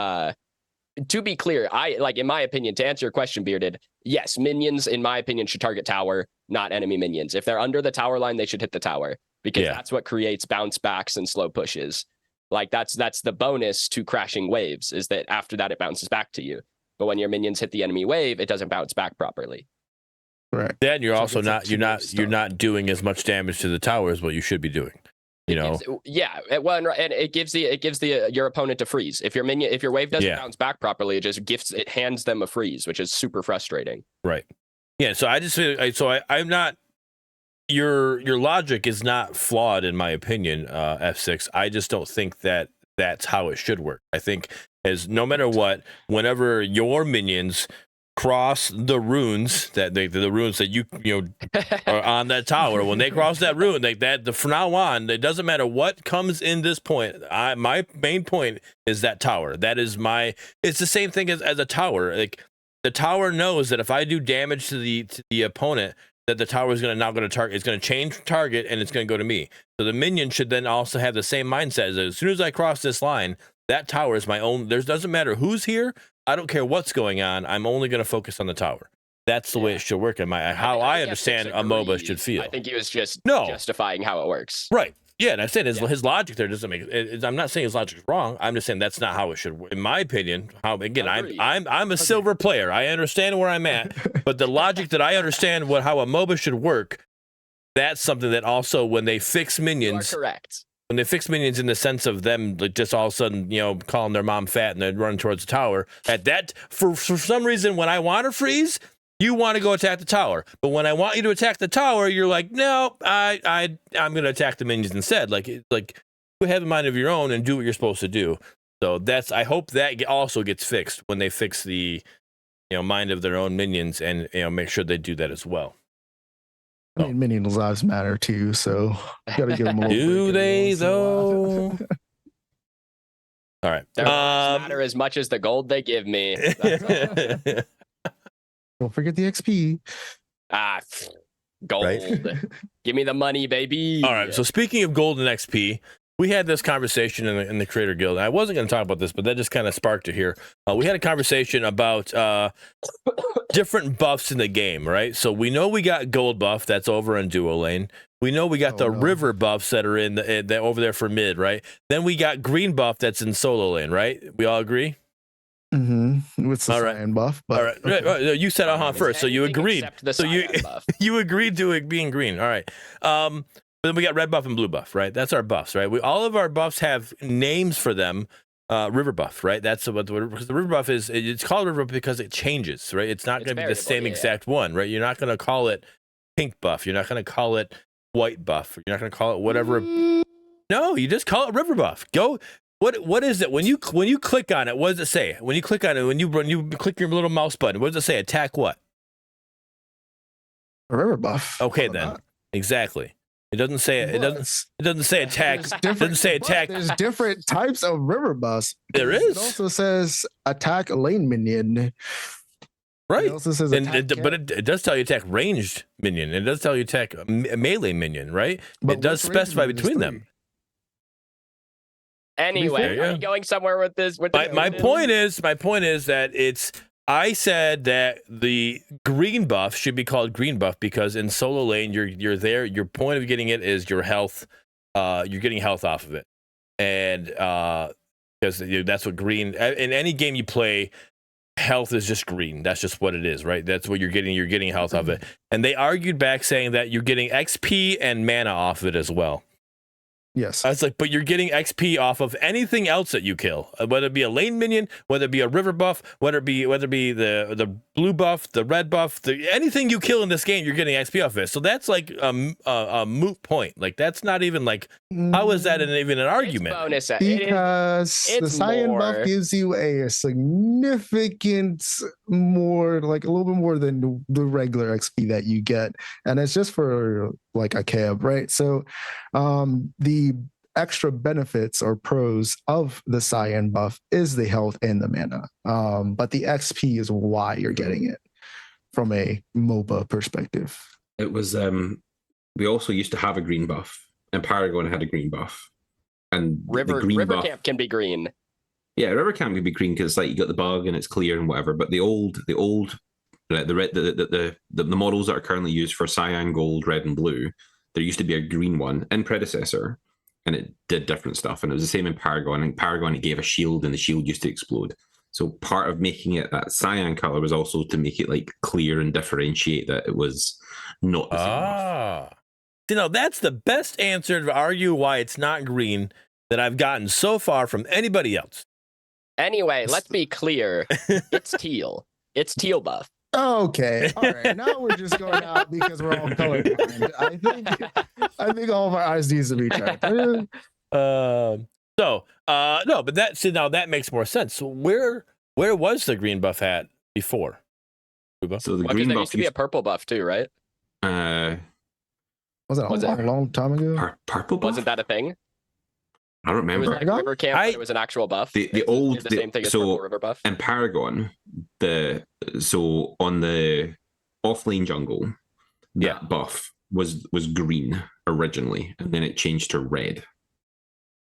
to be clear, I like, in my opinion, to answer your question, Bearded, yes, minions, in my opinion, should target tower, not enemy minions. If they're under the tower line, they should hit the tower, because that's what creates bounce backs and slow pushes. Like that's the bonus to crashing waves, is that after that it bounces back to you. But when your minions hit the enemy wave, it doesn't bounce back properly. Right. Then you're also not you're not doing as much damage to the tower as what you should be doing. You know, and it gives your opponent a freeze. If your wave doesn't bounce back properly, it hands them a freeze, which is super frustrating. Right. Yeah. So I just I'm not. Your logic is not flawed in my opinion, F6. I just don't think that that's how it should work. I think as no matter what, whenever your minions cross the runes that the runes that you are on that tower, when they cross that rune, from now on, it doesn't matter what comes in this point. My main point is that tower. That is it's the same thing as a tower. Like the tower knows that if I do damage to the opponent, that the tower is going to target. It's going to change target, and it's going to go to me. So the minion should then also have the same mindset. As soon as I cross this line, that tower is my own. Doesn't matter who's here. I don't care what's going on. I'm only going to focus on the tower. That's the way it should work. I understand a MOBA should feel. I think he was just justifying how it works. Right. Yeah, and I said his logic there doesn't make. I'm not saying his logic is wrong. I'm just saying that's not how it should work. In my opinion, I'm a silver player. I understand where I'm at, but the logic that I understand how a MOBA should work, that's something that also when they fix minions, you are correct. When they fix minions in the sense of them like just all of a sudden, calling their mom fat and then running towards the tower, for some reason, when I want to freeze, you want to go attack the tower. But when I want you to attack the tower, you're like, no, I'm going to attack the minions instead. Like you have a mind of your own and do what you're supposed to do. So I hope that also gets fixed when they fix the, mind of their own minions, and make sure they do that as well. I mean, minions' lives matter too, so you gotta give them a little. Do they though? All right. Their lives matter as much as the gold they give me. Don't forget the XP. Gold. Right? Give me the money, baby. All right. So speaking of gold and XP, we had this conversation in the Creator Guild. I wasn't going to talk about this, but that just kind of sparked it here. We had a conversation about different buffs in the game, right? So we know we got gold buff that's over in duo lane. We know we got river buffs that are in the over there for mid, right? Then we got green buff that's in solo lane, right? We all agree? Mm-hmm. With the cyan buff. But, all right. Okay. You said first, so you agreed. So you agreed to it being green. All right. Then we got red buff and blue buff, right? That's our buffs, right? All of our buffs have names for them. River buff, right? That's what the river buff is. It's called river buff because it changes, right? It's not going to be the same exact one, right? You're not going to call it pink buff. You're not going to call it white buff. You're not going to call it whatever. No, you just call it river buff. Go. What is it when you click on it? What does it say? When you click on it, when you click your little mouse button, what does it say? Attack what? A river buff. Okay, then exactly. It doesn't say it. It doesn't say attack. It doesn't say attack. There's different types of river buffs. There is. It also says attack lane minion. Right. It also says but it does tell you attack ranged minion. It does tell you attack melee minion, right? But it does specify between them. Anyway, are you going somewhere with this? My point is that I said that the green buff should be called green buff because in solo lane you're there. Your point of getting it is your health. You're getting health off of it, and because that's what green in any game you play. Health is just green. That's just what it is, right? That's what you're getting. You're getting health of it. And they argued back saying that you're getting XP and mana off of it as well. Yes. I was like, but you're getting XP off of anything else that you kill, whether it be a lane minion, whether it be a river buff, whether it be the blue buff, the red buff, anything you kill in this game, you're getting XP off of it. So that's like a moot point. Like that's not even like, how is that even an argument? It's bonus. Because the cyan buff gives you a significant more, like a little bit more than the regular XP that you get, and it's just for like a cab, right? So the extra benefits or pros of the cyan buff is the health and the mana, but the XP is why you're getting it from a MOBA perspective. It was we also used to have a green buff, and Paragon had a green buff, and River buff, Camp can be green. Yeah, River Camp can be green because like you got the bug and it's clear and whatever. But the models that are currently used for cyan, gold, red, and blue, there used to be a green one in Predecessor, and it did different stuff. And it was the same in Paragon. And Paragon, it gave a shield, and the shield used to explode. So part of making it that cyan color was also to make it like clear and differentiate that it was not the same buff. You know, that's the best answer to argue why it's not green that I've gotten so far from anybody else. Anyway, let's be clear. It's teal. It's teal buff. Okay, all right. Now we're just going out because we're all colorblind. I think all of our eyes needs to be checked. No, but now that makes more sense. So where was the green buff at before? So the Well, green there buff used to be a purple buff too, right? Was that a long time ago? Purple buff? Wasn't that a thing? I don't It was remember. like River Camp, but it was an actual buff. The same thing as purple river buff. In Paragon, so on the offlane jungle, that buff was green originally, and then it changed to red.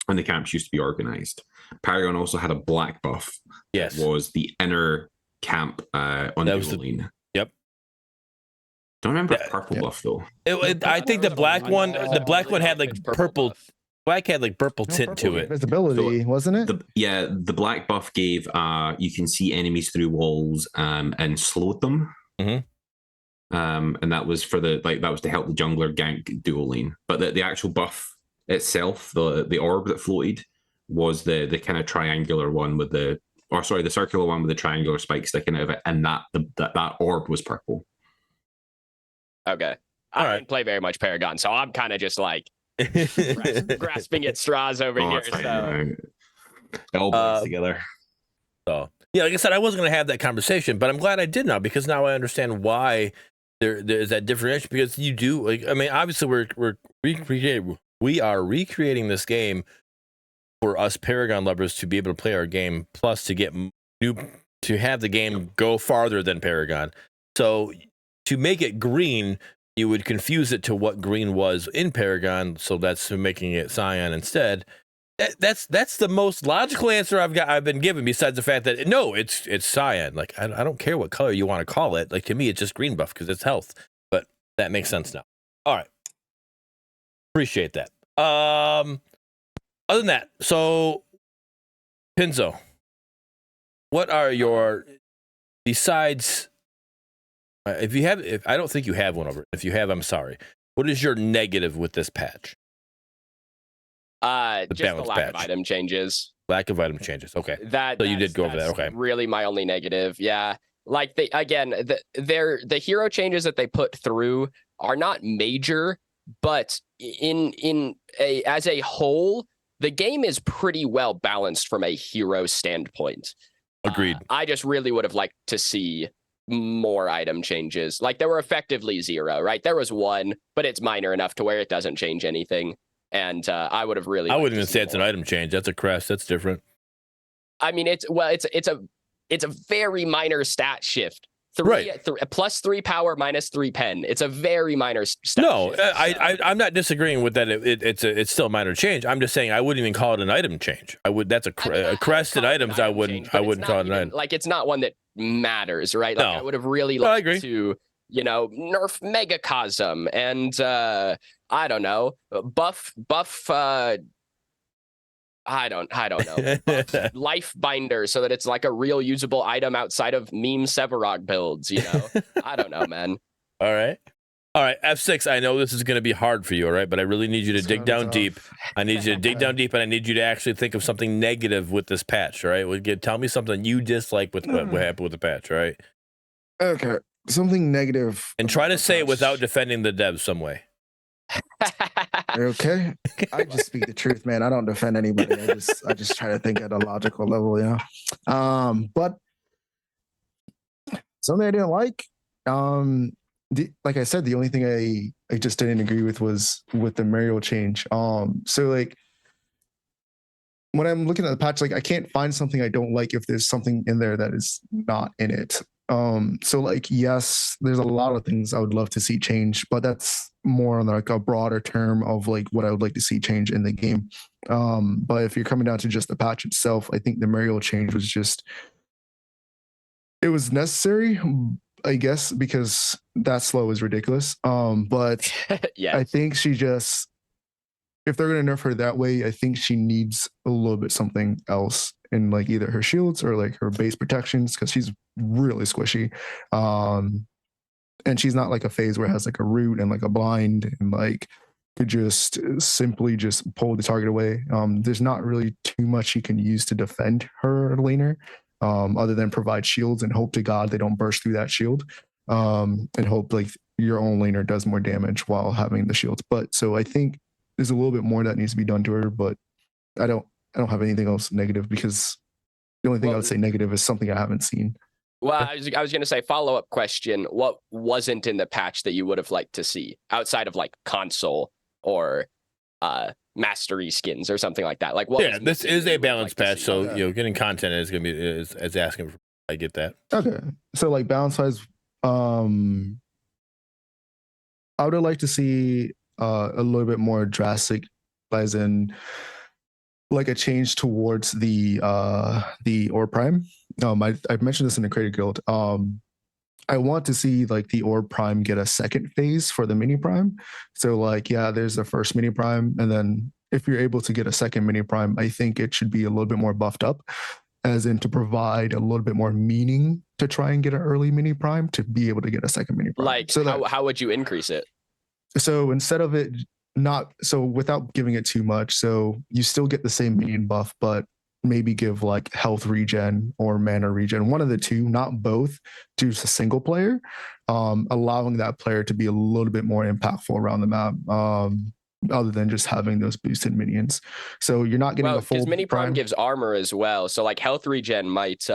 And the camps used to be organized. Paragon also had a black buff. Yes, was the inner camp on the lane. Yep. Don't remember purple buff though. I think the black one had like purple. Black had like purple tint to it. Visibility, wasn't it? The black buff gave you can see enemies through walls and slowed them. Mm-hmm. And that was that was to help the jungler gank dual lane. But the actual buff itself, the orb that floated, was the kind of triangular one with the circular one with the triangular spike sticking out of it, and that orb was purple. Okay. I didn't play very much Paragon, so I'm kind of just like grasping at straws over here. So it all blends together. So yeah, like I said, I wasn't going to have that conversation, but I'm glad I did now, because now I understand why there's that differentiation. Because you do, like, I mean, obviously we are recreating this game for us Paragon lovers to be able to play our game, plus to get to have the game go farther than Paragon. So to make it green, you would confuse it to what green was in Paragon, so that's making it cyan instead. That's the most logical answer I've been given, besides the fact that no, it's cyan. Like I don't care what color you want to call it. Like to me, it's just green buff because it's health. But that makes sense now. All right, appreciate that. Other than that, so Pinzo, what are your besides? If I don't think you have one over. If you have, I'm sorry. What is your negative with this patch? Just the lack of item changes. Lack of item changes. Okay. So you did go over that. Okay. Really, my only negative. Yeah. Like the hero changes that they put through are not major, but as a whole, the game is pretty well balanced from a hero standpoint. Agreed. I just really would have liked to see more item changes. Like there were effectively 0, right? There was 1, but it's minor enough to where it doesn't change anything. And I would have really. I wouldn't even say it's an item change. That's a crest. That's different. I mean, it's a very minor stat shift. Plus 3 power, minus 3 pen. It's a very minor stat shift. I'm not disagreeing with that. It's still a minor change. I'm just saying I wouldn't even call it an item change. That's a crested items. I wouldn't call it an item. Like it's not one that matters, right? Like I would have really liked to, nerf Megacosm and I don't know, buff I don't know. Buff Life Binder so that it's like a real usable item outside of meme Sevarog builds, I don't know, man. All right. All right, F6, I know this is going to be hard for you, all right? But I really need you to dig down deep. I need you to dig down deep, and I need you to actually think of something negative with this patch, all right? Tell me something you dislike with what happened with the patch, all right? Okay, something negative. And try to say it without defending the devs some way. Okay, I just speak the truth, man. I don't defend anybody. I just try to think at a logical level, you know. But something I didn't like. Like I said, the only thing I just didn't agree with was with the Mario change. So like when I'm looking at the patch, like I can't find something I don't like if there's something in there that is not in it. So like, yes, there's a lot of things I would love to see change, but that's more on like a broader term of like what I would like to see change in the game. But if you're coming down to just the patch itself, I think the Mario change was just, it was necessary, I guess, because that slow is ridiculous. But yeah, I think she just, if they're gonna nerf her that way, I think she needs a little bit something else in like either her shields or like her base protections, because she's really squishy. And she's not like a phase where it has like a root and like a blind and like could just simply just pull the target away. There's not really too much she can use to defend her laner, other than provide shields and hope to God they don't burst through that shield. And hope like your own laner does more damage while having the shields. But so I think there's a little bit more that needs to be done to her, but I don't have anything else negative, because the only thing I would say negative is something I haven't seen. Well, I was going to say, follow-up question. What wasn't in the patch that you would have liked to see outside of like console or mastery skins or something like that? Like, what? Yeah, this is a balanced patch, so you know, getting content is going to be is asking for. I get that. Okay, so like balance wise, I would have liked to see a little bit more drastic, as in like a change towards the Orb Prime. I've mentioned this in the Creator Guild. I want to see like the Orb Prime get a second phase for the Mini Prime. So like, yeah, there's the first Mini Prime, and then if you're able to get a second Mini Prime, I think it should be a little bit more buffed up, as in to provide a little bit more meaning to try and get an early Mini Prime to be able to get a second Mini Prime. Like, so how would you increase it? So instead of it not, so without giving it too much, so you still get the same minion buff, but maybe give like health regen or mana regen, one of the two, not both, to a single player, allowing that player to be a little bit more impactful around the map, other than just having those boosted minions. So you're not getting a full because Mini Prime gives armor as well, so like health regen might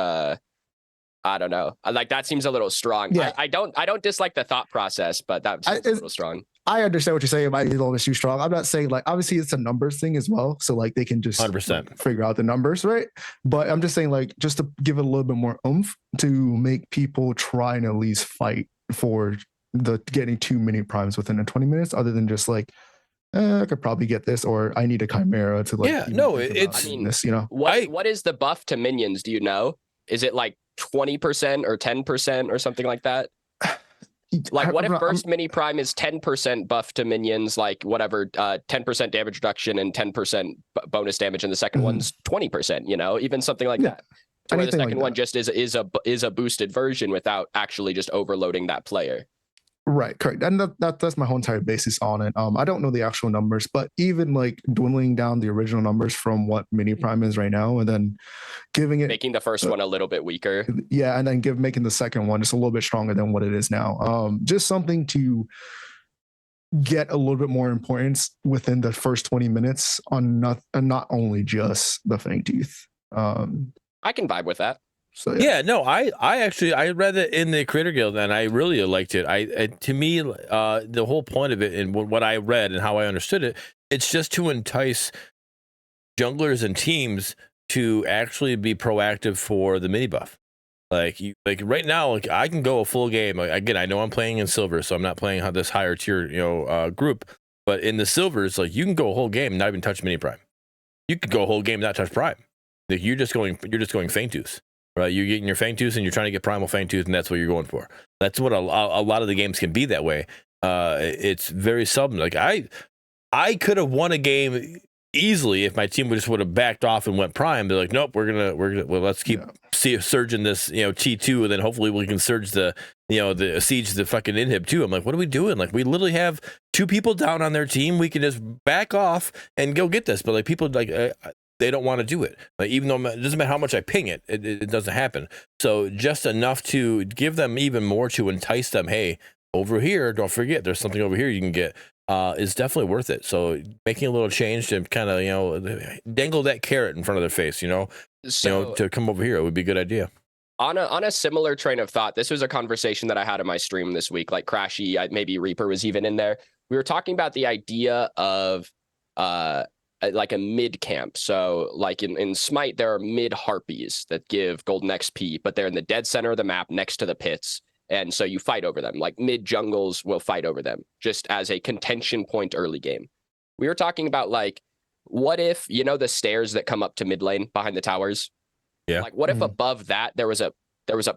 I don't know, like that seems a little strong. Yeah. I don't dislike the thought process, but that seems a little strong. I understand what you're saying. It might be a little bit too strong. I'm not saying, like, obviously it's a numbers thing as well. So like they can just 100% figure out the numbers, right? But I'm just saying, like, just to give it a little bit more oomph to make people try and at least fight for the getting 2 mini primes within the 20 minutes, other than just like, I could probably get this, or I need a chimera to like. Yeah, no, it's, I mean, this, you know, what is the buff to minions? Do you know? Is it like 20% or 10% or something like that? Like, what if first mini prime is 10% buff to minions, like whatever, 10% damage reduction and 10% bonus damage, and the second one's 20%, you know, even something like that. To where the second one just is a boosted version without actually just overloading that player. Right, correct. And that's my whole entire basis on it. I don't know the actual numbers, but even like dwindling down the original numbers from what Mini Prime is right now, and then making the first one a little bit weaker. Yeah, and then making the second one just a little bit stronger than what it is now. Just something to get a little bit more importance within the first 20 minutes on not only just the Fangtooth. I can vibe with that. So yeah, no, I actually read it in the Creator Guild and I really liked it. To me, the whole point of it and what I read and how I understood it, it's just to entice junglers and teams to actually be proactive for the mini buff. Like right now, like I can go a full game. Like, again, I know I'm playing in silver, so I'm not playing this higher tier, group. But in the silvers, like you can go a whole game and not even touch mini prime. You could go a whole game and not touch prime. Like you're just going Fangtooth. Right, you're getting your Fangtooth and you're trying to get Primal Fangtooth, and that's what you're going for. That's what a lot of the games can be that way. It's very seldom. Like I could have won a game easily if my team would have backed off and went Prime. They're like, nope, we're gonna well, let's keep surging this T2, and then hopefully we can surge the the siege the fucking inhib too. I'm like, what are we doing? Like, we literally have 2 people down on their team. We can just back off and go get this. But like, people like they don't want to do it. Like, even though it doesn't matter how much I ping it, it doesn't happen. So just enough to give them even more to entice them. Hey, over here, don't forget, there's something over here you can get. Is definitely worth it. So making a little change to kind of dangle that carrot in front of their face, to come over here, it would be a good idea. On a similar train of thought, this was a conversation that I had in my stream this week. Like Crashy, maybe Reaper was even in there. We were talking about the idea of like a mid camp. So like in Smite, there are mid harpies that give golden XP, but they're in the dead center of the map next to the pits. And so you fight over them. Like mid jungles will fight over them just as a contention point early game. We were talking about like, what if, the stairs that come up to mid lane behind the towers? Yeah. Like what if above that there was a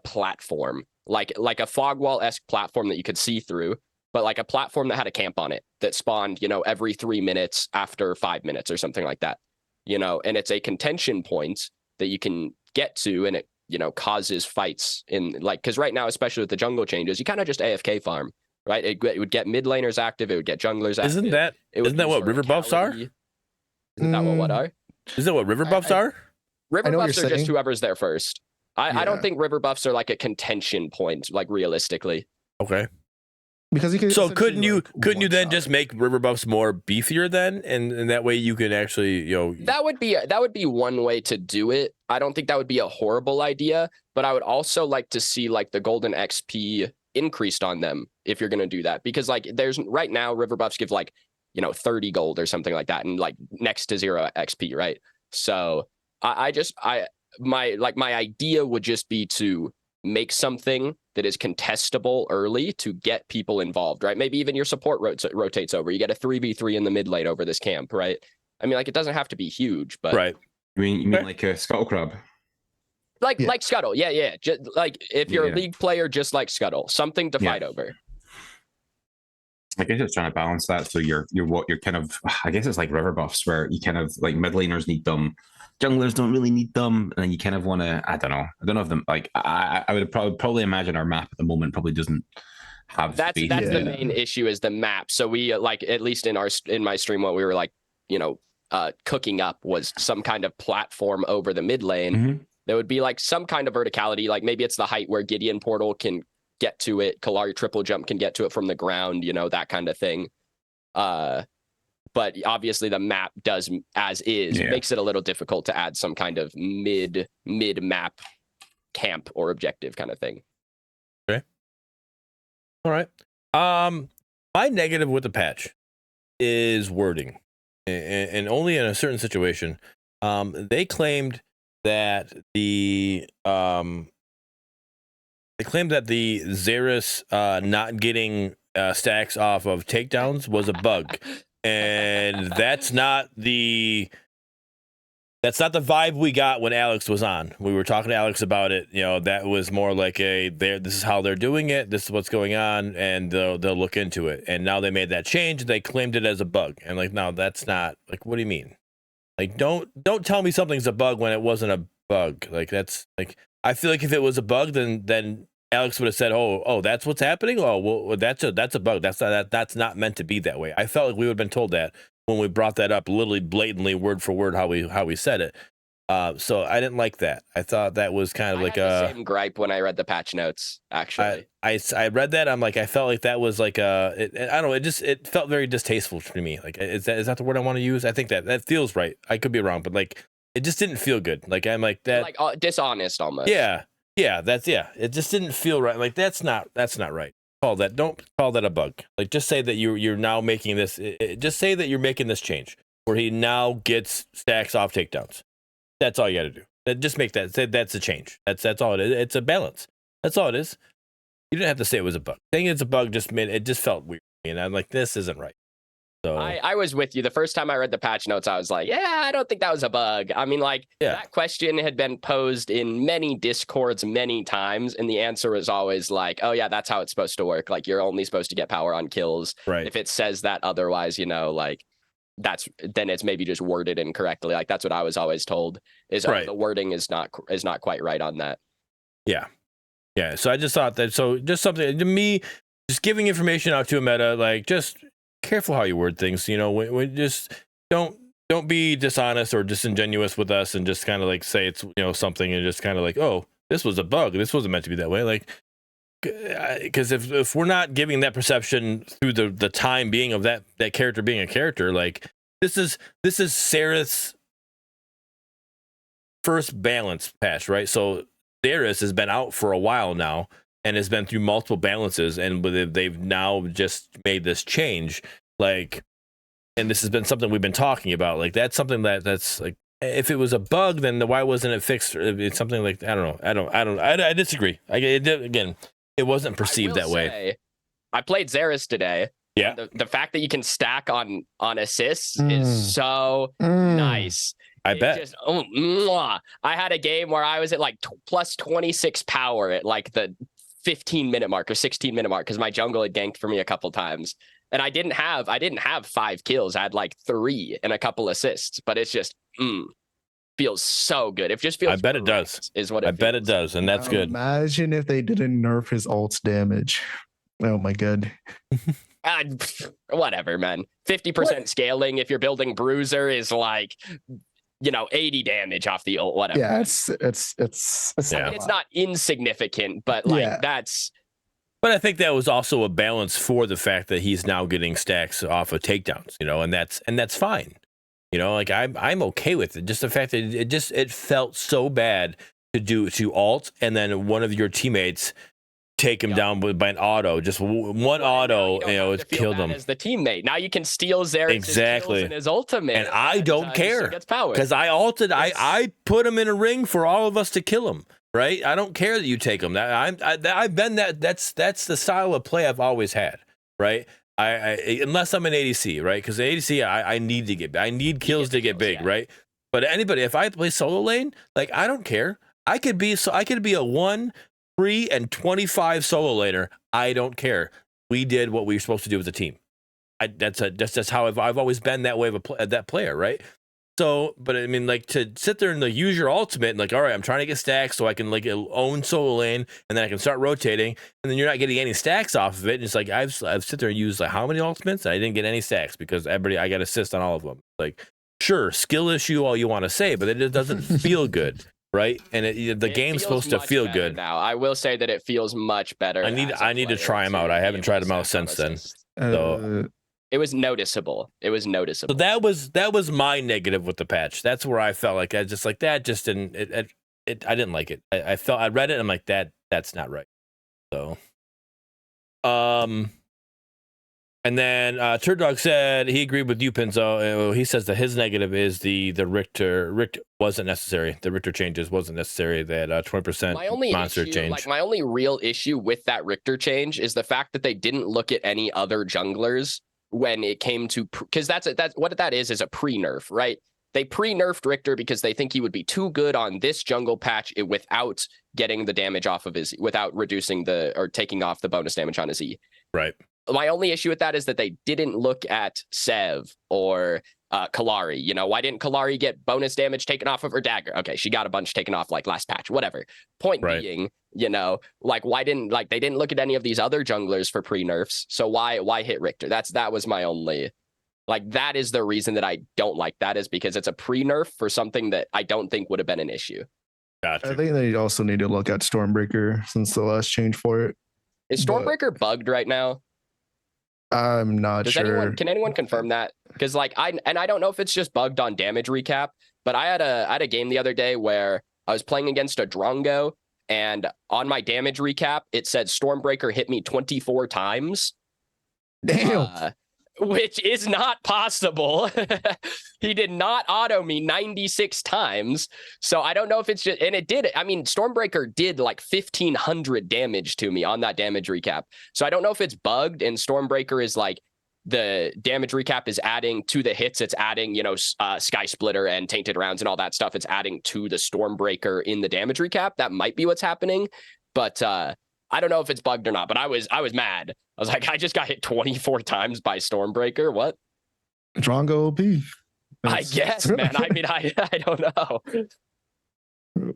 platform, like a fog wall-esque platform that you could see through, but like a platform that had a camp on it that spawned, every 3 minutes after 5 minutes or something like that, and it's a contention point that you can get to, and it, causes fights in like, because right now, especially with the jungle changes, you kind of just AFK farm, right? It would get mid laners active, it would get junglers active. Isn't that what river buffs are? Isn't that what are? Isn't that what river buffs are? River buffs are just whoever's there first. I don't think river buffs are like a contention point, like realistically. Okay. Because you can. So couldn't you then just make river buffs more beefier then, and that way you can actually That would be one way to do it. I don't think that would be a horrible idea, but I would also like to see like the golden XP increased on them if you're gonna do that, because like there's right now river buffs give like 30 gold or something like that, and like next to 0 XP, right? So my idea would just be to make something that is contestable early to get people involved, right? Maybe even your support rotates over. You get a 3v3 in the mid lane over this camp, right? I mean, like, it doesn't have to be huge, but right. You mean like a Scuttle Crab? Like Scuttle, yeah. Just like if you're a league player, just like Scuttle, something to fight over. I guess it's trying to balance that. So you're kind of, I guess it's like river buffs where you kind of like mid laners need them, junglers don't really need them, and you kind of want to. I don't know if them like I would probably imagine our map at the moment probably doesn't have. That's the main issue is the map. So we like, at least in my stream, what we were like cooking up was some kind of platform over the mid lane. Mm-hmm. There would be like some kind of verticality, like maybe it's the height where Gideon Portal can get to it, Kalari triple jump can get to it from the ground, that kind of thing. But obviously the map does as is. It makes it a little difficult to add some kind of mid map camp or objective kind of thing. Okay. All right. My negative with the patch is wording, and only in a certain situation. They claimed that the Xerath not getting stacks off of takedowns was a bug. And that's not the vibe we got when Alex was on. We were talking to Alex about it. That was more like this is how they're doing it. This is what's going on, and they'll look into it. And now they made that change. They claimed it as a bug. And like, no, that's not. Like, what do you mean? Like, don't tell me something's a bug when it wasn't a bug. Like, that's like, I feel like if it was a bug, then Alex would have said, "Oh, that's what's happening. Oh, well, that's a bug. That's not meant to be that way." I felt like we would have been told that when we brought that up, literally blatantly, word for word, how we said it. So I didn't like that. I thought that was kind of like the same gripe when I read the patch notes. Actually, I read that. I'm like, I felt like that was like I don't know. It felt very distasteful to me. Like, is that the word I want to use? I think that feels right. I could be wrong, but like, it just didn't feel good. Like, I'm like that, like dishonest almost. Yeah. It just didn't feel right. Like, that's not right. Don't call that a bug. Like, just say that you're now making this. Just say that you're making this change where he now gets stacks off takedowns. That's all you got to do. Just make that. Say that's a change. That's all it is. It's a balance. That's all it is. You didn't have to say it was a bug. Saying it's a bug just felt weird. And I'm like, this isn't right. So I was with you. The first time I read the patch notes, I was like, yeah, I don't think that was a bug. I mean, like, that question had been posed in many Discords many times, and the answer was always like, oh, yeah, that's how it's supposed to work. Like, you're only supposed to get power on kills. Right. If it says that otherwise, like, then it's maybe just worded incorrectly. Like, that's what I was always told, is the wording is not quite right on that. Yeah. Yeah, so I just thought that, so just something to me, just giving information out to a meta, like just careful how you word things, you know, when just don't be dishonest or disingenuous with us and just kind of like say it's, you know, something and just kind of like, oh, this was a bug, this wasn't meant to be that way, like, because if we're not giving that perception through the time being of that character being a character, like this is Sarith's first balance patch, right? So Sarith has been out for a while now and has been through multiple balances, and they've now just made this change, like, and this has been something we've been talking about, like that's something that's like, if it was a bug, then why wasn't it fixed? It's something like, I don't know, I disagree. Again, it wasn't perceived that way. I played Xeris today. Yeah, the fact that you can stack on assists is so nice. I bet. I had a game where I was at like plus 26 power at like the 15-minute mark or 16-minute mark because my jungle had ganked for me a couple times, and I didn't have 5 kills. I had like 3 and a couple assists, but it's just feels so good. It just feels. I bet it does. Is what it I bet it does, and that's good. Imagine if they didn't nerf his ult's damage. Oh my god. Whatever, man. 50% scaling if you're building Bruiser is like, you know, 80 damage off the ult, whatever. Yeah, it's I mean, it's not insignificant, but like that's. But I think that was also a balance for the fact that he's now getting stacks off of takedowns, you know, and that's fine. You know, like I'm okay with it. Just the fact that it felt so bad to ult and then one of your teammates take him down by an auto, just one auto, you know, it killed him. As the teammate, now you can steal Xerxes' kills in his ultimate, and I don't care because I ulted. I put him in a ring for all of us to kill him. Right? I don't care that you take him. I've been that. That's the style of play I've always had. Right? I unless I'm an ADC, right? Because ADC, I need kills to get big, right? But anybody, if I play solo lane, like I don't care. I could be a 1, 3, and 25 solo laner. I don't care. We did what we were supposed to do as a team. That's how I've always been that way of that player, right? So, but I mean, like to sit there and like use your ultimate, and like, all right, I'm trying to get stacks so I can like own solo lane, and then I can start rotating, and then you're not getting any stacks off of it. And it's like I've sit there and used like how many ultimates? And I didn't get any stacks because I got assist on all of them. Like, sure, skill issue all you want to say, but it just doesn't feel good. Right, and the game's supposed to feel good. Now, I will say that it feels much better. I need to try them out. I haven't tried them out since then. So it was noticeable. So that was my negative with the patch. That's where I felt like I just like that. Just didn't it. I didn't like it. I read it. And I'm like that's not right. So, and then Turd Dog said he agreed with you, Pinzo. He says that his negative is the Richter wasn't necessary. The Richter changes wasn't necessary. That 20% monster change. Like my only real issue with that Richter change is the fact that they didn't look at any other junglers when it came to, because that's what that is a pre-nerf, right? They pre-nerfed Richter because they think he would be too good on this jungle patch without getting the damage off of without reducing or taking off the bonus damage on his E. Right. My only issue with that is that they didn't look at Sev or Kalari. You know, why didn't Kalari get bonus damage taken off of her dagger? Okay, she got a bunch taken off like last patch, whatever. Point being, you know, like they didn't look at any of these other junglers for pre-nerfs. So why hit Richter? That was my only, like, that is the reason that I don't like that, is because it's a pre-nerf for something that I don't think would have been an issue. Gotcha. I think they also need to look at Stormbreaker since the last change for it. Is Stormbreaker bugged right now? I'm not sure. Can anyone confirm that? Because like I don't know if it's just bugged on damage recap, but I had a game the other day where I was playing against a Drongo, and on my damage recap it said Stormbreaker hit me 24 times. Damn. Which is not possible. He did not auto me 96 times. So I don't know if it's just, and it did. I mean, Stormbreaker did like 1,500 damage to me on that damage recap. So I don't know if it's bugged and Stormbreaker is like, the damage recap is adding to the hits. It's adding, you know, Sky Splitter and Tainted Rounds and all that stuff. It's adding to the Stormbreaker in the damage recap. That might be what's happening. But I don't know if it's bugged or not, but I was mad. I was like, I just got hit 24 times by Stormbreaker. What? Drongo OP. I guess, man. I mean, I don't know.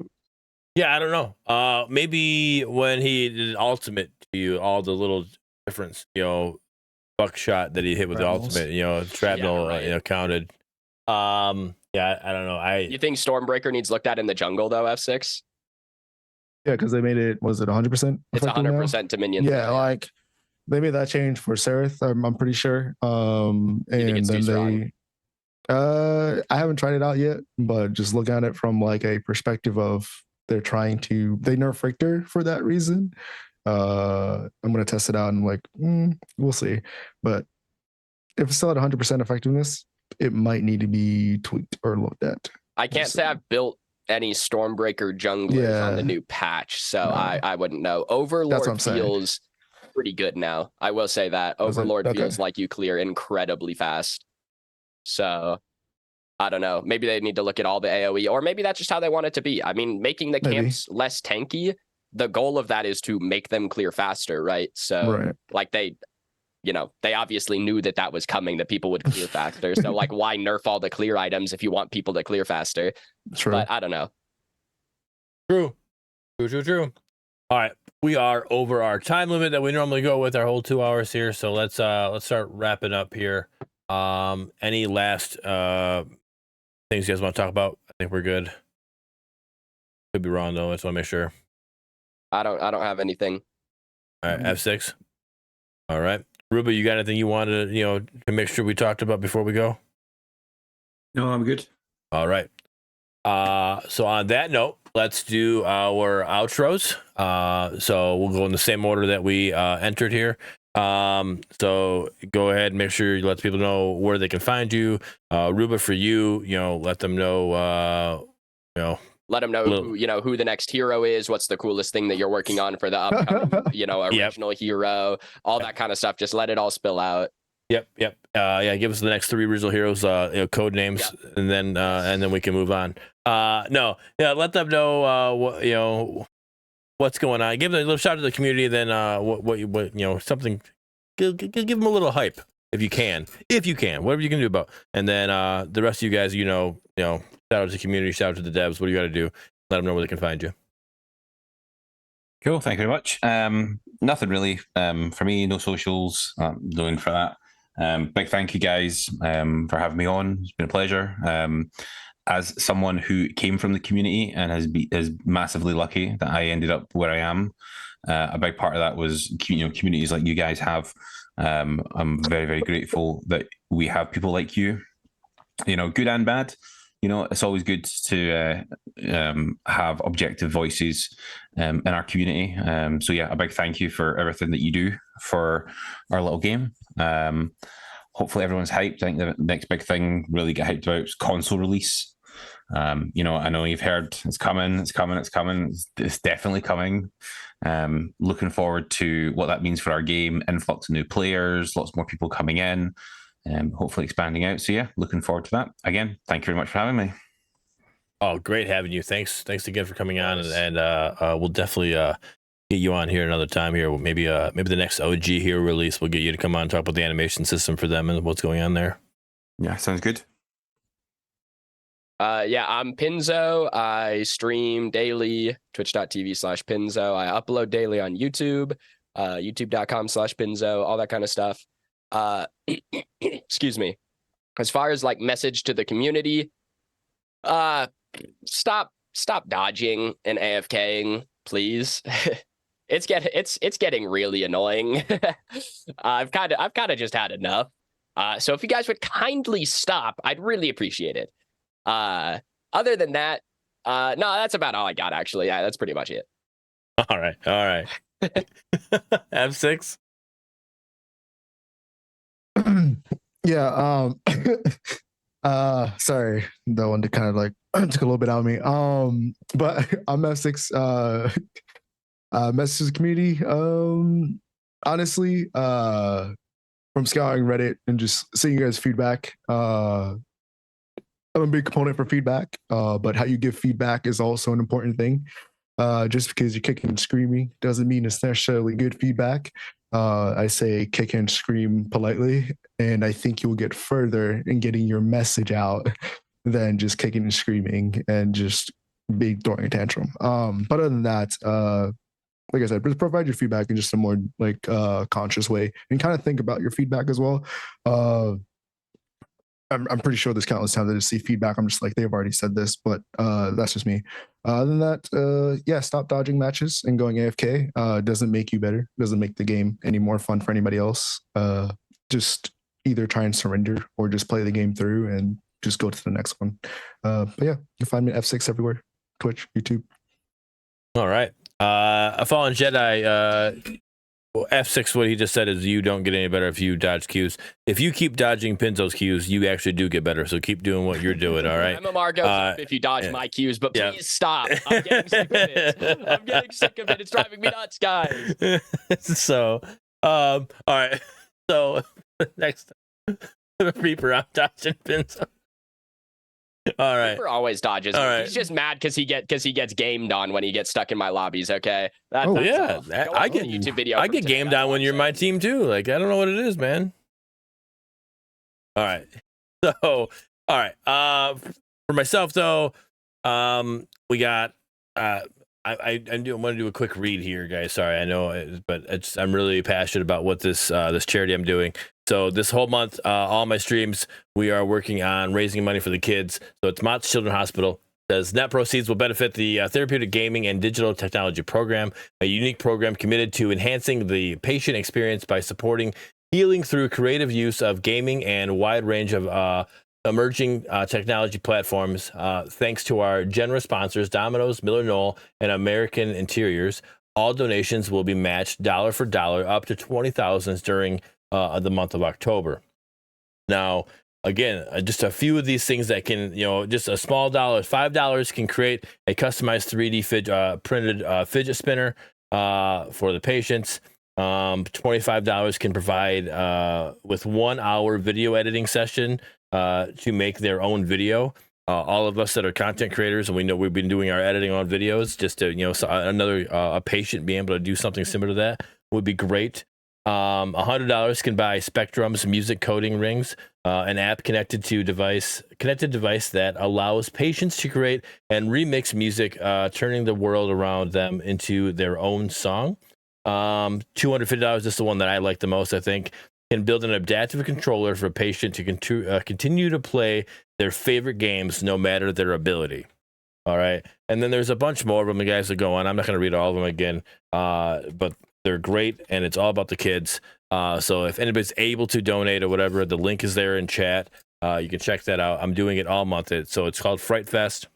Yeah, I don't know. Maybe when he did ultimate to you, all the little difference, buckshot that he hit with the Shrapnels. ultimate, shrapnel, right. counted. Yeah, I don't know. You think Stormbreaker needs looked at in the jungle though, F6? Yeah, because they made it. Was it 100% It's effective now? 100% to minions. Yeah, like they made that change for Seraph. I'm pretty sure. You think And it's too then strong? I haven't tried it out yet, but just look at it from like a perspective of they nerf Richter for that reason. I'm gonna test it out and like we'll see. But if it's still at 100% effectiveness, it might need to be tweaked or looked at. I can't say I've built any Stormbreaker junglers on the new patch, so No. I wouldn't know. Overlord feels pretty good now. I will say that. Overlord feels like you clear incredibly fast. So I don't know. Maybe they need to look at all the AoE, or maybe that's just how they want it to be. I mean, making the camps less tanky, the goal of that is to make them clear faster, right? So like they obviously knew that was coming, that people would clear faster. So like, why nerf all the clear items if you want people to clear faster? True. But I don't know. True. All right, we are over our time limit that we normally go with, our whole 2 hours here. So let's start wrapping up here. Any last things you guys want to talk about? I think we're good. Could be wrong though. I just want to make sure. I don't have anything. All right, F6. All right, Ruba, you got anything you wanted to make sure we talked about before we go? No, I'm good. All right. So on that note, let's do our outros. So we'll go in the same order that we entered here. So go ahead and make sure you let people know where they can find you. Ruba, for you, let them know, let them know who the next hero is, what's the coolest thing that you're working on for the upcoming, original hero, all that kind of stuff. Just let it all spill out. Yep. Yeah, give us the next 3 original heroes, code names, and then we can move on. Let them know what's going on. Give them a little shout out to the community, then something. Give them a little hype if you can, whatever you can do about. And then the rest of you guys, shout out to the community, shout out to the devs. What do you got to do? Let them know where they can find you. Cool, thank you very much. Nothing really for me, no socials. Doing for that. Big thank you guys for having me on. It's been a pleasure. As someone who came from the community and is massively lucky that I ended up where I am, a big part of that was communities like you guys have. I'm very, very grateful that we have people like you, good and bad. It's always good to have objective voices in our community. So yeah, a big thank you for everything that you do for our little game. Hopefully everyone's hyped. I think the next big thing really get hyped about is console release. I know you've heard it's coming. It's definitely coming. Looking forward to what that means for our game. Influx of new players, lots more people coming in. Hopefully expanding out. So yeah, looking forward to that. Again, thank you very much for having me. Oh, great having you. Thanks again for coming on, and we'll definitely get you on here another time here. Maybe the next OG hero release, we'll get you to come on and talk about the animation system for them and what's going on there. Yeah, sounds good. I'm Pinzo. I stream daily, twitch.tv/Pinzo. I upload daily on YouTube, youtube.com/Pinzo, all that kind of stuff. Excuse me. As far as like message to the community, stop dodging and AFKing, please. It's getting really annoying. I've kind of just had enough. So if you guys would kindly stop, I'd really appreciate it. Other than that, no, that's about all I got, actually. Yeah, that's pretty much it. All right. F6. Yeah. Sorry, that one kind of like took a little bit out of me. But I'm F6. Message to the community. Honestly, from scouring Reddit and just seeing you guys' feedback, I'm a big component for feedback. But how you give feedback is also an important thing. Just because you're kicking and screaming doesn't mean it's necessarily good feedback. I say kick and scream politely, and I think you'll get further in getting your message out than just kicking and screaming and just be throwing a tantrum. But other than that, like I said, just provide your feedback in just a more like conscious way, and kind of think about your feedback as well. I'm pretty sure there's countless times I just see feedback. I'm just like, they've already said this, but that's just me. Other than that, yeah, stop dodging matches and going AFK. Doesn't make you better. Doesn't make the game any more fun for anybody else. Just either try and surrender or just play the game through and just go to the next one. But yeah, you can find me at F6 everywhere. Twitch, YouTube. All right. A Fallen Jedi, F6, what he just said is you don't get any better if you dodge Qs. If you keep dodging Pinzo's Qs, you actually do get better. So keep doing what you're doing, all right? MMR goes up if you dodge my Qs, but please stop. I'm getting sick of it. I'm getting sick of it. It's driving me nuts, guys. So, all right. So, next Reaper, I'm dodging Pinzo. All right. Reaper always dodges. All right. He's just mad because he gets gamed on when he gets stuck in my lobbies. Okay. That's yeah, I get YouTube video. I get gamed on when you're my team too. Like I don't know what it is, man. All right. So, all right. For myself though, we got. I want to do a quick read here, guys. Sorry, I know, but I'm really passionate about what this charity I'm doing. So this whole month, all my streams, we are working on raising money for the kids. So it's Mott's Children's Hospital. Says net proceeds will benefit the Therapeutic Gaming and Digital Technology Program, a unique program committed to enhancing the patient experience by supporting healing through creative use of gaming and a wide range of emerging technology platforms. Thanks to our generous sponsors, Domino's, Miller Knoll, and American Interiors. All donations will be matched dollar for dollar up to $20,000 during the month of October. Now, again, just a few of these things that can, just a small dollar, $5 can create a customized 3D printed fidget spinner for the patients. $25 can provide with 1 hour video editing session to make their own video. All of us that are content creators, and we know we've been doing our editing on videos, just to, so another a patient being able to do something similar to that would be great. $100 can buy Spectrum's music coding rings, an app connected device that allows patients to create and remix music, turning the world around them into their own song. $250 is the one that I like the most, I think. Can build an adaptive controller for a patient to continue to play their favorite games no matter their ability. All right. And then there's a bunch more of them, the guys that go on. I'm not going to read all of them again, but they're great, and it's all about the kids. So if anybody's able to donate or whatever, the link is there in chat. You can check that out. I'm doing it all month. So it's called Fright Fest.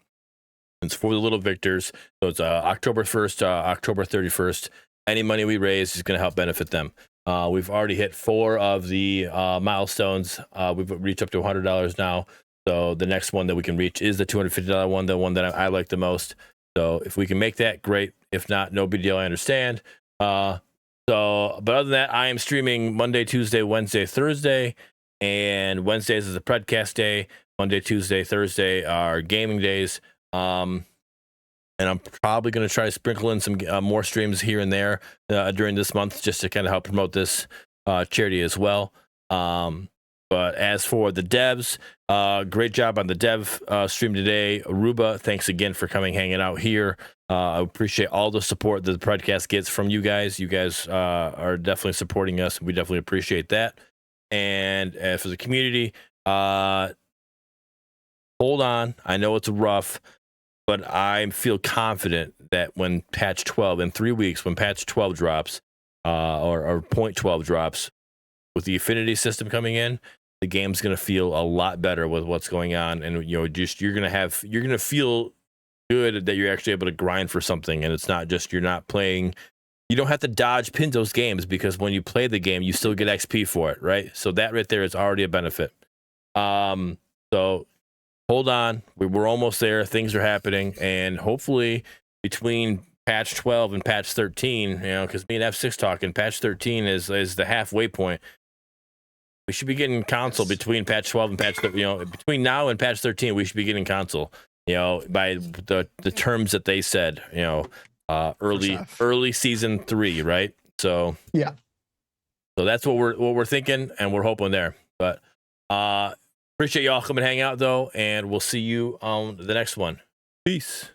It's for the little victors. So it's October 1st, October 31st. Any money we raise is going to help benefit them. We've already hit 4 of the milestones. We've reached up to $100 now. So the next one that we can reach is the $250 one, the one that I like the most. So if we can make that, great. If not, no big deal. I understand. But other than that, I am streaming Monday, Tuesday, Wednesday, Thursday, and Wednesdays is a PREDCAST day. Monday, Tuesday, Thursday are gaming days. And I'm probably going to try to sprinkle in some more streams here and there during this month, just to kind of help promote this charity as well. But as for the devs, great job on the dev stream today. Ruba, thanks again for hanging out here. I appreciate all the support that the PREDCAST gets from you guys. You guys are definitely supporting us. We definitely appreciate that. And for the community, hold on. I know it's rough, but I feel confident that when patch 12, in 3 weeks, when patch 12 drops, or point 12 drops, with the affinity system coming in, the game's going to feel a lot better with what's going on. And, you're going to feel good that you're actually able to grind for something. And it's not just, you're not playing, you don't have to dodge Pinzo's games, because when you play the game, you still get XP for it, right? So that right there is already a benefit. So hold on, we're almost there. Things are happening, and hopefully between patch 12 and patch 13, because me and F6 talking, patch 13 is the halfway point. We should be getting console between patch 12 and patch, between now and patch 13, we should be getting console, by the terms that they said, early season 3, right? So yeah. So that's what we're thinking, and we're hoping there. But appreciate y'all coming hang out though, and we'll see you on the next one. Peace.